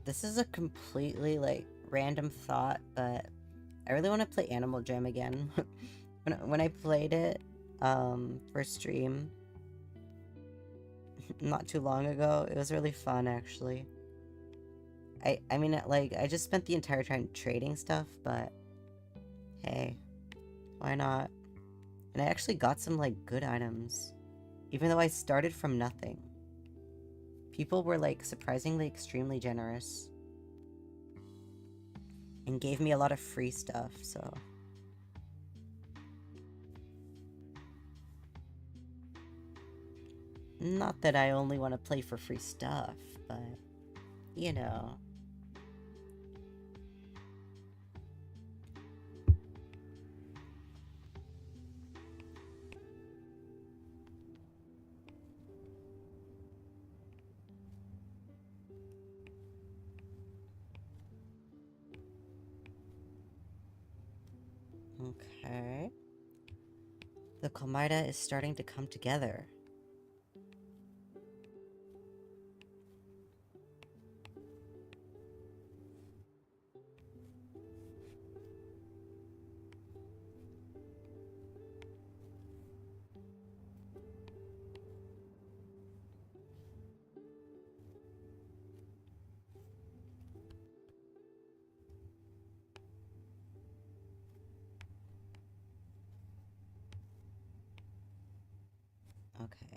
This is a completely, like, random thought, but I really want to play Animal Jam again. when I played it, for stream, not too long ago, it was really fun, actually. I mean, like, I just spent the entire time trading stuff, but hey, why not? And I actually got some, like, good items, even though I started from nothing. People were, like, surprisingly extremely generous. And gave me a lot of free stuff, so... Not that I only want to play for free stuff, but... you know... The Komaida is starting to come together.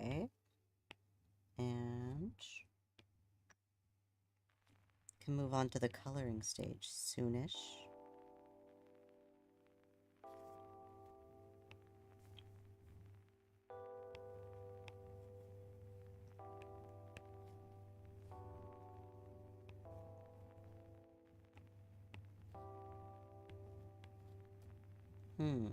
Okay. And can move on to the coloring stage soonish. Hmm.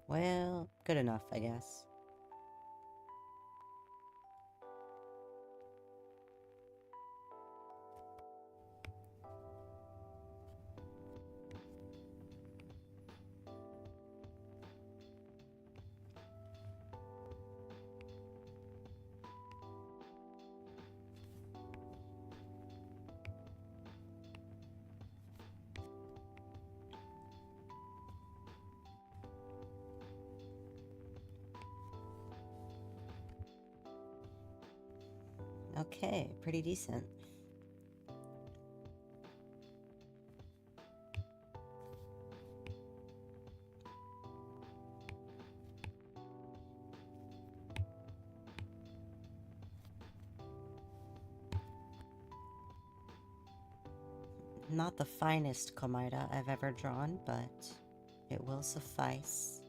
Well, good enough, I guess. Okay, pretty decent. Not the finest Komaida I've ever drawn, but it will suffice.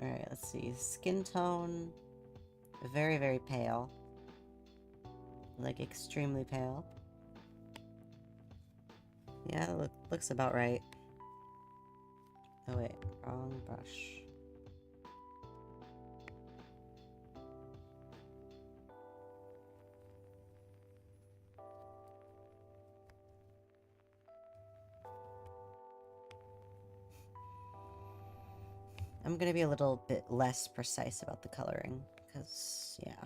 Alright, let's see. Skin tone, very, very pale. Like, extremely pale. Yeah, looks about right. Oh wait, wrong brush. I'm gonna be a little bit less precise about the coloring, because, yeah.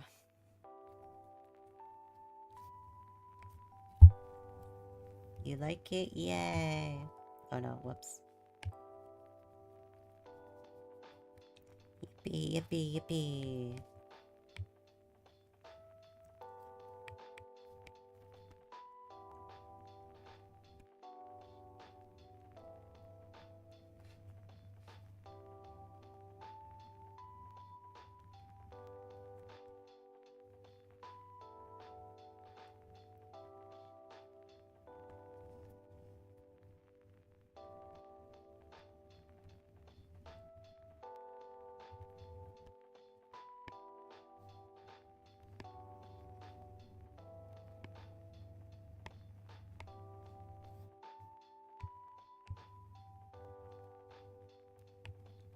You like it? Yay! Oh no, whoops. Yippee, yippee, yippee.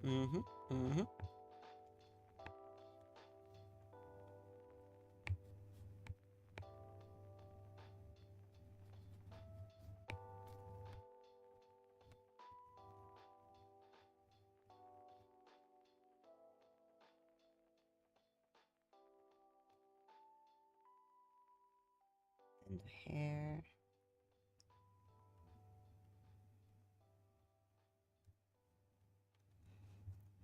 Mm-hmm, mm-hmm. And the hair.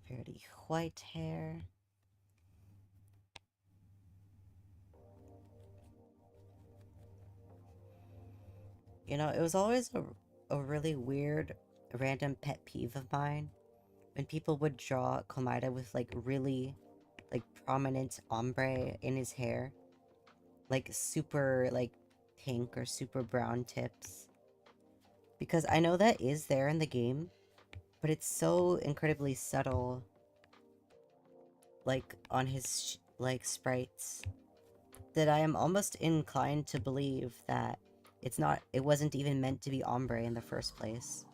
Fairly white hair. You know, it was always a really weird, random pet peeve of mine when people would draw Komaida with, like, really, like, prominent ombre in his hair. Like, super, like, pink or super brown tips. Because I know that is there in the game, but it's so incredibly subtle, like, on his, like, sprites. that I am almost inclined to believe that it wasn't even meant to be ombre in the first place.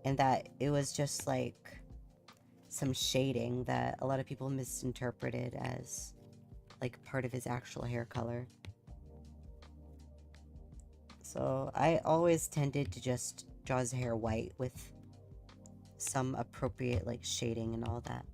And that it was just like some shading that a lot of people misinterpreted as like part of his actual hair color. So I always tended to just draw his hair white with some appropriate like shading and all that.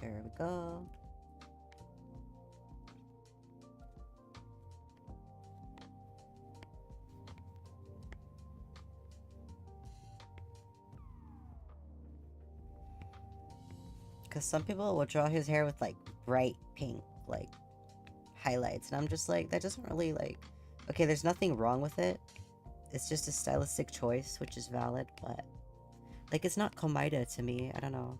There we go. Because some people will draw his hair with like bright pink, like highlights. And I'm just like, that doesn't really like. Okay, there's nothing wrong with it. It's just a stylistic choice, which is valid, but like it's not Komida to me. I don't know.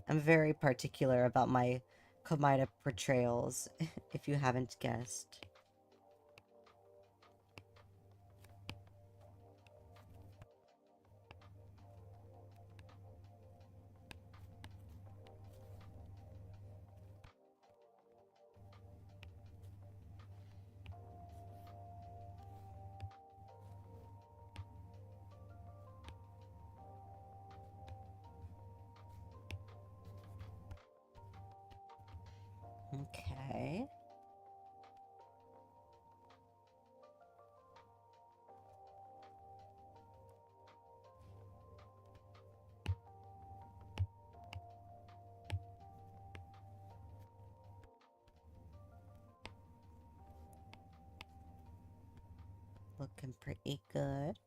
I'm very particular about my Komida portrayals, if you haven't guessed. Okay. Looking pretty good.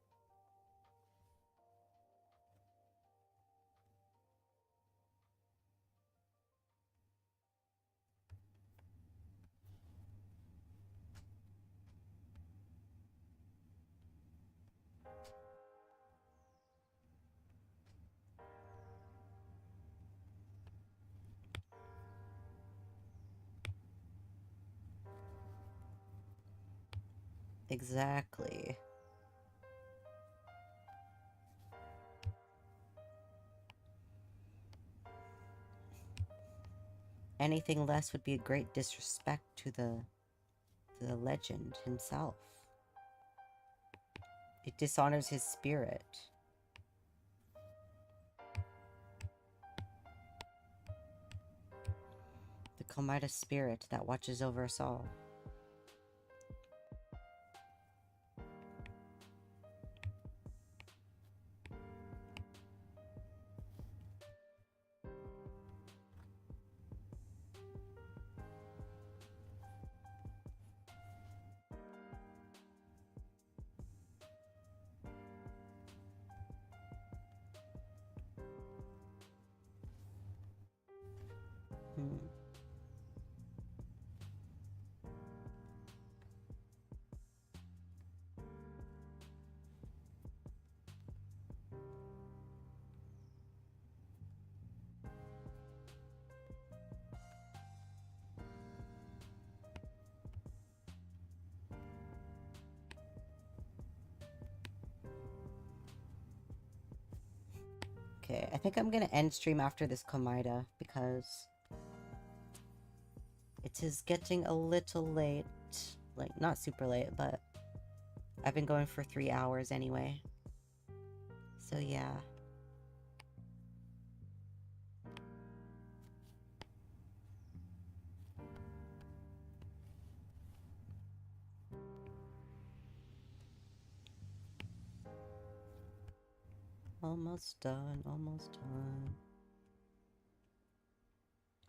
Exactly. Anything less would be a great disrespect to the legend himself. It dishonors his spirit. The Komida spirit that watches over us all. Hmm. Okay, I think I'm gonna end stream after this Komida because it is getting a little late. Like, not super late, but I've been going for 3 hours anyway. So yeah. Almost done, almost done.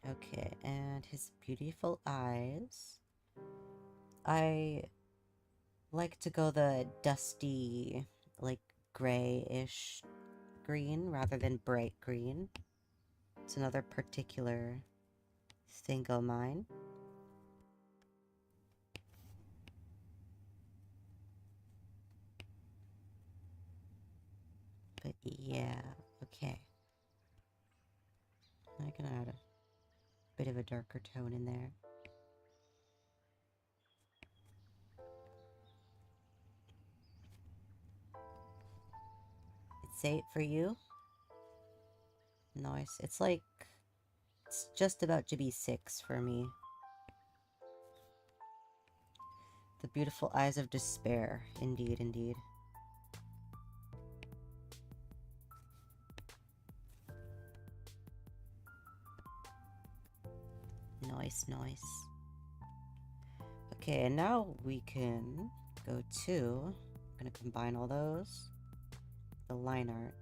Okay, and his beautiful eyes. I like to go the dusty, like grayish green rather than bright green. It's another particular thing of mine. But yeah. can add a bit of a darker tone in there. It's 8 for you. Nice. It's like, it's just about to be 6 for me. The beautiful eyes of despair. Indeed, indeed. Nice, nice. Okay, and now we can go to, I'm gonna combine all those. The line art.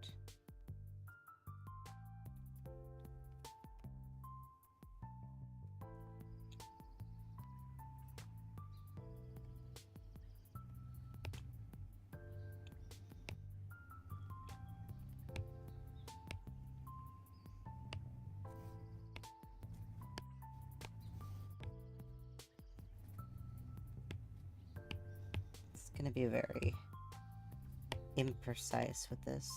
It's gonna be very imprecise with this.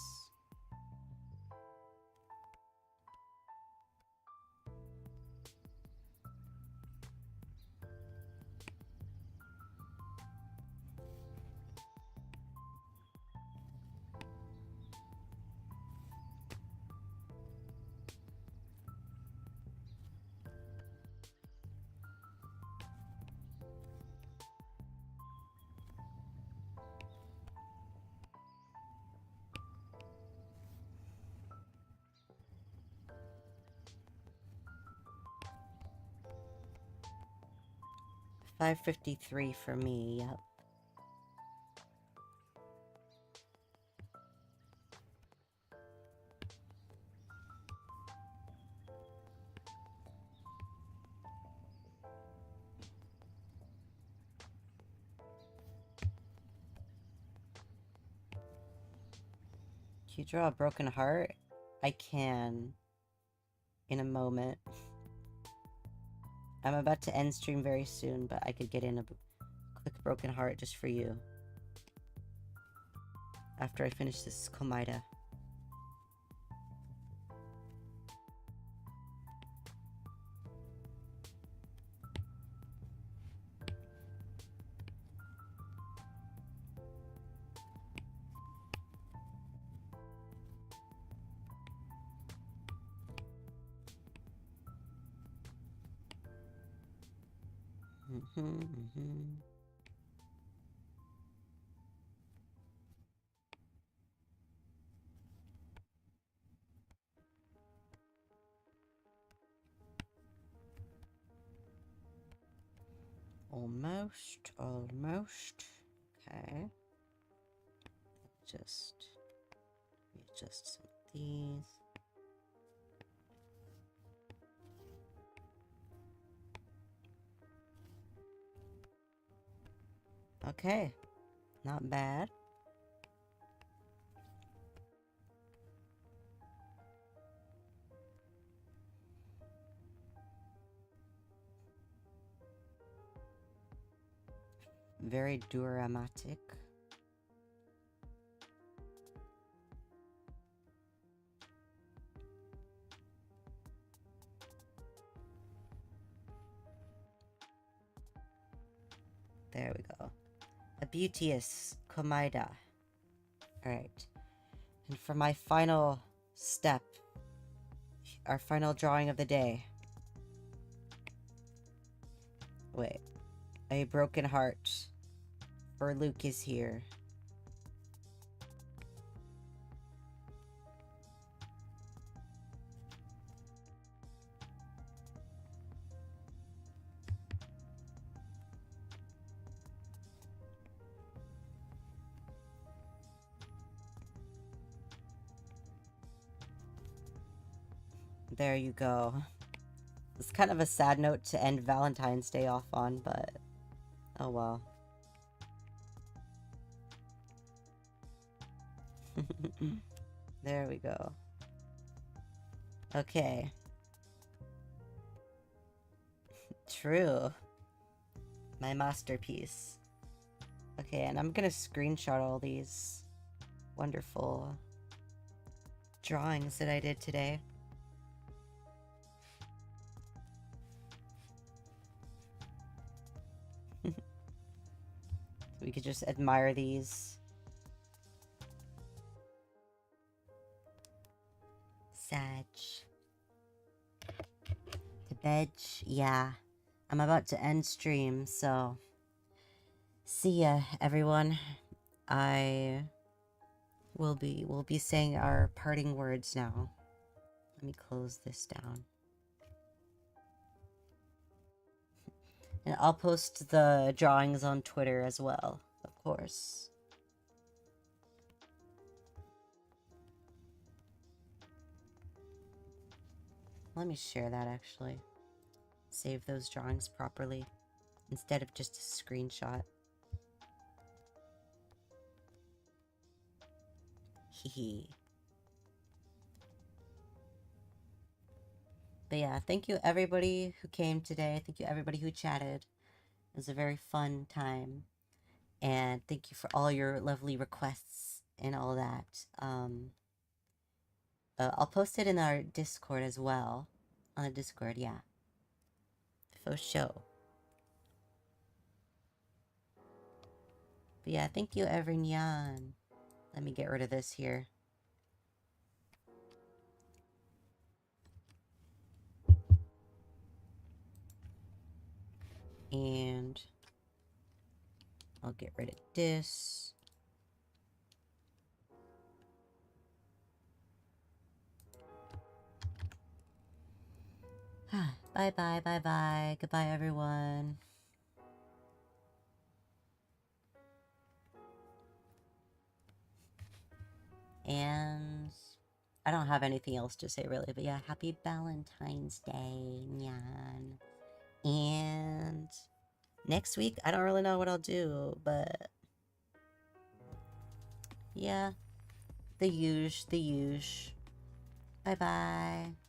$5.53 for me, yep. Can you draw a broken heart? I can. In a moment. I'm about to end stream very soon, but I could get in a quick broken heart just for you. After I finish this Komida. Almost, almost. Okay. Just readjust some of these. Okay. Not bad. Very dramatic. There we go. A beauteous Komida. Alright. And for my final step, our final drawing of the day. Wait. A broken heart for Luke is here. There you go. It's kind of a sad note to end Valentine's Day off on, but oh well. There we go. Okay. True. My masterpiece. Okay, and I'm gonna screenshot all these wonderful drawings that I did today. could just admire these. Sag. To bed, yeah. I'm about to end stream, so see ya, everyone. We'll be saying our parting words now. Let me close this down. And I'll post the drawings on Twitter as well, of course. Let me share that, actually. Save those drawings properly, instead of just a screenshot. Hehe. But yeah, thank you everybody who came today. Thank you everybody who chatted. It was a very fun time. And thank you for all your lovely requests and all that. I'll post it in our Discord as well. On the Discord, yeah. For sure. But yeah, thank you, everyone. Let me get rid of this here. And I'll get rid of this. Bye bye, bye bye. Goodbye, everyone. And I don't have anything else to say really, but yeah, happy Valentine's Day, nyan. And next week, I don't really know what I'll do, but yeah, the huge. Bye bye.